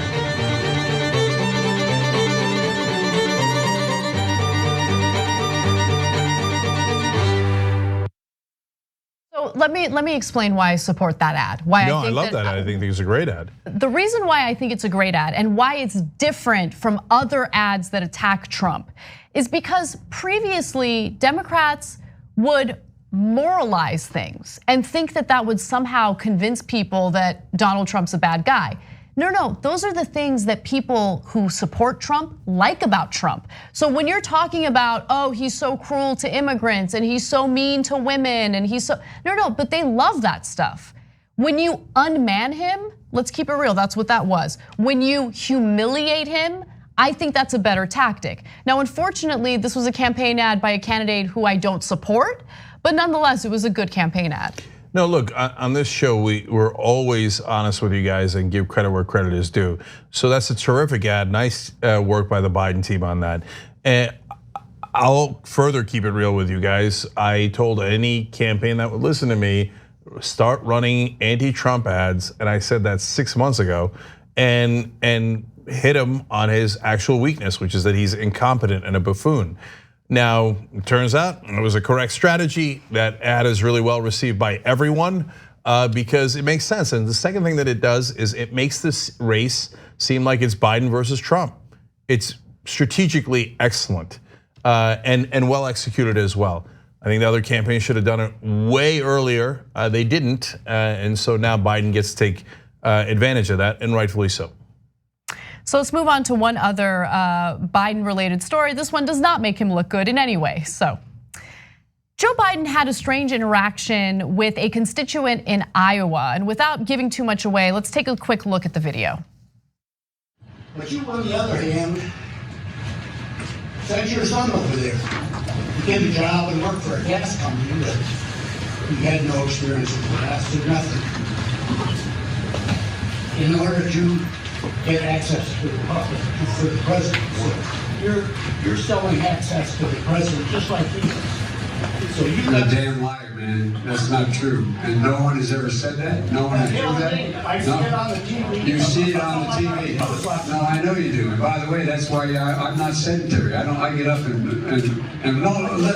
So let me explain why I support that ad. Why No, I think I love that ad. I think it's a great ad. The reason why I think it's a great ad and why it's different from other ads that attack Trump is because previously Democrats would moralize things and think that that would somehow convince people that Donald Trump's a bad guy. No, those are the things that people who support Trump like about Trump. So when you're talking about, oh, he's so cruel to immigrants and he's so mean to women and he's so, no, but they love that stuff. When you unman him, let's keep it real, that's what that was. When you humiliate him, I think that's a better tactic. Now, unfortunately, this was a campaign ad by a candidate who I don't support, but nonetheless, it was a good campaign ad. No, look, on this show, we're always honest with you guys and give credit where credit is due. So that's a terrific ad. Nice work by the Biden team on that. And I'll further keep it real with you guys. I told any campaign that would listen to me, start running anti-Trump ads, and I said that 6 months ago, and hit him on his actual weakness, which is that he's incompetent and a buffoon. Now, it turns out it was a correct strategy. That ad is really well received by everyone because it makes sense. And the second thing that it does is it makes this race seem like it's Biden versus Trump. It's strategically excellent and well executed as well. I think the other campaigns should have done it way earlier. They didn't, and so now Biden gets to take advantage of that, and rightfully so. So let's move on to one other Biden-related story. This one does not make him look good in any way. So Joe Biden had a strange interaction with a constituent in Iowa. And without giving too much away, let's take a quick look at the video. But you, on the other hand, sent your son over there. He get a job and work for a gas company that he had no experience with gas or nothing. In order to get access to the public for the president. So you're selling access to the president just like he is. So you You're a damn liar, man. That's not true. And no one has ever said that. No one has proved that. I see it on the TV. You see it on the TV. No, I know you do. And by the way, that's why I'm not sedentary. I get up and no, let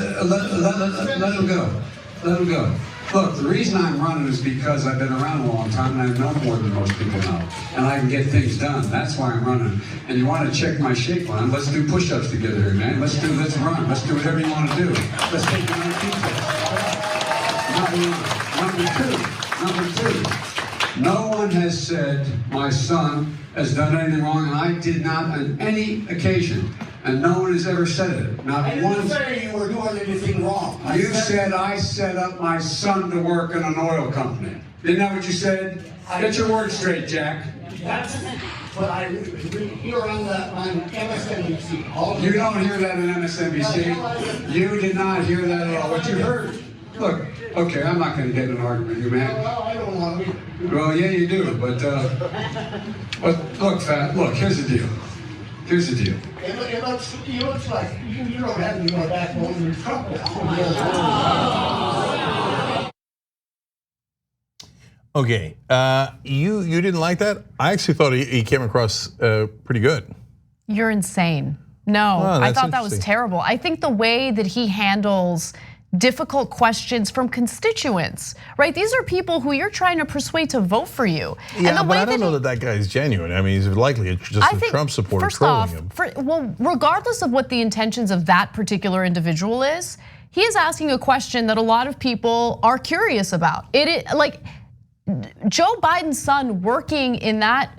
him go. Let him go. Look, the reason I'm running is because I've been around a long time and I know more than most people know. And I can get things done. That's why I'm running. And you want to check my shape line, let's do push-ups together here, man. Let's run. Let's do whatever you want to do. Let's take the 19 steps. Number two, no one has said my son has done anything wrong, and I did not on any occasion. And no one has ever said it. Not I one. didn't say you were doing anything wrong. You said I set up my son to work in an oil company. Isn't that what you said? Get your words straight, Jack. That's what I hear on MSNBC. You don't hear that on MSNBC. You did not hear that at all. What you heard. Look, okay, I'm not going to get in an argument with you, man. Well, I don't want to. Well, yeah, you do, but look, Fat, look, here's the deal. Here's the deal. It looks like you don't have any more backbone than Trump. Okay, you didn't like that? I actually thought he came across pretty good. You're insane. No, Oh, I thought that was terrible. I think the way that he handles difficult questions from constituents, right? These are people who you're trying to persuade to vote for you. Yeah, and the but way I don't know that guy is genuine. I mean, he's likely just a Trump supporter first trolling off, him. Well, regardless of what the intentions of that particular individual is, he is asking a question that a lot of people are curious about. Like Joe Biden's son working in that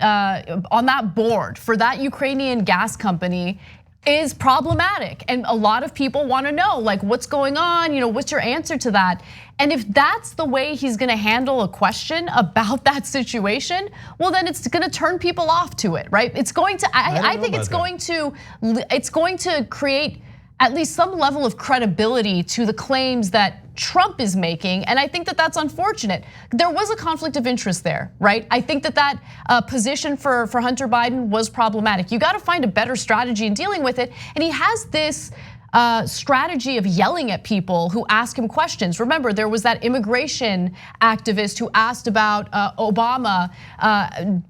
on that board for that Ukrainian gas company is problematic, and a lot of people want to know, like, what's going on? What's your answer to that? And if that's the way he's going to handle a question about that situation, well, then it's going to turn people off to it, right? It's going to. I think it's going to create at least some level of credibility to the claims that Trump is making, and I think that that's unfortunate. There was a conflict of interest there, right? I think that position for Hunter Biden was problematic. You got to find a better strategy in dealing with it, and he has this strategy of yelling at people who ask him questions. Remember, there was that immigration activist who asked about Obama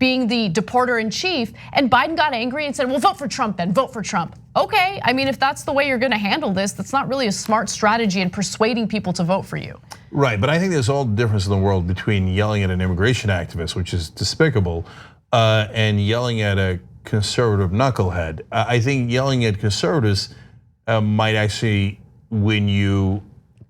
being the deporter in chief, and Biden got angry and said, well, vote for Trump then, vote for Trump. Okay, I mean, if that's the way you're gonna handle this, that's not really a smart strategy in persuading people to vote for you. Right, but I think there's all the difference in the world between yelling at an immigration activist, which is despicable, and yelling at a conservative knucklehead. I think yelling at conservatives might actually win you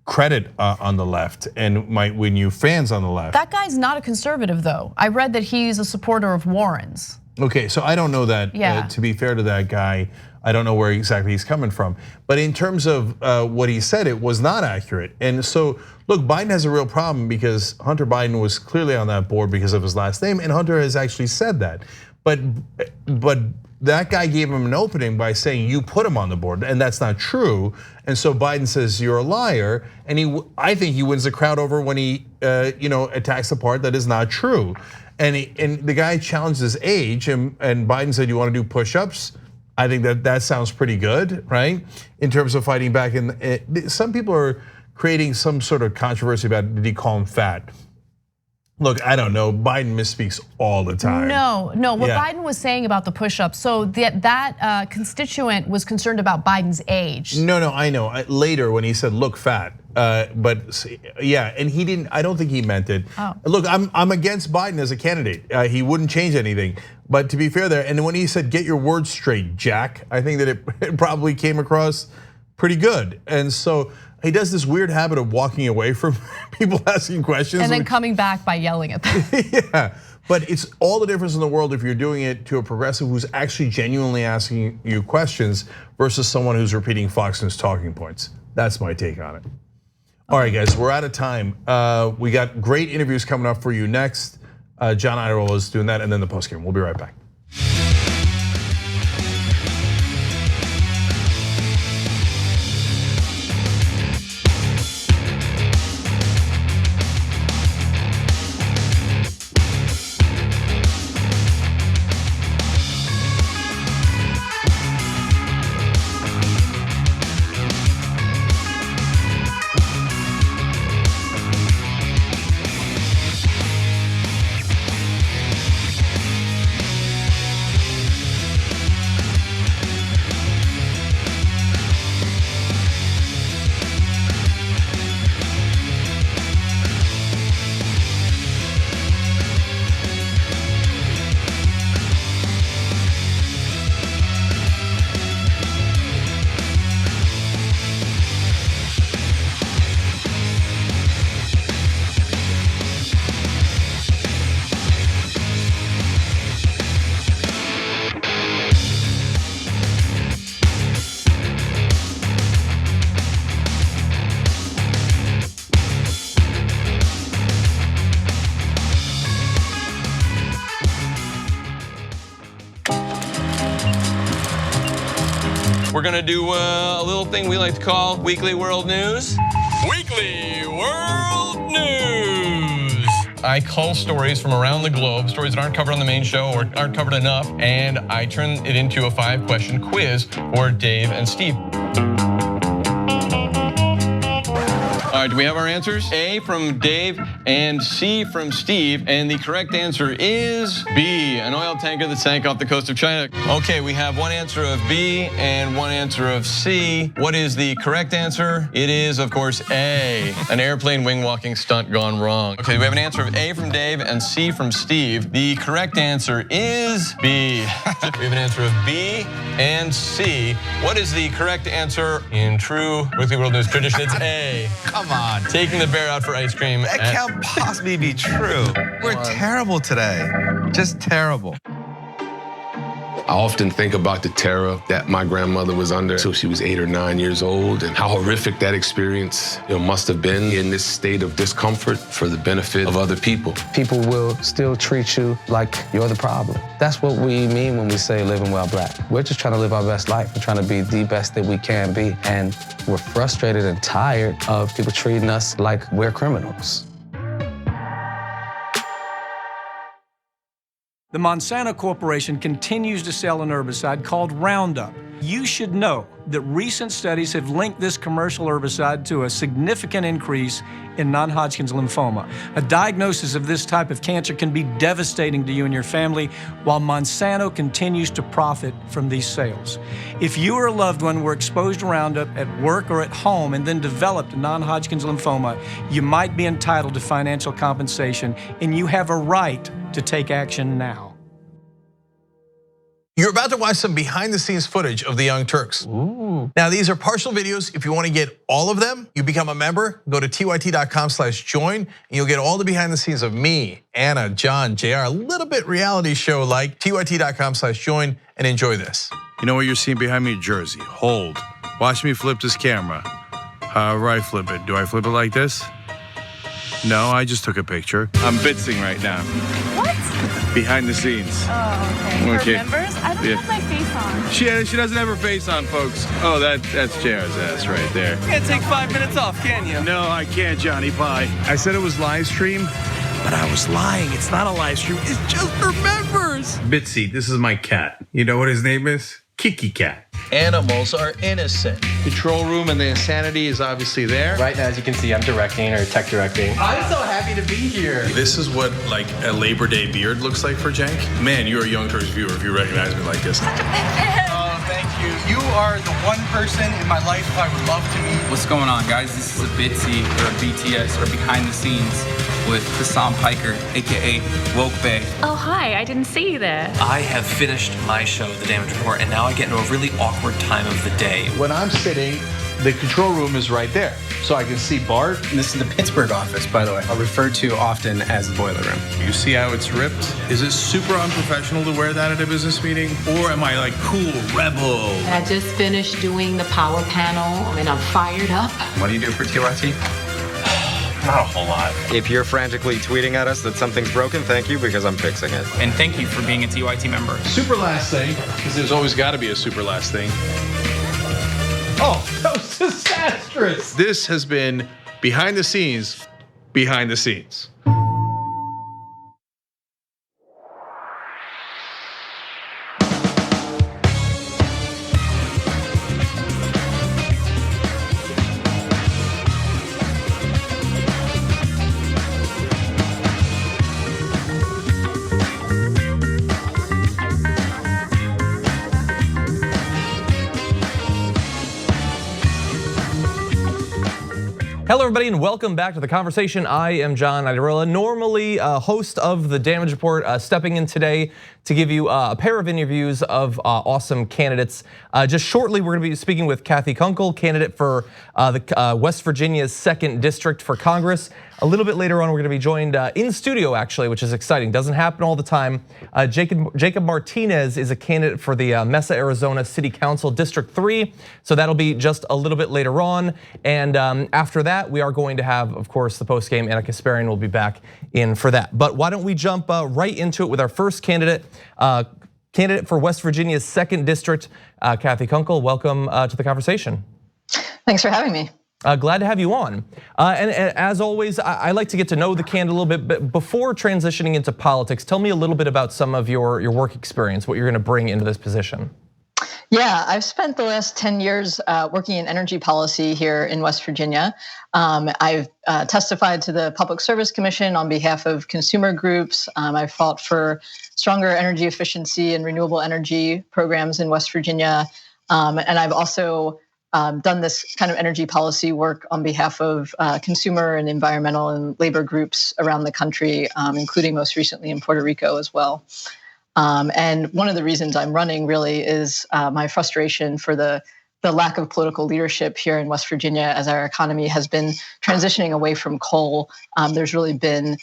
credit on the left and might win you fans on the left. That guy's not a conservative, though. I read that he's a supporter of Warren's. Okay, so I don't know that. Yeah. To be fair to that guy, I don't know where exactly he's coming from. But in terms of what he said, it was not accurate. And so, look, Biden has a real problem because Hunter Biden was clearly on that board because of his last name, and Hunter has actually said that. But that guy gave him an opening by saying you put him on the board, and that's not true. And so Biden says you're a liar, and I think he wins the crowd over when he attacks the part that is not true. And the guy challenged his age, and Biden said you want to do push-ups. I think that sounds pretty good, right? In terms of fighting back. Some people are creating some sort of controversy about did he call him fat? Look, I don't know. Biden misspeaks all the time. No. What Biden was saying about the push-ups, so that constituent was concerned about Biden's age. No, I know. Later when he said look fat, but yeah, and he didn't. I don't think he meant it. Oh. Look, I'm against Biden as a candidate. He wouldn't change anything. But to be fair there, and when he said get your words straight, Jack, I think that it probably came across pretty good. And so he does this weird habit of walking away from people asking questions. And then coming back by yelling at them. Yeah, but it's all the difference in the world if you're doing it to a progressive who's actually genuinely asking you questions versus someone who's repeating Fox News talking points. That's my take on it. All right, guys, we're out of time. We got great interviews coming up for you next. John Idaho is doing that, and then the postgame. We'll be right back. we're gonna do a little thing we like to call Weekly World News. Weekly World News. I cull stories from around the globe, stories that aren't covered on the main show or aren't covered enough, and I turn it into a 5-question quiz for Dave and Steve. All right, do we have our answers? A from Dave and C from Steve. And the correct answer is B, an oil tanker that sank off the coast of China. Okay, we have one answer of B and one answer of C. What is the correct answer? It is, of course, A, an airplane wing walking stunt gone wrong. Okay, we have an answer of A from Dave and C from Steve. The correct answer is B. We have an answer of B and C. What is the correct answer in true Weekly World News tradition? It's A. Come on. Taking the bear out for ice cream. That can't possibly be true. We're terrible today. Just terrible. I often think about the terror that my grandmother was under until she was 8 or 9 years old, and how horrific that experience must have been in this state of discomfort for the benefit of other people. People will still treat you like you're the problem. That's what we mean when we say living well black. We're just trying to live our best life. We're trying to be the best that we can be. And we're frustrated and tired of people treating us like we're criminals. The Monsanto Corporation continues to sell an herbicide called Roundup. You should know that recent studies have linked this commercial herbicide to a significant increase in non-Hodgkin's lymphoma. A diagnosis of this type of cancer can be devastating to you and your family, while Monsanto continues to profit from these sales. If you or a loved one were exposed to Roundup at work or at home and then developed non-Hodgkin's lymphoma, you might be entitled to financial compensation, and you have a right to take action now. You're about to watch some behind the scenes footage of the Young Turks. Ooh. Now, these are partial videos. If you want to get all of them, you become a member, go to tyt.com/join, and you'll get all the behind the scenes of me, Anna, John, JR, a little bit reality show like. tyt.com/join and enjoy this. You know what you're seeing behind me? Jersey. Hold. Watch me flip this camera. However I flip it. Do I flip it like this? No, I just took a picture. I'm bitzing right now. What? Behind the scenes. Oh, okay. For members? I don't have my face on. She doesn't have her face on, folks. Oh, that's JR's ass right there. You can't take 5 minutes off, can you? No, I can't, Johnny Pie. I said it was live stream, but I was lying. It's not a live stream. It's just for members. Bitsy, this is my cat. You know what his name is? Kiki Cat. Animals are innocent. Control room and the insanity is obviously there. Right now, as you can see, I'm directing or tech directing. I'm so happy to be here. This is what like a Labor Day beard looks like for Cenk. Man, you're a Young Turks viewer if you recognize me like this. Oh, thank you. You are the one person in my life I would love to meet. What's going on, guys? This is a Bitsy or a BTS or behind the scenes with Hassan Piker, aka Woke Bay. Oh, hi, I didn't see you there. I have finished my show, The Damage Report, and now I get into a really awkward time of the day. When I'm sitting, the control room is right there. So I can see Bart. This is the Pittsburgh office, by the way. I'll refer to often as the boiler room. You see how it's ripped? Is it super unprofessional to wear that at a business meeting? Or am I like cool, rebel? I just finished doing the power panel and I'm fired up. What do you do for TYT? Not a whole lot. If you're frantically tweeting at us that something's broken, thank you, because I'm fixing it. And thank you for being a TYT member. Super last thing, because there's always got to be a super last thing. Oh, that was disastrous. This has been behind the scenes, behind the scenes. Hello, everybody, and welcome back to The Conversation. I am John Iadarola, normally host of The Damage Report, stepping in today to give you a pair of interviews of awesome candidates. Just shortly, we're going to be speaking with Kathy Kunkel, candidate for the West Virginia's 2nd District for Congress. A little bit later on, we're going to be joined in studio, actually, which is exciting. Doesn't happen all the time. Jacob Martinez is a candidate for the Mesa, Arizona City Council District 3. So that'll be just a little bit later on. And after that, we are going to have, of course, the postgame. Anna Kasparian will be back in for that. But why don't we jump right into it with our first candidate. candidate for West Virginia's 2nd District. Kathy Kunkel, welcome to the conversation. Thanks for having me. Glad to have you on. And as always, I like to get to know the candidate a little bit, but before transitioning into politics, tell me a little bit about some of your work experience, what you're gonna bring into this position. Yeah, I've spent the last 10 years working in energy policy here in West Virginia. I've testified to the Public Service Commission on behalf of consumer groups. I've fought for stronger energy efficiency and renewable energy programs in West Virginia. And I've also done this kind of energy policy work on behalf of consumer and environmental and labor groups around the country, including most recently in Puerto Rico as well. And one of the reasons I'm running really is my frustration for the lack of political leadership here in West Virginia as our economy has been transitioning away from coal. There's really been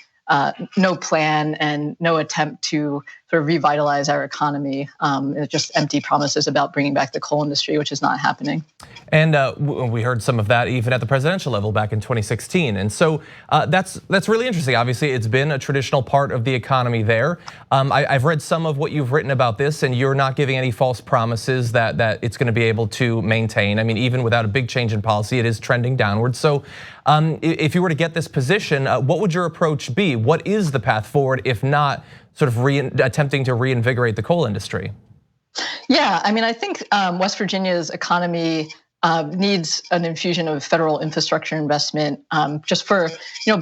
no plan and no attempt to sort of revitalize our economy. It's just empty promises about bringing back the coal industry, which is not happening. And we heard some of that even at the presidential level back in 2016. And so that's really interesting. Obviously, it's been a traditional part of the economy there. I've read some of what you've written about this, and you're not giving any false promises that it's going to be able to maintain. I mean, even without a big change in policy, it is trending downward. So if you were to get this position, what would your approach be? What is the path forward, if not sort of attempting to reinvigorate the coal industry? Yeah, I mean, I think West Virginia's economy needs an infusion of federal infrastructure investment just for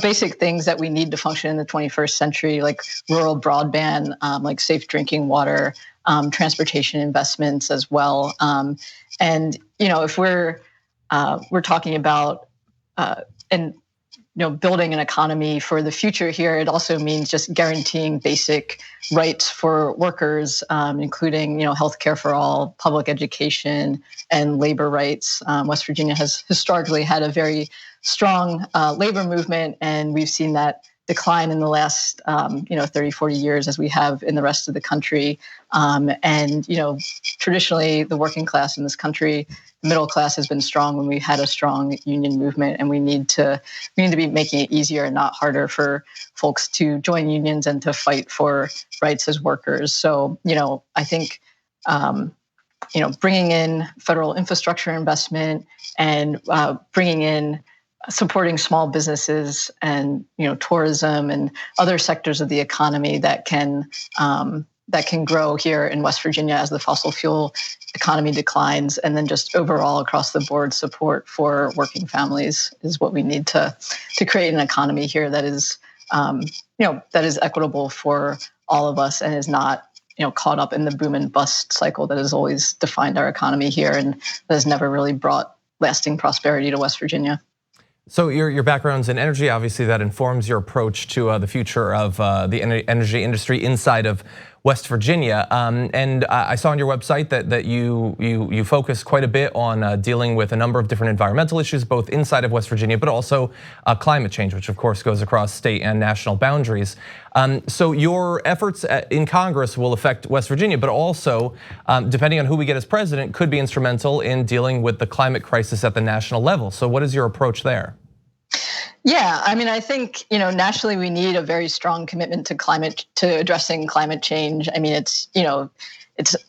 basic things that we need to function in the 21st century, like rural broadband, like safe drinking water, transportation investments as well. And if we're talking about building an economy for the future here, it also means just guaranteeing basic rights for workers, including healthcare for all, public education, and labor rights. West Virginia has historically had a very strong labor movement, and we've seen that decline in the last 30, 40 years as we have in the rest of the country. And traditionally the working class in this country, the middle class, has been strong when we had a strong union movement, and we need to be making it easier and not harder for folks to join unions and to fight for rights as workers. So I think bringing in federal infrastructure investment and bringing in supporting small businesses and tourism and other sectors of the economy that can grow here in West Virginia as the fossil fuel economy declines, and then just overall across the board support for working families is what we need to create an economy here that is equitable for all of us and is not caught up in the boom and bust cycle that has always defined our economy here and that has never really brought lasting prosperity to West Virginia. So your background's in energy, obviously that informs your approach to the future of the energy industry inside of West Virginia. And I saw on your website that you focus quite a bit on dealing with a number of different environmental issues, both inside of West Virginia, but also climate change, which of course goes across state and national boundaries. So your efforts in Congress will affect West Virginia, but also, depending on who we get as president, could be instrumental in dealing with the climate crisis at the national level. So what is your approach there? Yeah, I mean, I think nationally we need a very strong commitment to addressing climate change. I mean, it's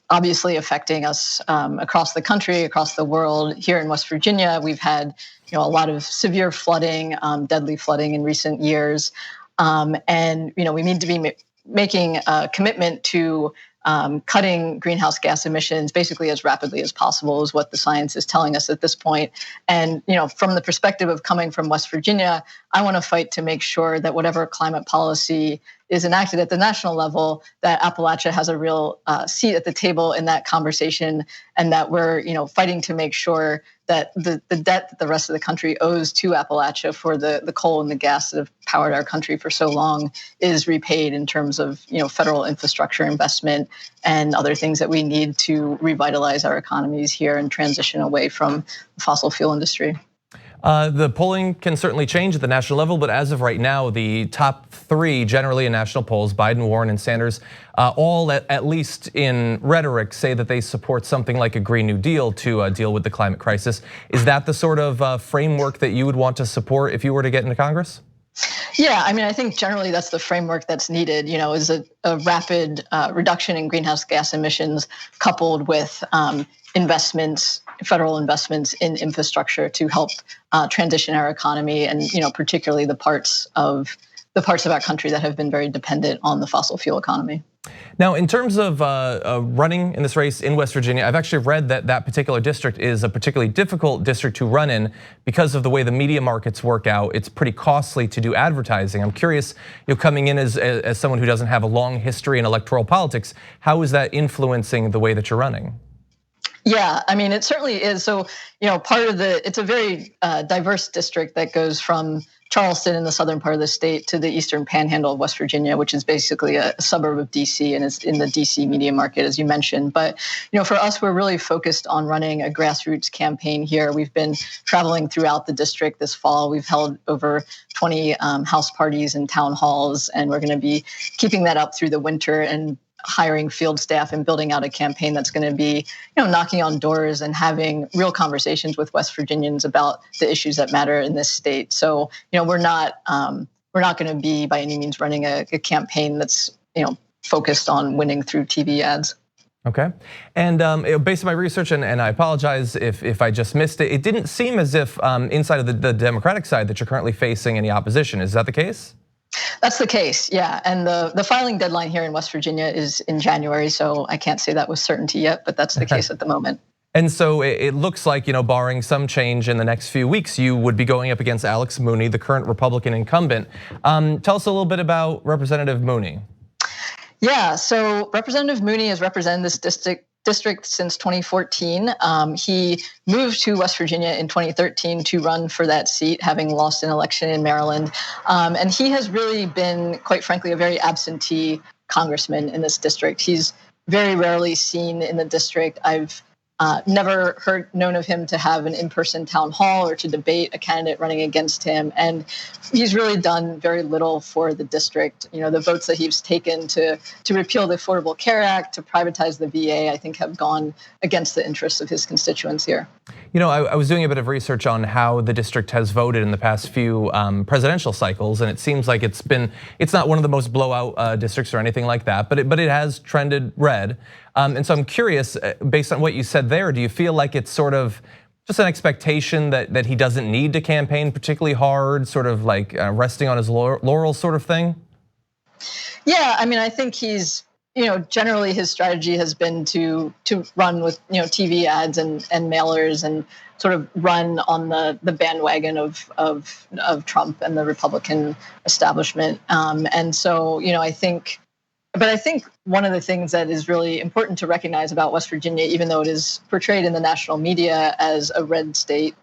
obviously affecting us across the country, across the world. Here in West Virginia, we've had a lot of severe flooding, deadly flooding in recent years, and we need to be making a commitment to cutting greenhouse gas emissions basically as rapidly as possible is what the science is telling us at this point. And from the perspective of coming from West Virginia, I want to fight to make sure that whatever climate policy is enacted at the national level, that Appalachia has a real seat at the table in that conversation, and that we're fighting to make sure that the debt that the rest of the country owes to Appalachia for the coal and the gas that have powered our country for so long is repaid in terms of federal infrastructure investment and other things that we need to revitalize our economies here and transition away from the fossil fuel industry. The polling can certainly change at the national level, but as of right now, the top three generally in national polls, Biden, Warren, and Sanders, all at least in rhetoric say that they support something like a Green New Deal to deal with the climate crisis. Is that the sort of framework that you would want to support if you were to get into Congress? Yeah, I mean, I think generally that's the framework that's needed, is a rapid reduction in greenhouse gas emissions coupled with investments, federal investments in infrastructure to help transition our economy and, particularly the parts of our country that have been very dependent on the fossil fuel economy. Now, in terms of running in this race in West Virginia, I've actually read that that particular district is a particularly difficult district to run in because of the way the media markets work out. It's pretty costly to do advertising. I'm curious, coming in as someone who doesn't have a long history in electoral politics, how is that influencing the way that you're running? Yeah, I mean, it certainly is. So, it's a very diverse district that goes from Charleston in the southern part of the state to the eastern panhandle of West Virginia, which is basically a suburb of DC and is in the DC media market, as you mentioned. But, for us, we're really focused on running a grassroots campaign here. We've been traveling throughout the district this fall. We've held over 20 house parties and town halls, and we're going to be keeping that up through the winter and hiring field staff and building out a campaign that's going to be, knocking on doors and having real conversations with West Virginians about the issues that matter in this state. So, we're not going to be by any means running a campaign that's, focused on winning through TV ads. Okay, and based on my research, and I apologize if I just missed it, it didn't seem as if inside of the Democratic side that you're currently facing any opposition. Is that the case? That's the case, yeah. And the filing deadline here in West Virginia is in January, so I can't say that with certainty yet, but that's the case at the moment. And so it looks like, barring some change in the next few weeks, you would be going up against Alex Mooney, the current Republican incumbent. Tell us a little bit about Representative Mooney. Yeah, so Representative Mooney has represented this district since 2014. He moved to West Virginia in 2013 to run for that seat, having lost an election in Maryland. And he has really been, quite frankly, a very absentee congressman in this district. He's very rarely seen in the district. I've never known of him to have an in-person town hall or to debate a candidate running against him. And he's really done very little for the district. The votes that he's taken to repeal the Affordable Care Act, to privatize the VA, I think have gone against the interests of his constituents here. I was doing a bit of research on how the district has voted in the past few presidential cycles, and it seems like it's not one of the most blowout districts or anything like that, but it has trended red. And so I'm curious, based on what you said there, do you feel like it's sort of just an expectation that he doesn't need to campaign particularly hard, sort of like resting on his laurels sort of thing? Yeah, I mean, I think he's, generally his strategy has been to run with, TV ads and mailers and sort of run on the bandwagon of Trump and the Republican establishment. And so, I think one of the things that is really important to recognize about West Virginia, even though it is portrayed in the national media as a red state,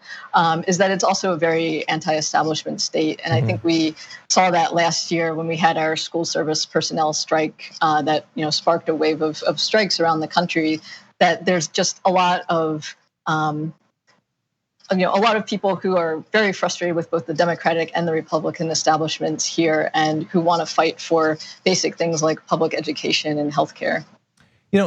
is that it's also a very anti-establishment state. And I think we saw that last year when we had our school service personnel strike that sparked a wave of strikes around the country. That there's just a lot of people who are very frustrated with both the Democratic and the Republican establishments here and who want to fight for basic things like public education and healthcare.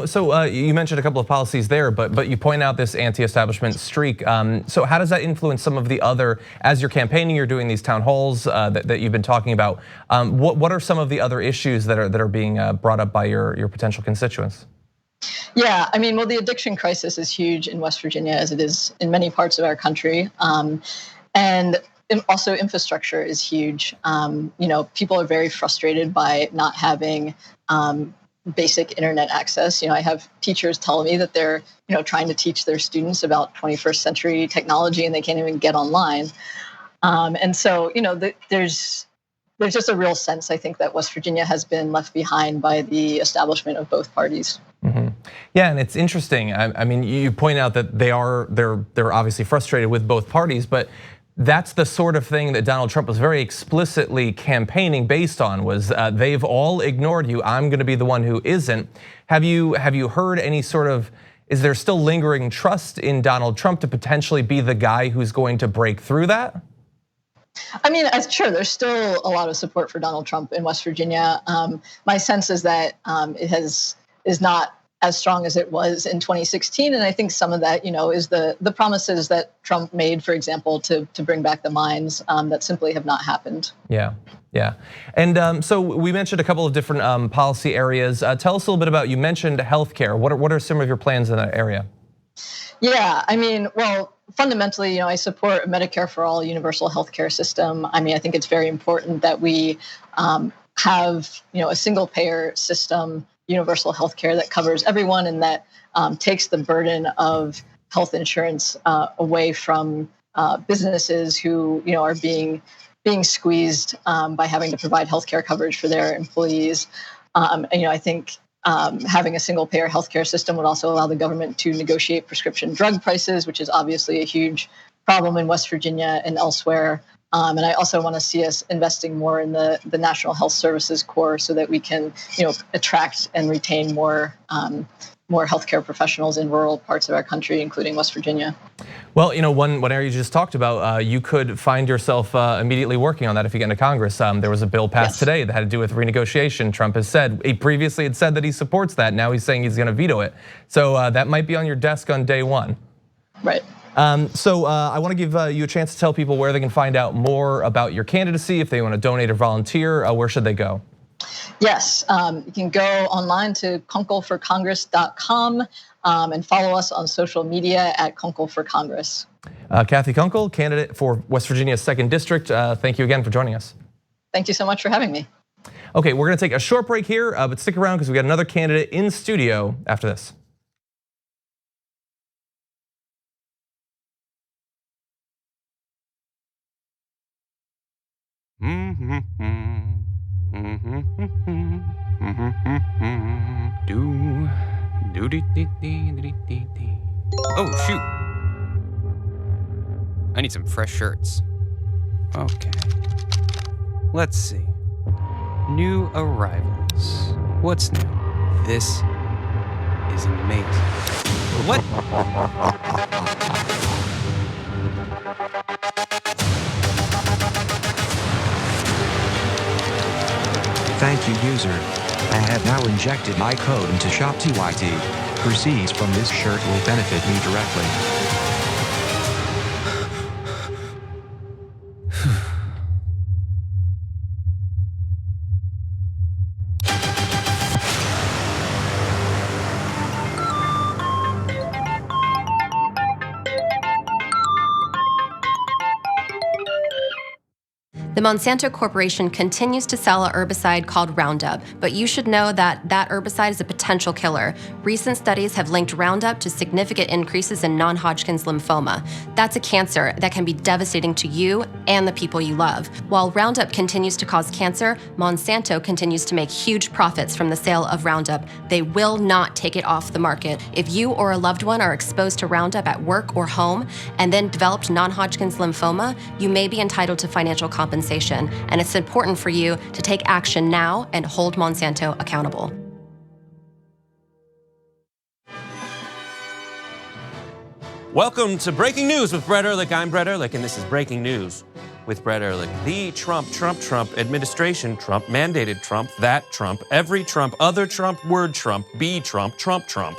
So you mentioned a couple of policies there, but you point out this anti-establishment streak. So how does that influence some of the other, as you're campaigning, you're doing these town halls that you've been talking about. What are some of the other issues that are being brought up by your potential constituents? Yeah, I mean, well, the addiction crisis is huge in West Virginia, as it is in many parts of our country. And also infrastructure is huge. People are very frustrated by not having basic internet access. I have teachers tell me that they're, trying to teach their students about 21st century technology and they can't even get online. And so, there's just a real sense, I think, that West Virginia has been left behind by the establishment of both parties. Yeah, and it's interesting. I mean, you point out that they're obviously frustrated with both parties, but that's the sort of thing that Donald Trump was very explicitly campaigning based on. Was they've all ignored you. I'm going to be the one who isn't. Have you heard any sort of? Is there still lingering trust in Donald Trump to potentially be the guy who's going to break through that? I mean, sure, there's still a lot of support for Donald Trump in West Virginia. My sense is that it is not as strong as it was in 2016. And I think some of that, is the promises that Trump made, for example, to bring back the mines that simply have not happened. Yeah. And so we mentioned a couple of different policy areas. Tell us a little bit about, you mentioned healthcare. What are some of your plans in that area? Yeah, well, fundamentally, I support a Medicare for all universal healthcare system. I think it's very important that we have, a single payer system, universal healthcare that covers everyone and that takes the burden of health insurance away from businesses who, are being squeezed by having to provide healthcare coverage for their employees. I think having a single payer healthcare system would also allow the government to negotiate prescription drug prices, which is obviously a huge problem in West Virginia and elsewhere. And I also want to see us investing more in the National Health Services Corps so that we can, attract and retain more healthcare professionals in rural parts of our country, including West Virginia. Well, one area you just talked about, you could find yourself immediately working on that if you get into Congress. There was a bill passed today that had to do with renegotiation. Trump has said, he previously had said that he supports that. Now he's saying he's going to veto it. So that might be on your desk on day one. Right. So I want to give you a chance to tell people where they can find out more about your candidacy. If they want to donate or volunteer, where should they go? Yes, you can go online to kunkelforcongress.com and follow us on social media at Kunkel for Congress. Kathy Kunkel, candidate for West Virginia's 2nd District. Thank you again for joining us. Thank you so much for having me. Okay, we're going to take a short break here, but stick around because we got another candidate in studio after this. Oh shoot! I need some fresh shirts. Okay. Let's see. New arrivals. What's new? This is amazing. What? Thank you, user. I have now injected my code into ShopTYT. Proceeds from this shirt will benefit me directly. The Monsanto Corporation continues to sell a herbicide called Roundup, but you should know that that herbicide is a potential killer. Recent studies have linked Roundup to significant increases in non-Hodgkin's lymphoma. That's a cancer that can be devastating to you and the people you love. While Roundup continues to cause cancer, Monsanto continues to make huge profits from the sale of Roundup. They will not take it off the market. If you or a loved one are exposed to Roundup at work or home and then developed non-Hodgkin's lymphoma, you may be entitled to financial compensation. And it's important for you to take action now and hold Monsanto accountable. Welcome to Breaking News with Brett Ehrlich. I'm Brett Ehrlich, and this is Breaking News with Brett Ehrlich. The Trump administration, Trump mandated Trump, that Trump, every Trump, other Trump, word Trump, be Trump, Trump.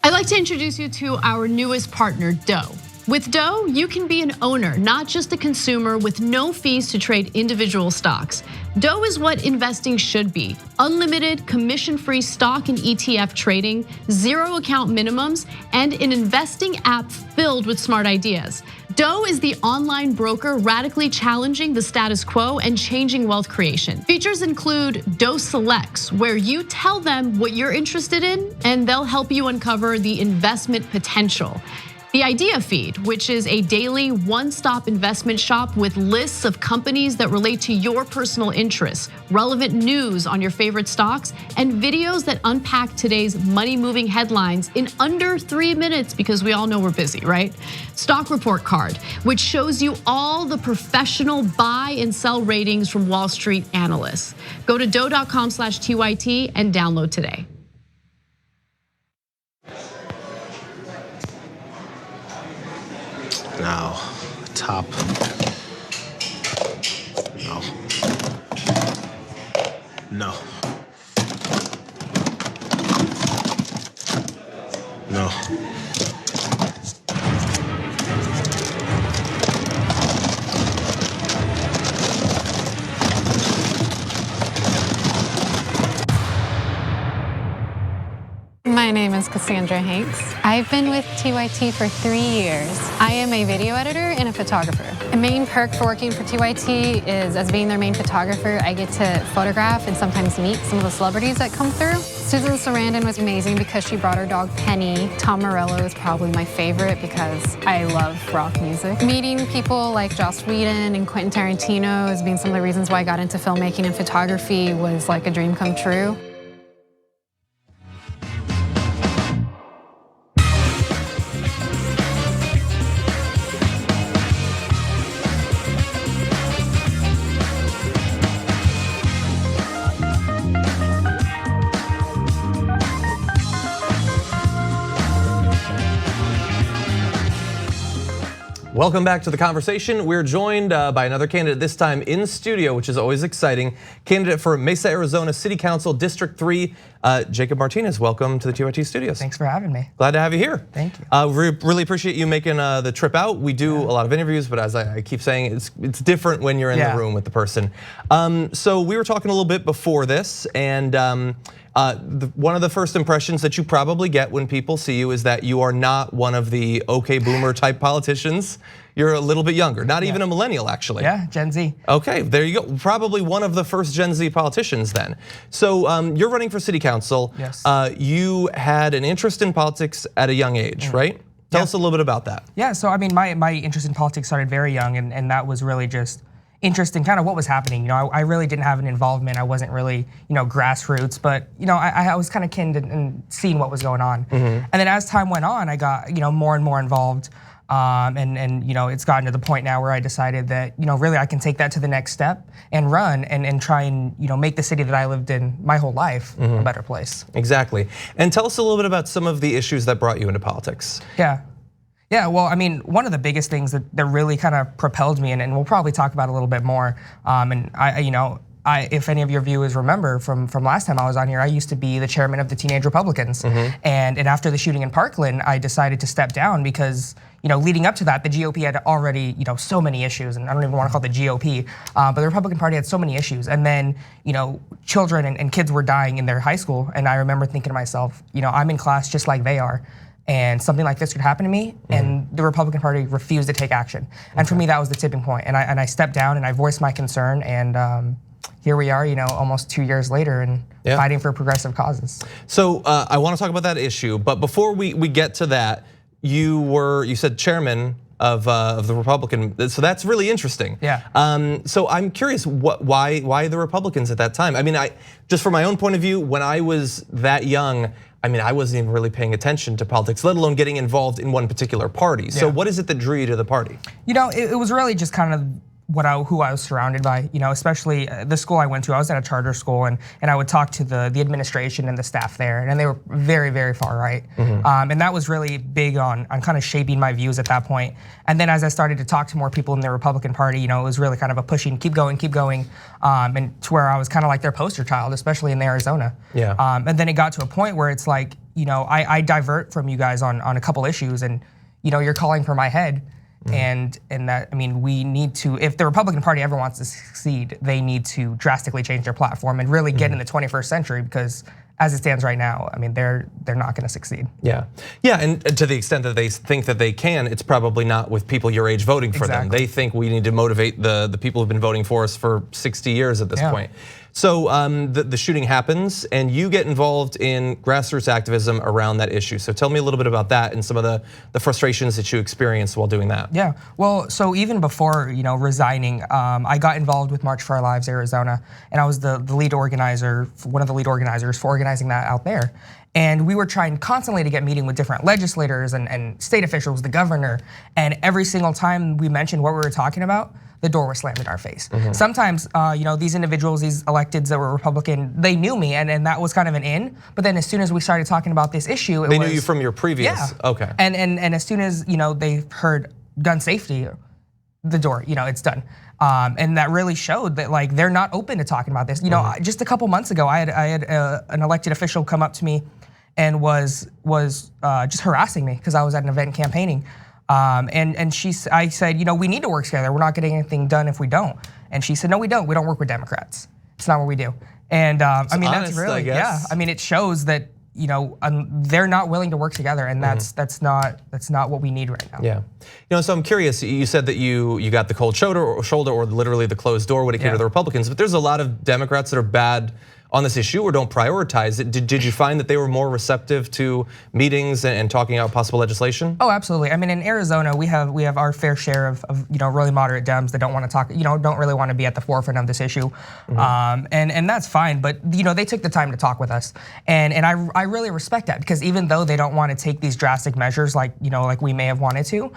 I'd like to introduce you to our newest partner, Doe. With Doe, you can be an owner, not just a consumer, with no fees to trade individual stocks. Doe is what investing should be. Unlimited, commission-free stock and ETF trading, 0 account minimums, and an investing app filled with smart ideas. Doe is the online broker radically challenging the status quo and changing wealth creation. Features include Doe Selects, where you tell them what you're interested in, and they'll help you uncover the investment potential. The Idea Feed, which is a daily one-stop investment shop with lists of companies that relate to your personal interests, relevant news on your favorite stocks, and videos that unpack today's money-moving headlines in under 3 minutes because we all know we're busy, right? Stock Report Card, which shows you all the professional buy and sell ratings from Wall Street analysts. Go to doe.com/TYT and download today. Now, top. No. No. No. My name is Cassandra Hanks. I've been with TYT for 3 years. I am a video editor and a photographer. A main perk for working for TYT is, as being their main photographer, I get to photograph and sometimes meet some of the celebrities that come through. Susan Sarandon was amazing because she brought her dog Penny. Tom Morello is probably my favorite because I love rock music. Meeting people like Joss Whedon and Quentin Tarantino has been some of the reasons why I got into filmmaking and photography was like a dream come true. Welcome back to the conversation. We're joined by another candidate, this time in studio, which is always exciting. Candidate for Mesa, Arizona City Council, District 3, Jacob Martinez. Welcome to the TYT studios. Thanks for having me. Glad to have you here. Thank you. We really appreciate you making the trip out. We do a lot of interviews, but as I keep saying, it's different when you're in the room with the person. So we were talking a little bit before this, and one of the first impressions that you probably get when people see you is that you are not one of the okay boomer type politicians. You're a little bit younger, not even a millennial actually. Yeah, Gen Z. Okay, there you go. Probably one of the first Gen Z politicians then. So you're running for city council. Yes. You had an interest in politics at a young age, right? Tell us a little bit about that. Yeah, so I mean, my interest in politics started very young, and that was really just interest in kind of what was happening. You know, I really didn't have an involvement. I wasn't really, grassroots, but I was kind of keen and seeing what was going on. And then as time went on, I got more and more involved. And it's gotten to the point now where I decided that really I can take that to the next step and run and try and make the city that I lived in my whole life a better place. Exactly. And tell us a little bit about some of the issues that brought you into politics. Yeah, well, I mean, one of the biggest things that really kind of propelled me, and we'll probably talk about a little bit more, and if any of your viewers remember from last time I was on here, I used to be the chairman of the Teenage Republicans. And after the shooting in Parkland, I decided to step down because, leading up to that, the GOP had already, so many issues, and I don't even want to call it the GOP, but the Republican Party had so many issues. And then, children and kids were dying in their high school, and I remember thinking to myself, I'm in class just like they are, and something like this could happen to me, and the Republican Party refused to take action. And for me, that was the tipping point. And I stepped down and I voiced my concern, and here we are, almost 2 years later, and fighting for progressive causes. So I want to talk about that issue, but before we get to that, you said chairman of the Republican, so that's really interesting. Yeah. So I'm curious, why the Republicans at that time? I mean, just from my own point of view, when I was that young, I mean, I wasn't even really paying attention to politics, let alone getting involved in one particular party. So what is it that drew you to the party? It was really just kind of who I was surrounded by, especially the school I went to. I was at a charter school, and I would talk to the administration and the staff there, and they were very, very far right. And that was really big on kind of shaping my views at that point. And then as I started to talk to more people in the Republican Party, it was really kind of a pushing, keep going, and to where I was kind of like their poster child, especially in Arizona. Yeah. And then it got to a point where it's like, I divert from you guys on a couple issues, and you're calling for my head. And that, I mean, we need to, if the Republican Party ever wants to succeed, they need to drastically change their platform and really get in the 21st century, because as it stands right now, I mean, they're not going to succeed. Yeah, and to the extent that they think that they can, it's probably not with people your age voting for them. They think we need to motivate the people who've been voting for us for 60 years at this point. So the shooting happens, and you get involved in grassroots activism around that issue. So tell me a little bit about that and some of the frustrations that you experienced while doing that. Yeah, well, so even before resigning, I got involved with March for Our Lives Arizona, and I was the lead organizer, one of the lead organizers for organizing that out there. And we were trying constantly to get meeting with different legislators and state officials, the governor, and every single time we mentioned what we were talking about, the door was slammed in our face. Sometimes, these individuals, these electeds that were Republican, they knew me, and that was kind of an in. But then as soon as we started talking about this issue, they knew you from your previous. Yeah. Okay. And as soon as they heard gun safety, the door, it's done. And that really showed that like they're not open to talking about this. Just a couple months ago, I had an elected official come up to me and was just harassing me because I was at an event campaigning. And I said, we need to work together. We're not getting anything done if we don't. And she said, no, we don't. We don't work with Democrats. It's not what we do. And I mean, honest, that's really, I guess. I mean, it shows that they're not willing to work together, and that's not what we need right now. Yeah, so I'm curious. You said that you got the cold shoulder, or literally the closed door when it came to the Republicans. But there's a lot of Democrats that are bad on this issue or don't prioritize it. Did you find that they were more receptive to meetings and talking out possible legislation? Oh, absolutely. I mean, in Arizona, we have our fair share of really moderate Dems that don't want to talk, don't really want to be at the forefront of this issue, and that's fine. But they took the time to talk with us, and I really respect that, because even though they don't want to take these drastic measures like we may have wanted to,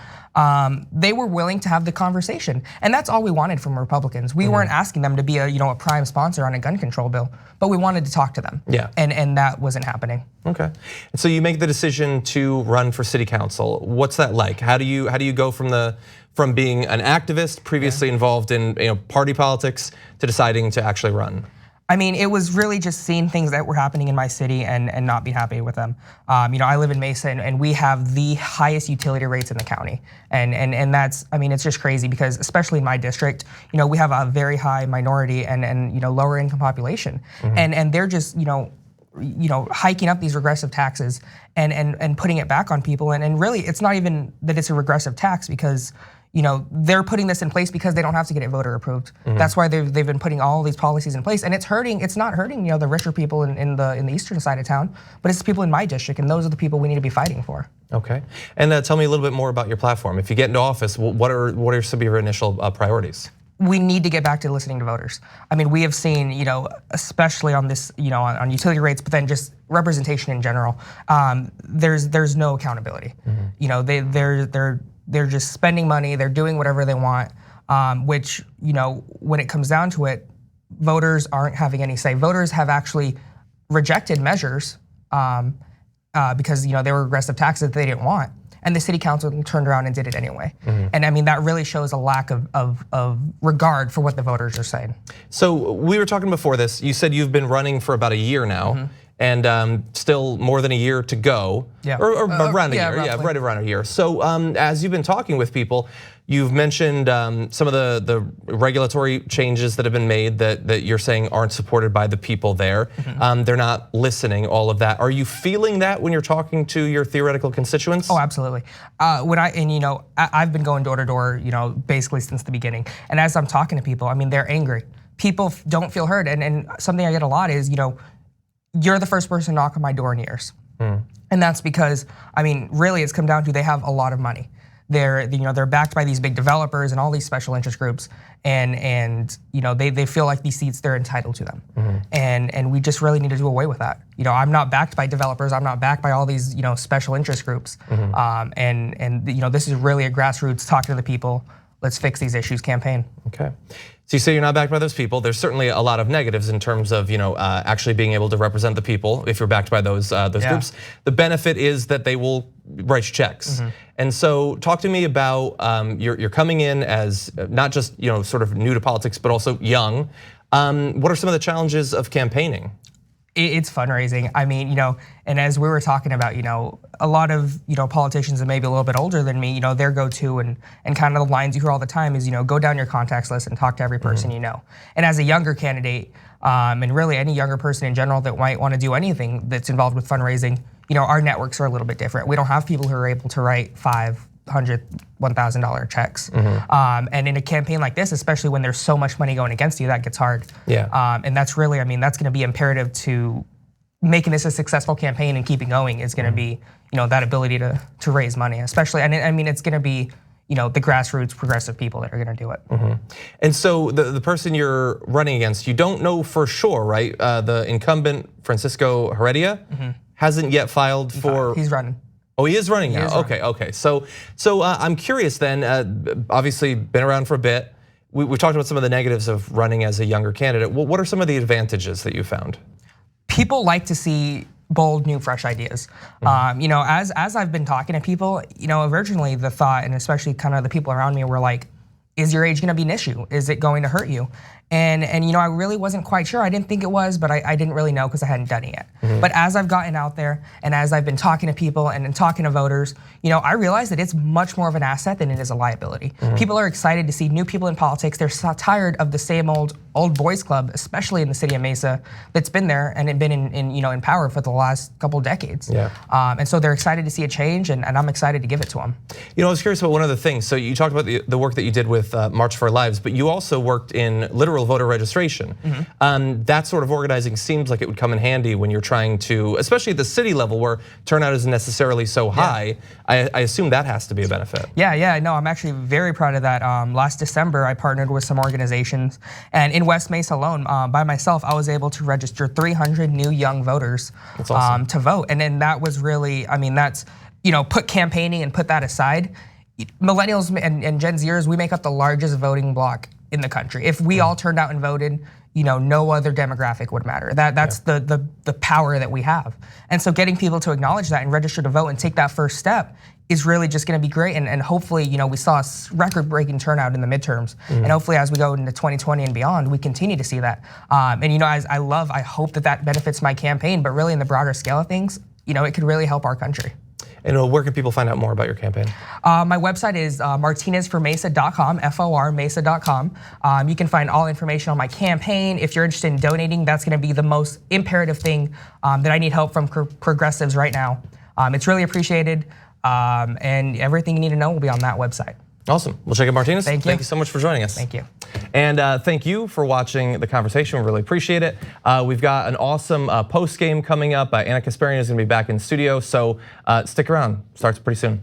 they were willing to have the conversation, and that's all we wanted from Republicans. We weren't asking them to be a prime sponsor on a gun control bill, but we wanted to talk to them. Yeah. And that wasn't happening. Okay. And so you make the decision to run for city council. What's that like? How do you go from being an activist previously involved in party politics to deciding to actually run? I mean, it was really just seeing things that were happening in my city and not being happy with them. I live in Mesa, and we have the highest utility rates in the county, and that's, I mean, it's just crazy, because especially in my district, we have a very high minority and lower income population, and they're just hiking up these regressive taxes and putting it back on people, and really it's not even that it's a regressive tax, because they're putting this in place because they don't have to get it voter approved. That's why they've been putting all these policies in place, and it's not hurting the richer people in the eastern side of town, but it's the people in my district, and those are the people we need to be fighting for. Okay, and tell me a little bit more about your platform. If you get into office, what are some of your initial priorities? We need to get back to listening to voters. I mean, we have seen, especially on this, on utility rates, but then just representation in general. There's no accountability. They're just spending money. They're doing whatever they want, which when it comes down to it, voters aren't having any say. Voters have actually rejected measures because they were regressive taxes that they didn't want, and the city council turned around and did it anyway. And I mean, that really shows a lack of regard for what the voters are saying. So we were talking before this. You said you've been running for about a year now. And still more than a year to go, or around a year, right around a year. So as you've been talking with people, you've mentioned some of the regulatory changes that have been made that you're saying aren't supported by the people there. They're not listening, all of that. Are you feeling that when you're talking to your theoretical constituents? Oh, absolutely. I've been going door to door, basically since the beginning. And as I'm talking to people, I mean, they're angry. People don't feel heard, and something I get a lot is, you're the first person to knock on my door in years. And that's because, I mean, really it's come down to they have a lot of money. They're backed by these big developers and all these special interest groups, and they feel like these seats, they're entitled to them. And we just really need to do away with that. I'm not backed by developers, I'm not backed by all these special interest groups. And this is really a grassroots talk to the people, let's fix these issues campaign. Okay. So you say you're not backed by those people. There's certainly a lot of negatives in terms of actually being able to represent the people if you're backed by those groups. The benefit is that they will write you checks. And so talk to me about you're coming in as not just sort of new to politics, but also young. What are some of the challenges of campaigning? It's fundraising. I mean, and as we were talking about, a lot of politicians that may be a little bit older than me, their go-to and kind of the lines you hear all the time is, go down your contacts list and talk to every person you know. And as a younger candidate, and really any younger person in general that might want to do anything that's involved with fundraising, our networks are a little bit different. We don't have people who are able to write $500, $1,000 checks. And in a campaign like this, especially when there's so much money going against you, that gets hard. And that's really, I mean, that's gonna be imperative to making this a successful campaign and keeping going is gonna be, that ability to raise money, especially, and I mean, it's gonna be, the grassroots progressive people that are gonna do it. And so the person you're running against, you don't know for sure, right? The incumbent, Francisco Heredia, hasn't yet filed for- He's running. Oh, he is running now. Okay. So I'm curious then. Obviously, been around for a bit. We've talked about some of the negatives of running as a younger candidate. What are some of the advantages that you found? People like to see bold, new, fresh ideas. As I've been talking to people, originally the thought, and especially kind of the people around me, were like, is your age gonna be an issue? Is it going to hurt you? And you know, I really wasn't quite sure. I didn't think it was, but I didn't really know because I hadn't done it yet. But as I've gotten out there and as I've been talking to people and talking to voters, you know, I realized that it's much more of an asset than it is a liability. People are excited to see new people in politics. They're so tired of the same old boys club, especially in the city of Mesa, that's been there and had been in power for the last couple decades. And so they're excited to see a change, and I'm excited to give it to them. You know, I was curious about one other thing. So you talked about the work that you did with March for Our Lives, but you also worked in literal voter registration. That sort of organizing seems like it would come in handy when you're trying to, especially at the city level where turnout isn't necessarily so high. I assume that has to be a benefit. Yeah, no, I'm actually very proud of that. Last December, I partnered with some organizations, and in West Mesa alone, by myself, I was able to register 300 new young voters to vote. And then that was really, I mean, that's, you know, put campaigning and put that aside. Millennials and Gen Zers, we make up the largest voting bloc in the country. If we all turned out and voted, you know, no other demographic would matter. That's the power that we have. And so getting people to acknowledge that and register to vote and take that first step is really just gonna be great. And hopefully, you know, we saw a record-breaking turnout in the midterms. And hopefully as we go into 2020 and beyond, we continue to see that. And you know, I hope that benefits my campaign, but really in the broader scale of things, you know, it could really help our country. And where can people find out more about your campaign? My website is martinezformesa.com, FORmesa.com. You can find all information on my campaign. If you're interested in donating, that's gonna be the most imperative thing that I need help from progressives right now. It's really appreciated, and everything you need to know will be on that website. Awesome. Well, Jacob Martinez, thank you so much for joining us. Thank you. And thank you for watching the conversation. We really appreciate it. We've got an awesome post game coming up. Anna Kasparian is going to be back in studio, so stick around. Starts pretty soon.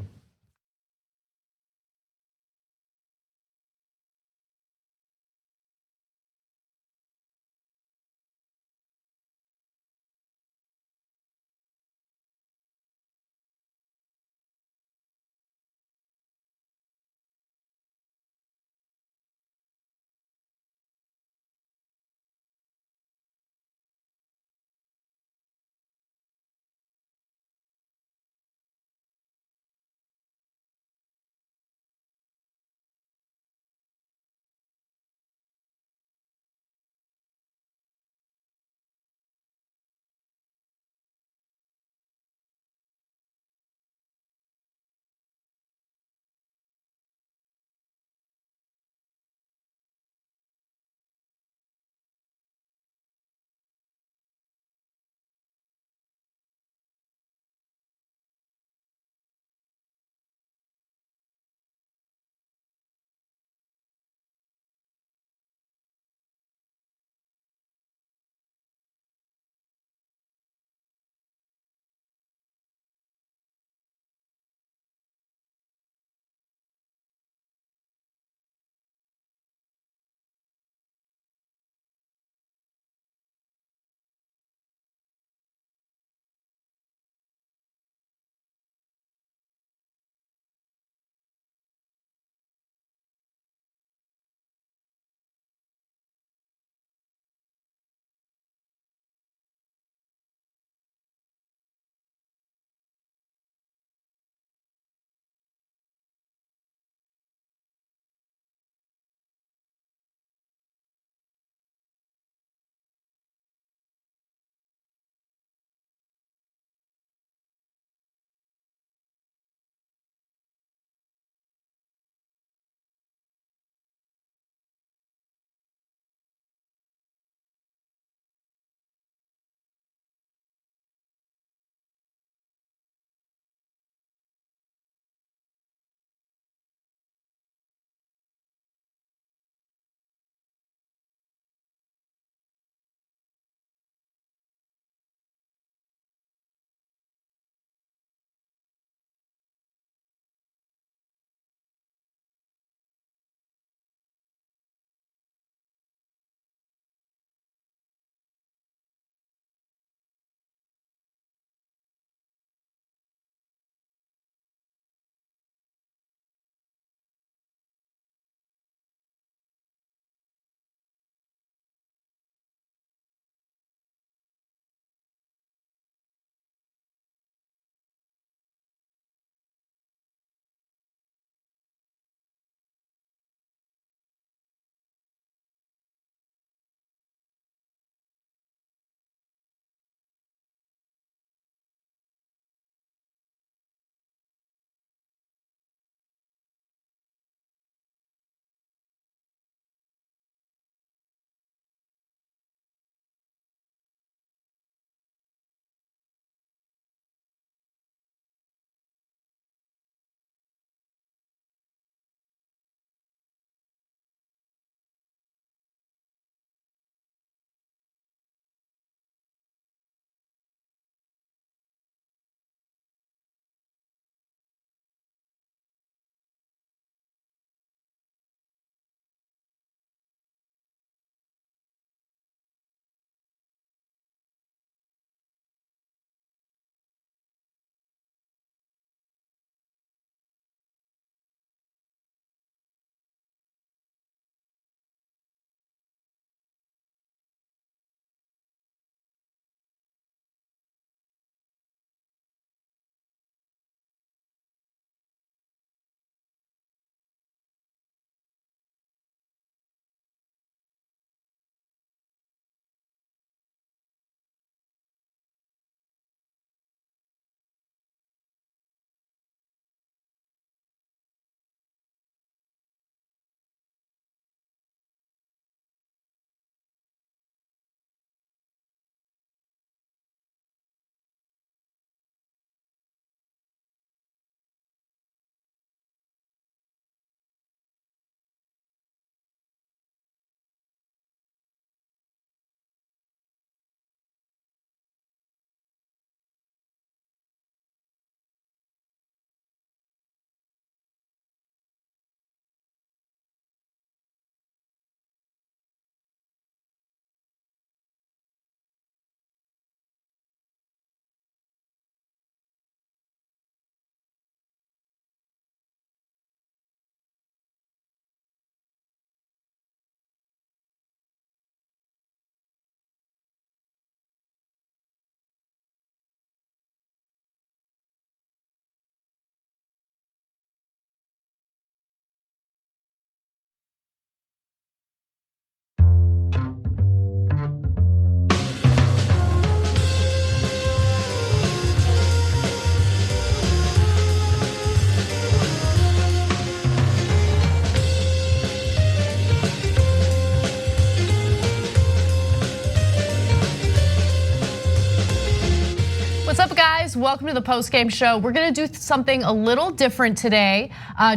guys, welcome to the post-game show. We're gonna do something a little different today.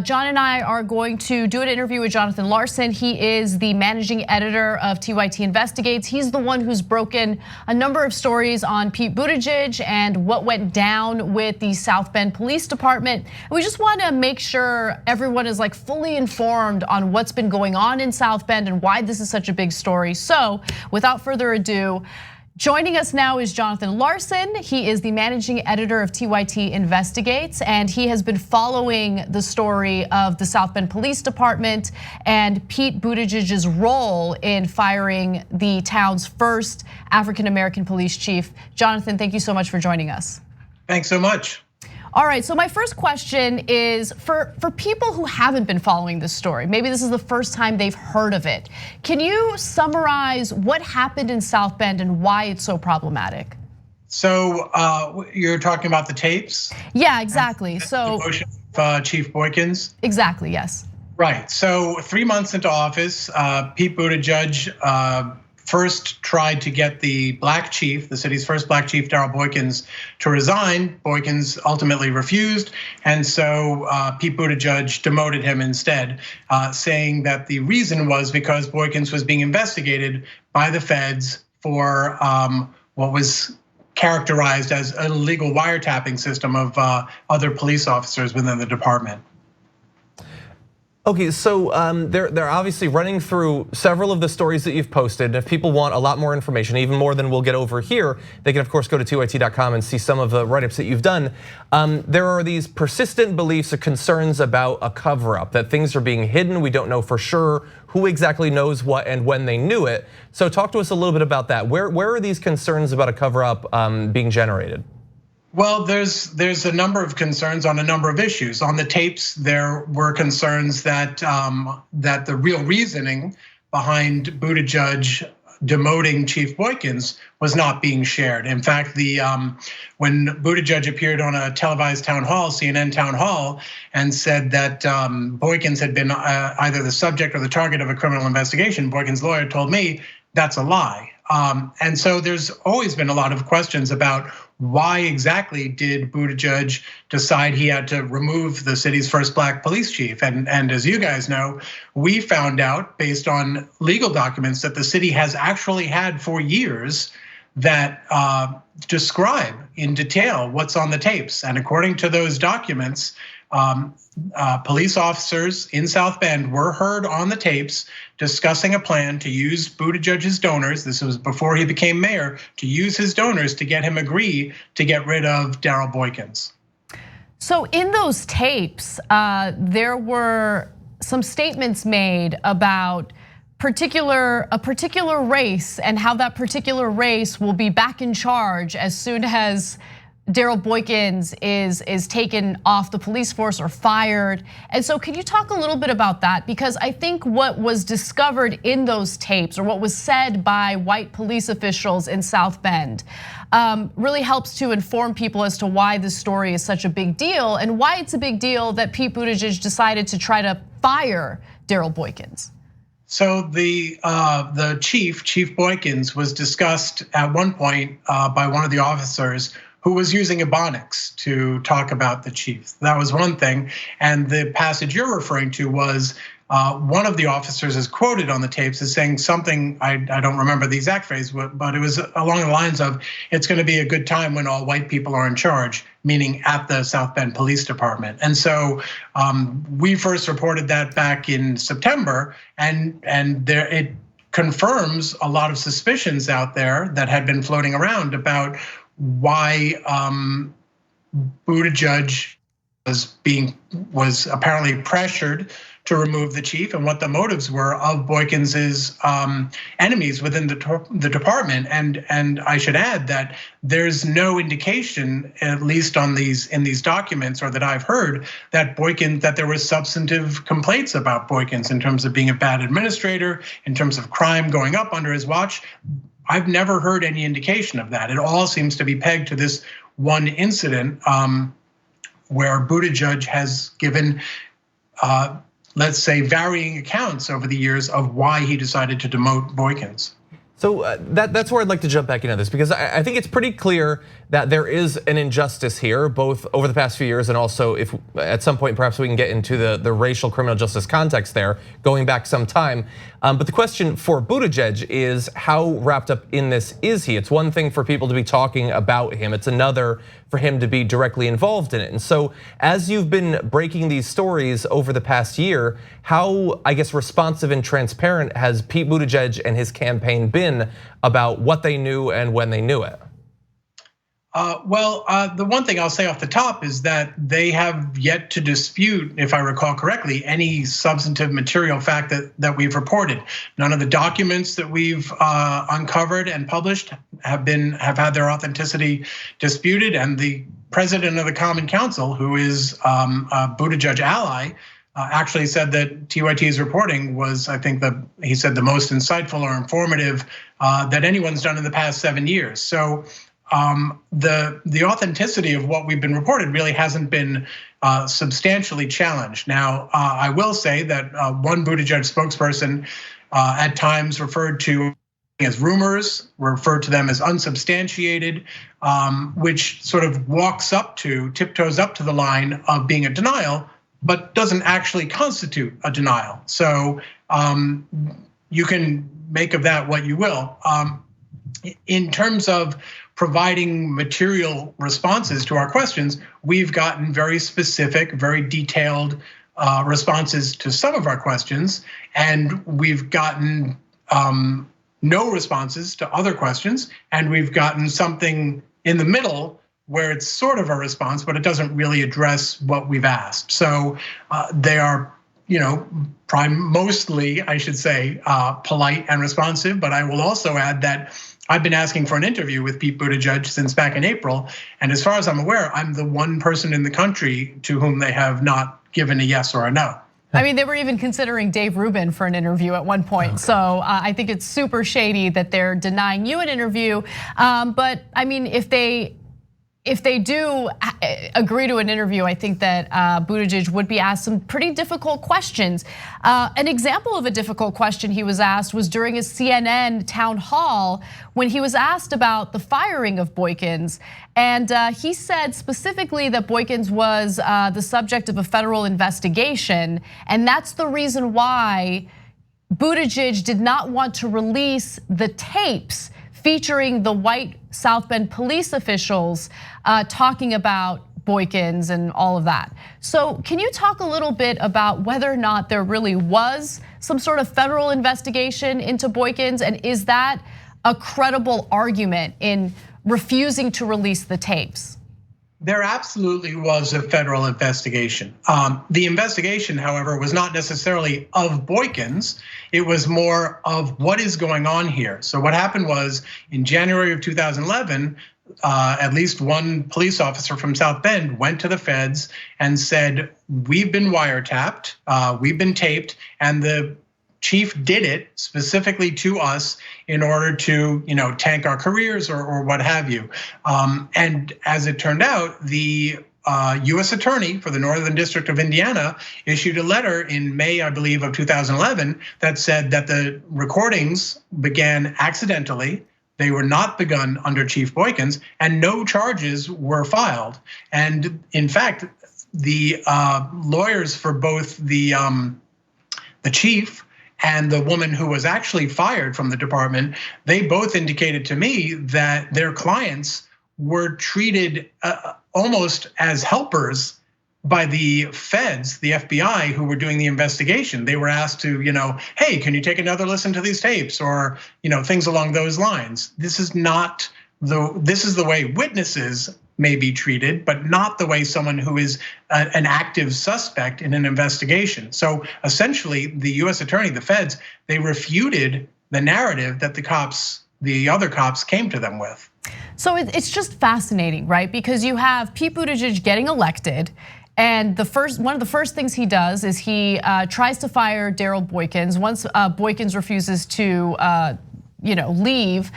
John and I are going to do an interview with Jonathan Larson. He is the managing editor of TYT Investigates. He's the one who's broken a number of stories on Pete Buttigieg and what went down with the South Bend Police Department. And we just want to make sure everyone is like fully informed on what's been going on in South Bend and why this is such a big story. So without further ado, joining us now is Jonathan Larson. He is the managing editor of TYT Investigates, and he has been following the story of the South Bend Police Department and Pete Buttigieg's role in firing the town's first African-American police chief. Jonathan, thank you so much for joining us. Thanks so much. All right, so my first question is for people who haven't been following this story, maybe this is the first time they've heard of it. Can you summarize what happened in South Bend and why it's so problematic? So you're talking about the tapes? Yeah, exactly. So Chief Boykins? Exactly, yes. Right, so 3 months into office, Pete Buttigieg first tried to get the black chief, the city's first black chief, Darrell Boykins, to resign. Boykins ultimately refused, and so Pete Buttigieg demoted him instead, saying that the reason was because Boykins was being investigated by the feds for what was characterized as an illegal wiretapping system of other police officers within the department. Okay, so they're obviously running through several of the stories that you've posted. If people want a lot more information, even more than we'll get over here, they can of course go to tyt.com and see some of the write-ups that you've done. There are these persistent beliefs or concerns about a cover-up, that things are being hidden. We don't know for sure who exactly knows what and when they knew it. So talk to us a little bit about that. Where are these concerns about a cover-up being generated? Well, there's a number of concerns on a number of issues. On the tapes, there were concerns that that the real reasoning behind Buttigieg demoting Chief Boykins was not being shared. In fact, when Buttigieg appeared on a televised town hall, CNN town hall, and said that Boykins had been either the subject or the target of a criminal investigation, Boykins' lawyer told me that's a lie. And so there's always been a lot of questions about why exactly did Buttigieg decide he had to remove the city's first black police chief? And as you guys know, we found out based on legal documents that the city has actually had for years that describe in detail what's on the tapes. And according to those documents, police officers in South Bend were heard on the tapes discussing a plan to use Buttigieg's donors. This was before he became mayor, to use his donors to get him agree to get rid of Darrell Boykins. So in those tapes, there were some statements made about a particular race and how that particular race will be back in charge as soon as Darrell Boykins is taken off the police force or fired. And so can you talk a little bit about that? Because I think what was discovered in those tapes or what was said by white police officials in South Bend really helps to inform people as to why this story is such a big deal and why it's a big deal that Pete Buttigieg decided to try to fire Darrell Boykins. So the Chief Boykins was discussed at one point by one of the officers who was using Ebonics to talk about the chief. That was one thing. And the passage you're referring to was one of the officers is quoted on the tapes as saying something, I don't remember the exact phrase, but it was along the lines of, it's gonna be a good time when all white people are in charge, meaning at the South Bend Police Department. And so we first reported that back in September, and there it confirms a lot of suspicions out there that had been floating around about why Buttigieg was apparently pressured to remove the chief and what the motives were of Boykins's enemies within the department. And I should add that there's no indication, at least in these documents or that I've heard, that there were substantive complaints about Boykins in terms of being a bad administrator, in terms of crime going up under his watch. I've never heard any indication of that. It all seems to be pegged to this one incident where Buttigieg has given, let's say, varying accounts over the years of why he decided to demote Boykins. So that's where I'd like to jump back into this, because I think it's pretty clear that there is an injustice here, both over the past few years and also if at some point perhaps we can get into the racial criminal justice context there, going back some time. But the question for Buttigieg is, how wrapped up in this is he? It's one thing for people to be talking about him, it's another for him to be directly involved in it. And so as you've been breaking these stories over the past year, how, I guess, responsive and transparent has Pete Buttigieg and his campaign been about what they knew and when they knew it? The one thing I'll say off the top is that they have yet to dispute, if I recall correctly, any substantive material fact that we've reported. None of the documents that we've uncovered and published have had their authenticity disputed, and the president of the Common Council, who is a Buttigieg ally, actually said that TYT's reporting was, I think he said, the most insightful or informative that anyone's done in the past 7 years. So the authenticity of what we've been reported really hasn't been substantially challenged. Now, I will say that one Buttigieg spokesperson at times referred to as rumors, referred to them as unsubstantiated, which sort of tiptoes up to the line of being a denial, but doesn't actually constitute a denial. So you can make of that what you will. In terms of providing material responses to our questions, we've gotten very specific, very detailed responses to some of our questions, and we've gotten no responses to other questions, and we've gotten something in the middle where it's sort of a response, but it doesn't really address what we've asked. So they are, mostly, I should say, polite and responsive, but I will also add that I've been asking for an interview with Pete Buttigieg since back in April, and as far as I'm aware, I'm the one person in the country to whom they have not given a yes or a no. I mean, they were even considering Dave Rubin for an interview at one point. Okay. So I think it's super shady that they're denying you an interview. But I mean, if they do agree to an interview, I think that Buttigieg would be asked some pretty difficult questions. An example of a difficult question he was asked was during his CNN town hall when he was asked about the firing of Boykins. And he said specifically that Boykins was the subject of a federal investigation. And that's the reason why Buttigieg did not want to release the tapes featuring the white South Bend police officials talking about Boykins and all of that. So can you talk a little bit about whether or not there really was some sort of federal investigation into Boykins, and is that a credible argument in refusing to release the tapes? There absolutely was a federal investigation. The investigation, however, was not necessarily of Boykins. It was more of what is going on here. So what happened was in January of 2011, at least one police officer from South Bend went to the feds and said, we've been wiretapped, we've been taped, and the chief did it specifically to us in order to, tank our careers or what have you. And as it turned out, the US attorney for the Northern District of Indiana issued a letter in May, I believe, of 2011 that said that the recordings began accidentally. They were not begun under Chief Boykins, and no charges were filed. And in fact, the lawyers for both the chief and the woman who was actually fired from the department, they both indicated to me that their clients were treated almost as helpers by the feds, the FBI, who were doing the investigation. They were asked to, hey, can you take another listen to these tapes, or things along those lines. This is the way witnesses may be treated, but not the way someone who is an active suspect in an investigation. So essentially, the US attorney, the feds, they refuted the narrative that the other cops came to them with. So it's just fascinating, right? Because you have Pete Buttigieg getting elected, and one of the first things he does is he tries to fire Daryl Boykins. Once Boykins refuses to leave,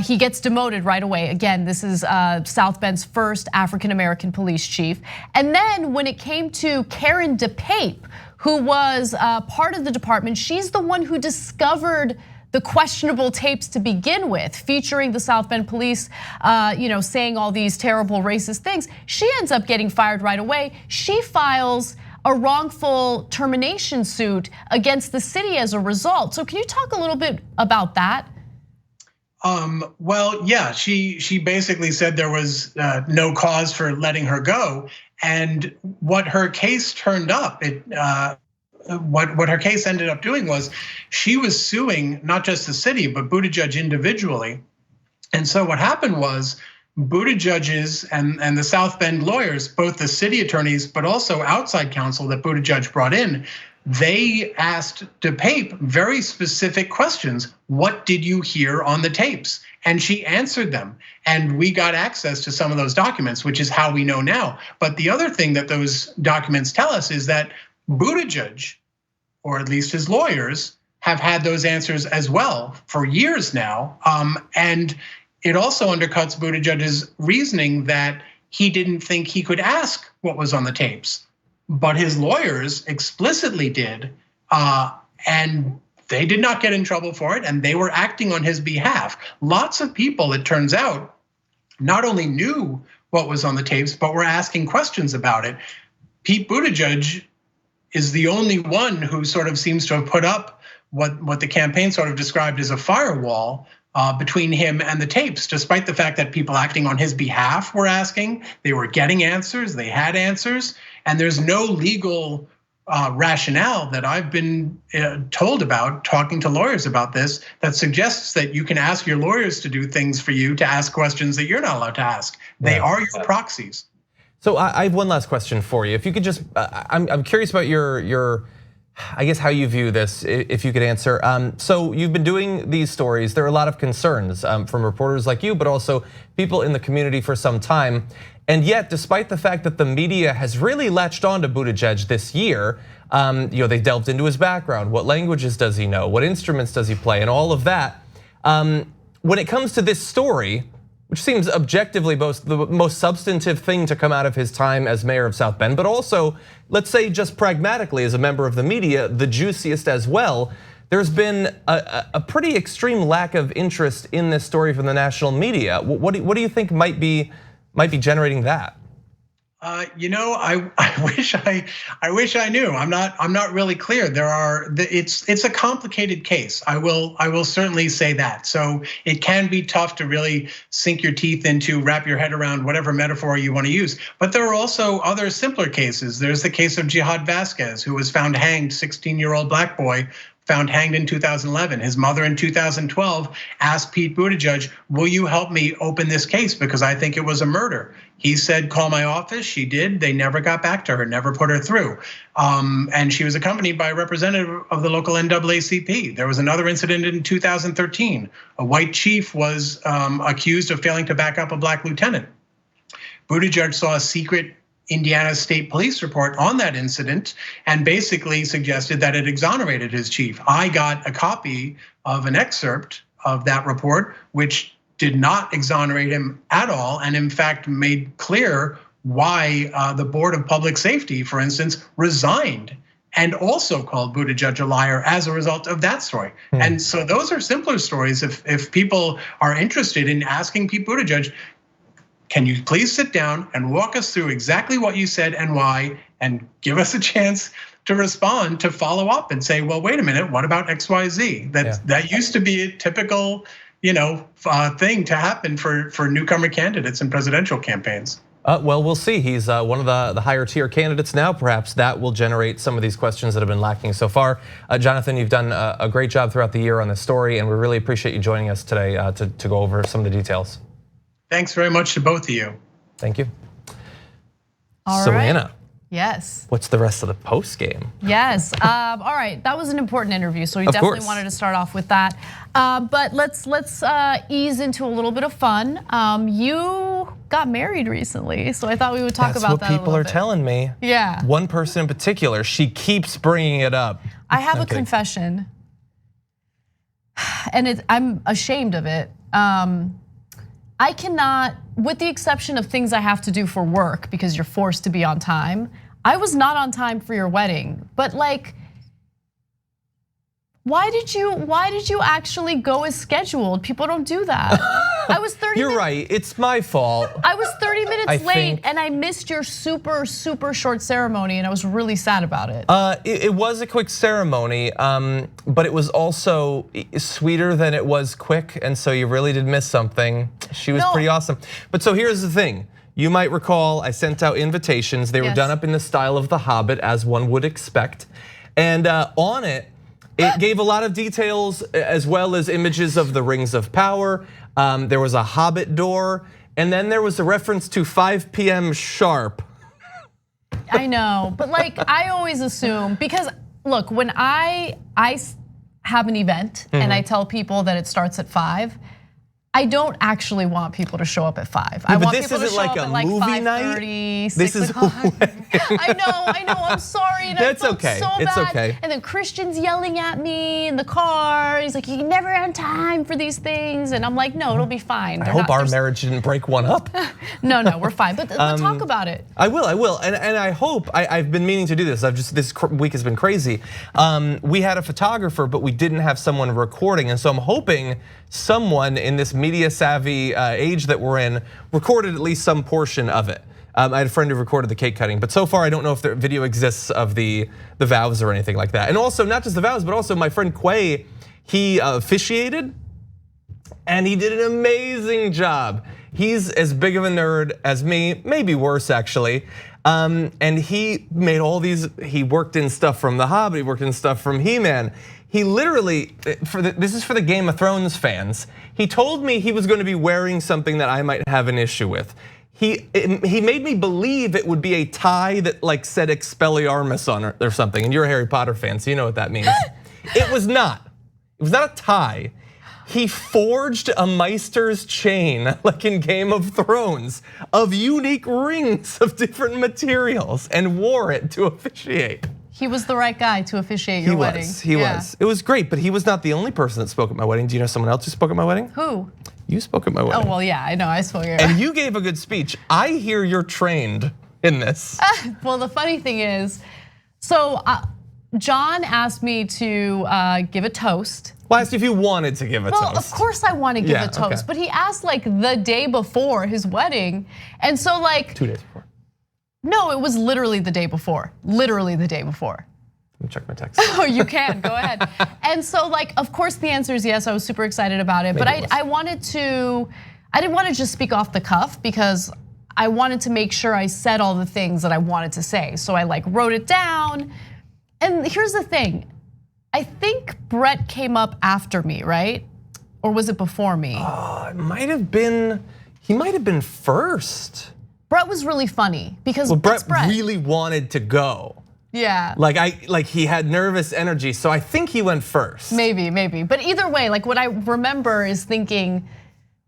he gets demoted right away. Again, this is South Bend's first African-American police chief. And then when it came to Karen DePape, who was part of the department, she's the one who discovered the questionable tapes to begin with, featuring the South Bend police, saying all these terrible racist things. She ends up getting fired right away. She files a wrongful termination suit against the city as a result. So can you talk a little bit about that? Well, yeah, she basically said there was no cause for letting her go, and what her case turned up, what her case ended up doing was she was suing not just the city but Buttigieg individually, and so what happened was Buttigieg's and the South Bend lawyers, both the city attorneys but also outside counsel that Buttigieg brought in, they asked DePape very specific questions. What did you hear on the tapes? And she answered them. And we got access to some of those documents, which is how we know now. But the other thing that those documents tell us is that Buttigieg, or at least his lawyers, have had those answers as well for years now. And it also undercuts Buttigieg's reasoning that he didn't think he could ask what was on the tapes. But his lawyers explicitly did, and they did not get in trouble for it, and they were acting on his behalf. Lots of people, it turns out, not only knew what was on the tapes, but were asking questions about it. Pete Buttigieg is the only one who sort of seems to have put up what the campaign sort of described as a firewall between him and the tapes, despite the fact that people acting on his behalf were asking, they were getting answers, they had answers, and there's no legal rationale that I've been told about talking to lawyers about this that suggests that you can ask your lawyers to do things for you to ask questions that you're not allowed to ask. They are your proxies. So I have one last question for you. If you could just, I'm curious about your, I guess how you view this, if you could answer. So you've been doing these stories. There are a lot of concerns from reporters like you, but also people in the community for some time. And yet, despite the fact that the media has really latched on to Buttigieg this year, they delved into his background. What languages does he know? What instruments does he play? And all of that. When it comes to this story, which seems objectively the most substantive thing to come out of his time as mayor of South Bend, but also, let's say just pragmatically as a member of the media, the juiciest as well, there's been a pretty extreme lack of interest in this story from the national media. What do you think might be generating that? I wish I knew. I'm not really clear. It's a complicated case. I will certainly say that. So it can be tough to really sink your teeth into, wrap your head around whatever metaphor you want to use. But there are also other simpler cases. There's the case of Jihad Vasquez, who was found hanged, 16-year-old black boy, found hanged in 2011. His mother in 2012 asked Pete Buttigieg, will you help me open this case because I think it was a murder? He said, call my office. She did. They never got back to her, never put her through. And she was accompanied by a representative of the local NAACP. There was another incident in 2013. A white chief was accused of failing to back up a black lieutenant. Buttigieg saw a secret Indiana State Police report on that incident and basically suggested that it exonerated his chief. I got a copy of an excerpt of that report, which did not exonerate him at all, and in fact made clear why the Board of Public Safety, for instance, resigned and also called Buttigieg a liar as a result of that story. And so those are simpler stories. If people are interested in asking Pete Buttigieg, can you please sit down and walk us through exactly what you said and why, and give us a chance to respond, to follow up and say, well, wait a minute, what about XYZ? That used to be a typical, thing to happen for newcomer candidates in presidential campaigns. Well, we'll see. He's one of the higher tier candidates now. Perhaps that will generate some of these questions that have been lacking so far. Jonathan, you've done a great job throughout the year on this story, and we really appreciate you joining us today to go over some of the details. Thanks very much to both of you. Thank you. All so right. Anna, yes. What's the rest of the post game? Yes. All right. That was an important interview, so we definitely wanted to start off with that. But let's ease into a little bit of fun. You got married recently, so I thought we would talk about that. That's what people are telling me. Yeah. One person in particular, she keeps bringing it up. I have a confession, and I'm ashamed of it. I cannot, with the exception of things I have to do for work because you're forced to be on time, I was not on time for your wedding. But like, Why did you actually go as scheduled? People don't do that. I was 30 You're right, it's my fault. I was 30 minutes late and I missed your super short ceremony and I was really sad about it. It was a quick ceremony, but it was also sweeter than it was quick, and so you really did miss something. She was pretty awesome. But so here's the thing. You might recall I sent out invitations. They were done up in the style of The Hobbit, as one would expect. And on it gave a lot of details as well as images of the Rings of Power. There was a Hobbit door, and then there was a reference to 5 p.m. sharp. I know, but like I always assume, because look, when I have an event and I tell people that it starts at 5, I don't actually want people to show up at 5. I want people to show up at like 5:30, 6 o'clock. I know, I'm sorry. And That's I felt okay, so it's bad. okay. And then Christian's yelling at me in the car. He's like, you never have time for these things. And I'm like, no, it'll be fine. I hope our marriage didn't break one up. No, we're fine, but let's talk about it. I will, and I hope, I've been meaning to do this. This week has been crazy. We had a photographer, but we didn't have someone recording, and so I'm hoping someone in this media savvy age that we're in recorded at least some portion of it. I had a friend who recorded the cake cutting, but so far I don't know if the video exists of the vows or anything like that. And also not just the vows, but also my friend Quay, he officiated and he did an amazing job. He's as big of a nerd as me, maybe worse actually. And he made all these, he worked in stuff from The Hobbit, he worked in stuff from He-Man. He literally, this is for the Game of Thrones fans, he told me he was going to be wearing something that I might have an issue with. He made me believe it would be a tie that like said Expelliarmus on it or something, and you're a Harry Potter fan, so you know what that means. It was not a tie. He forged a Meister's chain, like in Game of Thrones, of unique rings of different materials and wore it to officiate. He was the right guy to officiate your wedding. He was. It was great, but he was not the only person that spoke at my wedding. Do you know someone else who spoke at my wedding? Who? You spoke at my wedding. Oh, well, yeah, I know, I spoke here. And you gave a good speech. I hear you're trained in this. Well, the funny thing is, so John asked me to give a toast. Well, I asked if you wanted to give a toast. Well, of course I want to give a toast, but he asked like the day before his wedding. And so like 2 days before. No, it was literally the day before. Literally the day before. Let me check my text. Oh, you can, go ahead. And so like, of course the answer is yes, I was super excited about it. But I didn't want to just speak off the cuff because I wanted to make sure I said all the things that I wanted to say. So I like wrote it down. And here's the thing, I think Brett came up after me, right? Or was it before me? It might have been, he might have been first. Brett was really funny because Brett really wanted to go. Yeah. Like he had nervous energy, so I think he went first. Maybe. But either way, like what I remember is thinking,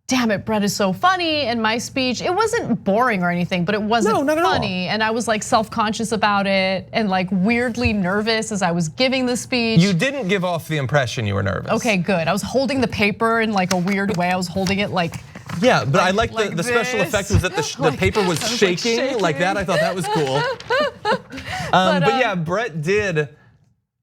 damn it, Brett is so funny. And my speech, it wasn't boring or anything, but it wasn't funny. And I was like self-conscious about it and like weirdly nervous as I was giving the speech. You didn't give off the impression you were nervous. Okay, good. I was holding the paper in like a weird way. I was holding it like. Yeah, but I like the special effect was that the paper was shaking like that. I thought that was cool. But yeah, Brett did,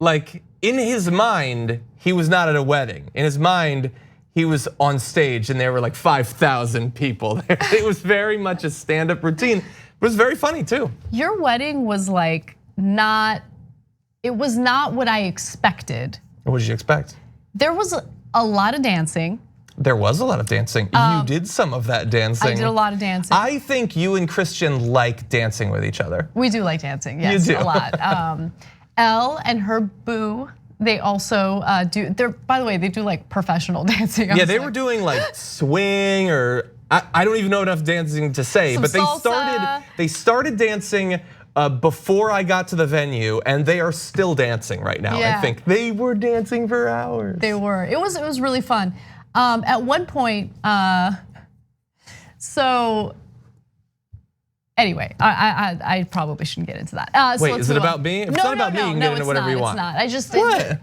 like in his mind, he was not at a wedding. In his mind, he was on stage and there were like 5,000 people there. It was very much a stand-up routine. It was very funny too. Your wedding was like it was not what I expected. What did you expect? There was a lot of dancing. There was a lot of dancing. You did some of that dancing. I did a lot of dancing. I think you and Christian like dancing with each other. We do like dancing, yes, you do. a lot. Elle and her boo, they also do, by the way, they do like professional dancing. Yeah, they were doing like swing or, I don't even know enough dancing to say, but they started dancing before I got to the venue, and they are still dancing right now. Yeah. I think they were dancing for hours. They were. It was really fun. At one point, so anyway, I probably shouldn't get into that. Wait, is it about me? If it's not about me, you can get into whatever you want. It's not. I just what?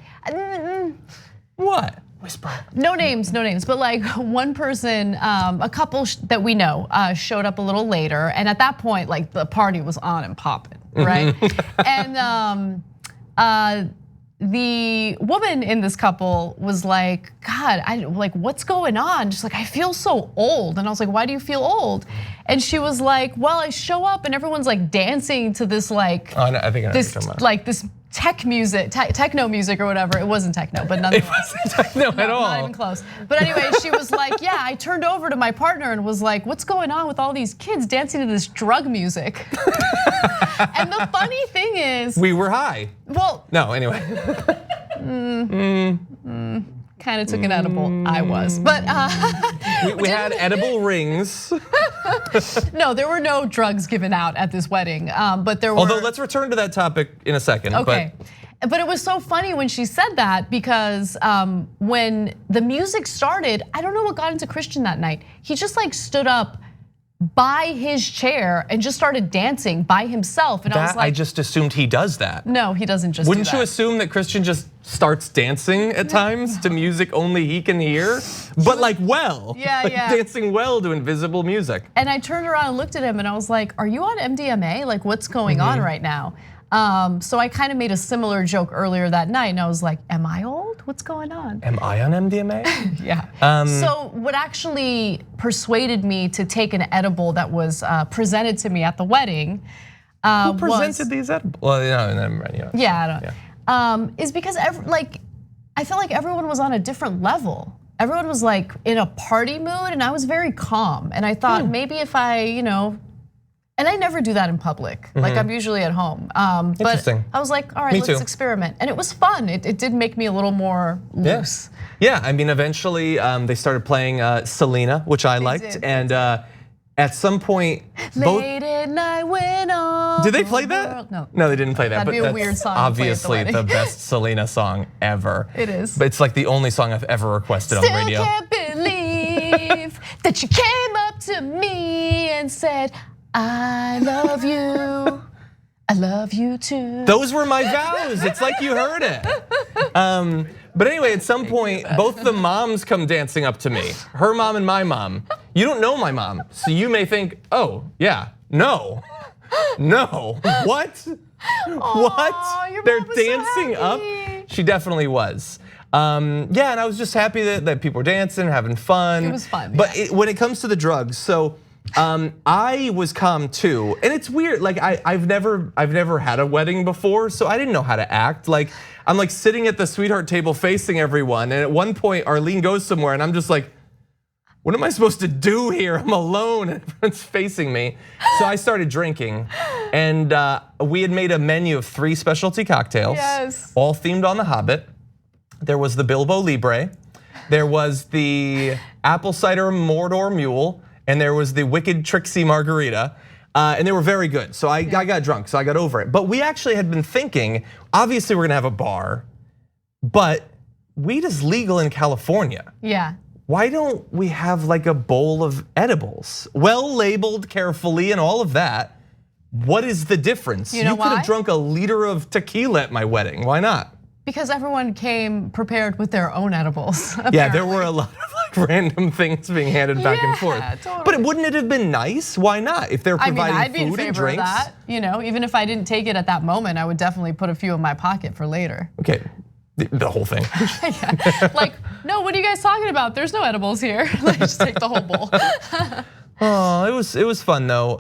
What? Whisper. No names, but like one person, a couple that we know showed up a little later, and at that point, like the party was on and popping, right? And the woman in this couple was like, God, what's going on? Just like, I feel so old. And I was like, why do you feel old? And she was like, well, I show up and everyone's like dancing to this like, I think I know what you're this talking about. like this tech music, techno music or whatever. It wasn't techno, but nonetheless. It wasn't techno at all. Not even close. But anyway, she was like, yeah, I turned over to my partner and was like, what's going on with all these kids dancing to this drug music? And the funny thing is, we were high. Well, no, anyway. Kind of took an edible. I was, but we had edible rings. No, there were no drugs given out at this wedding, but there were. Although let's return to that topic in a second. Okay. But it was so funny when she said that because when the music started, I don't know what got into Christian that night. He just like stood up by his chair and just started dancing by himself. And I was like, I just assumed he does that. No, he doesn't just Wouldn't do that. you assume that Christian just starts dancing at times to music only he can hear? But like well, Yeah, like yeah. dancing well to invisible music. And I turned around and looked at him and I was like, are you on MDMA? Like what's going on right now? So I kind of made a similar joke earlier that night and I was like, am I old? What's going on? Am I on MDMA? Yeah. So what actually persuaded me to take an edible that was presented to me at the wedding Who presented these edibles? Well, never mind. Yeah, I don't. Is because I felt like everyone was on a different level. Everyone was like in a party mood and I was very calm. And I thought maybe if I, and I never do that in public. Like I'm usually at home. But Interesting. I was like, all right, Me let's too. experiment. And it was fun. It did make me a little more loose. Yeah, I mean, eventually they started playing Selena, which I liked, and at some point, both. Late at night when all Did they the play that? world- No. No, they didn't play that. That'd but be a that's weird song to play at the obviously wedding. the best Selena song ever. It is. But it's like the only song I've ever requested Still on the radio. can't believe that you came up to me and said, I love you. I love you too. Those were my vows. It's like you heard it. But anyway, at some point, both the moms come dancing up to me. Her mom and my mom. You don't know my mom, so you may think, oh, yeah, no, what? What? They're dancing up? She definitely was. Yeah, and I was just happy that people were dancing, having fun. It was fun, But when it comes to the drugs, so I was calm too, and it's weird. Like I've never had a wedding before, so I didn't know how to act. Like I'm like sitting at the sweetheart table facing everyone, and at one point Arlene goes somewhere, and I'm just like, what am I supposed to do here? I'm alone, and everyone's facing me. So I started drinking, and we had made a menu of 3 specialty cocktails, all themed on The Hobbit. There was the Bilbo Libre, there was the apple cider Mordor Mule, and there was the Wicked Trixie Margarita. And they were very good. So I got drunk, so I got over it. But we actually had been thinking, obviously we're gonna have a bar, but weed is legal in California. Yeah. Why don't we have like a bowl of edibles? Well labeled carefully and all of that. What is the difference? You know could why? have drunk a liter of tequila at my wedding, why not? Because everyone came prepared with their own edibles. Yeah, there were a lot of like random things being handed back and forth. Totally. But wouldn't it have been nice? Why not? If they're providing I'd be in food and favor of drinks. that. Even if I didn't take it at that moment, I would definitely put a few in my pocket for later. Okay, the whole thing. Like, no, what are you guys talking about? There's no edibles here. Like, just take the whole bowl. Oh, it was fun though.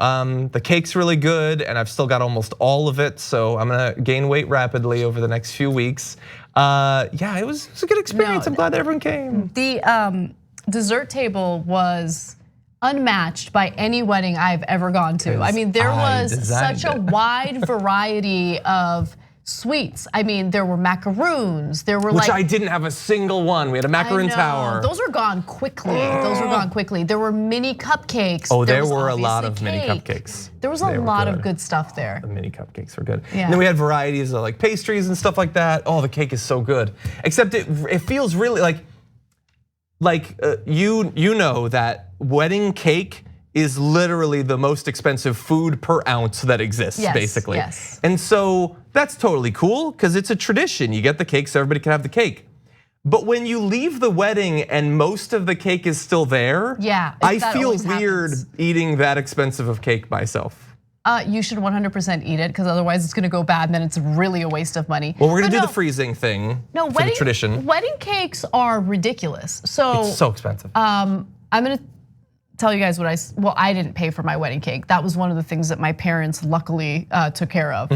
The cake's really good, and I've still got almost all of it, so I'm gonna gain weight rapidly over the next few weeks. Yeah, it was a good experience. I'm glad that everyone came. The dessert table was unmatched by any wedding I've ever gone to. I mean, there was such a wide variety of sweets. I mean, there were macaroons, there were Which I didn't have a single one. We had a macaroon tower. Those were gone quickly. There were mini cupcakes. Oh, there were a lot of mini cake. cupcakes. There was a lot of good stuff there. The mini cupcakes were good. Yeah. And then we had varieties of like pastries and stuff like that. Oh, the cake is so good. Except it feels really like you know that wedding cake is literally the most expensive food per ounce that exists, basically. Yes. And so that's totally cool because it's a tradition. You get the cake so everybody can have the cake. But when you leave the wedding and most of the cake is still there, I feel weird eating that expensive of cake myself. You should 100% eat it because otherwise it's gonna go bad and then it's really a waste of money. Well, we're gonna do the freezing thing for the tradition. Wedding cakes are ridiculous. So it's so expensive. I'm gonna tell you guys what I didn't pay for my wedding cake. That was one of the things that my parents luckily took care of.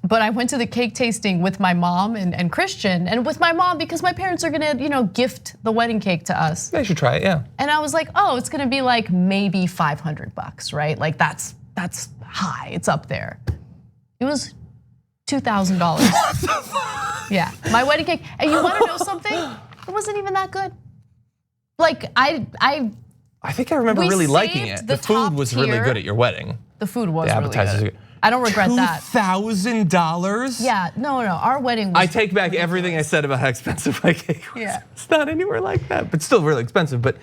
But I went to the cake tasting with my mom and Christian, and with my mom because my parents are gonna, gift the wedding cake to us. They should try it, yeah. And I was like, oh, it's gonna be like maybe $500, right? Like that's high. It's up there. It was $2,000. Yeah, my wedding cake. And you want to know something? It wasn't even that good. Like I think I remember really liking it. The food was really good at your wedding. The food was the really appetizers good. I don't regret that. $2,000? Yeah, no, our wedding was I take back everything I said about how expensive my cake was. Yeah. It's not anywhere like that, but still really expensive. But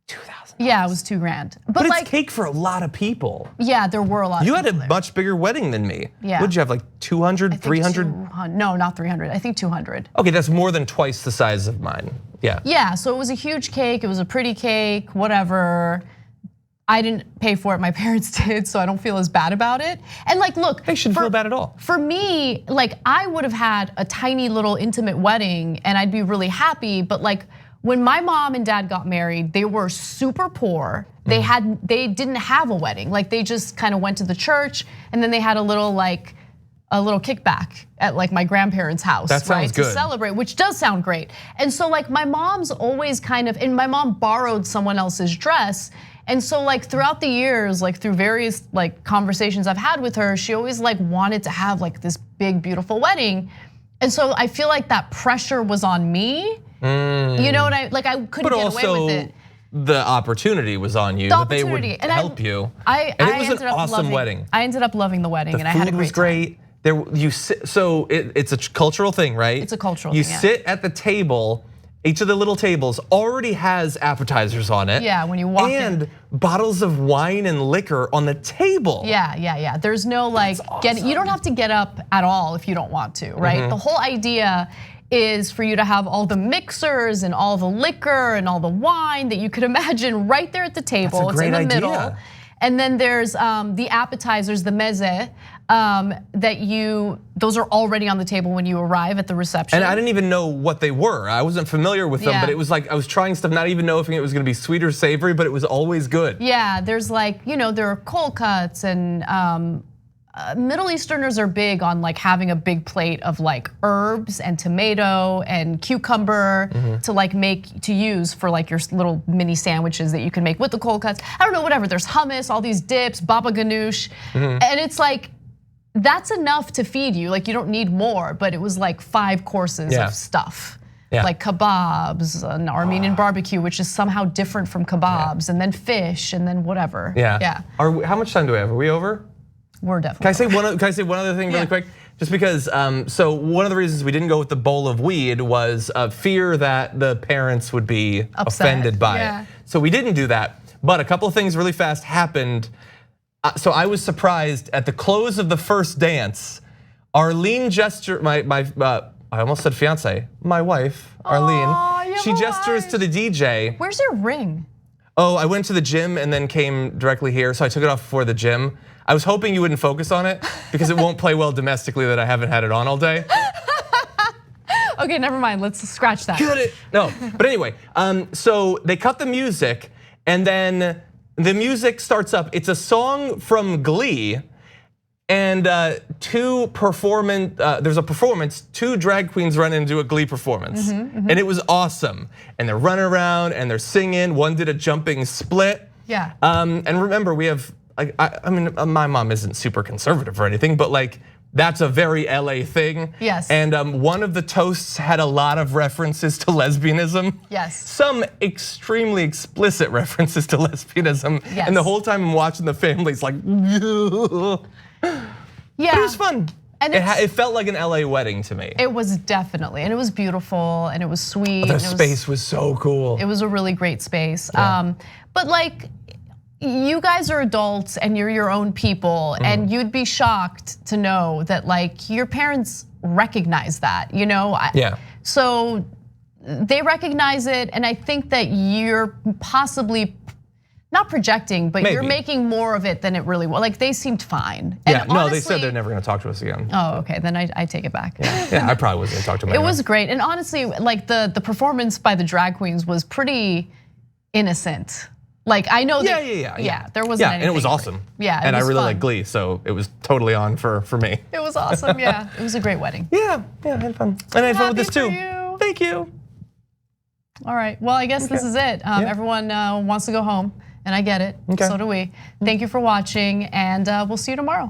$2,000. Yeah, it was $2,000. But it's cake for a lot of people. Yeah, there were a lot of people. You had a much bigger wedding than me. Yeah. What did you have, like 200, 300? No, not 300. I think 200. Okay, that's more than twice the size of mine. Yeah. Yeah, so it was a huge cake. It was a pretty cake, whatever. I didn't pay for it, my parents did, so I don't feel as bad about it. And like, look. They shouldn't feel bad at all. For me, like I would have had a tiny little intimate wedding and I'd be really happy, but like when my mom and dad got married, they were super poor. They didn't have a wedding. Like they just kind of went to the church and then they had a little kickback at like my grandparents' house, that sounds right? good. To celebrate, which does sound great. And so like my mom's always and my mom borrowed someone else's dress. And so like throughout the years, like through various like conversations I've had with her, she always like wanted to have like this big, beautiful wedding. And so I feel like that pressure was on me. You know what I couldn't get away with it. The opportunity was on you that they would help you. And it was an awesome wedding. I ended up loving the wedding and I had a great time. The food was great. So it's a cultural thing, right? It's a cultural thing. You sit at the table. Each of the little tables already has appetizers on it. Yeah, when you walk in. And bottles of wine and liquor on the table. Yeah. There's no like, you don't have to get up at all if you don't want to, right? The whole idea is for you to have all the mixers and all the liquor and all the wine that you could imagine right there at the table. That's a great it's in the idea. middle. And then there's the appetizers, the meze, those are already on the table when you arrive at the reception. And I didn't even know what they were. I wasn't familiar with them, but it was like I was trying stuff, not even knowing if it was gonna be sweet or savory, but it was always good. Yeah, there's like, there are cold cuts and Middle Easterners are big on like having a big plate of like herbs and tomato and cucumber to use for like your little mini sandwiches that you can make with the cold cuts. I don't know, whatever. There's hummus, all these dips, baba ganoush, and it's like that's enough to feed you. Like you don't need more, but it was like 5 courses of stuff. Yeah. Like kebabs, an Armenian barbecue, which is somehow different from kebabs, and then fish, and then whatever. Yeah. How much time do we have? Are we over? We're definitely. Can I say one other thing really quick? Just because, so one of the reasons we didn't go with the bowl of weed was fear that the parents would be offended by it. So we didn't do that. But a couple of things really fast happened. So I was surprised at the close of the first dance. Arlene gestured, I almost said fiance, my wife, Arlene. She gestures to the DJ. Where's your ring? Oh, I went to the gym and then came directly here, so I took it off before the gym. I was hoping you wouldn't focus on it because it won't play well domestically that I haven't had it on all day. Okay, never mind, let's scratch that. Got it. No, but anyway, so they cut the music and then the music starts up. It's a song from Glee and there's a performance, 2 drag queens run into a Glee performance. And it was awesome. And they're running around and they're singing. One did a jumping split. Yeah. And remember, we have, I mean, my mom isn't super conservative or anything, but like that's a very LA thing. Yes. And one of the toasts had a lot of references to lesbianism. Yes. Some extremely explicit references to lesbianism. Yes. And the whole time I'm watching the family's like, yeah. But it was fun. And it felt like an LA wedding to me. It was definitely, and it was beautiful, and it was sweet. The space was so cool. It was a really great space. Yeah. But like, you guys are adults and you're your own people, and you'd be shocked to know that like your parents recognize that, Yeah. So they recognize it, and I think that you're possibly not projecting, but you're Maybe. making more of it than it really was. Like they seemed fine. Yeah, And no, they honestly- said they're never gonna talk to us again. Oh, okay, then I take it back. Yeah, I probably wasn't gonna talk to them It anyway. was great, and honestly, like the performance by the drag queens was pretty innocent. Like I know that. Yeah, there wasn't. Yeah, and it was anything awesome. Yeah, it and I was really fun. like Glee, so it was totally on for me. It was awesome. Yeah, it was a great wedding. Yeah, I had fun. And I had fun with this too. Thank you. All right. Well, I guess this is it. Everyone wants to go home, and I get it. Okay. So do we. Thank you for watching, and we'll see you tomorrow.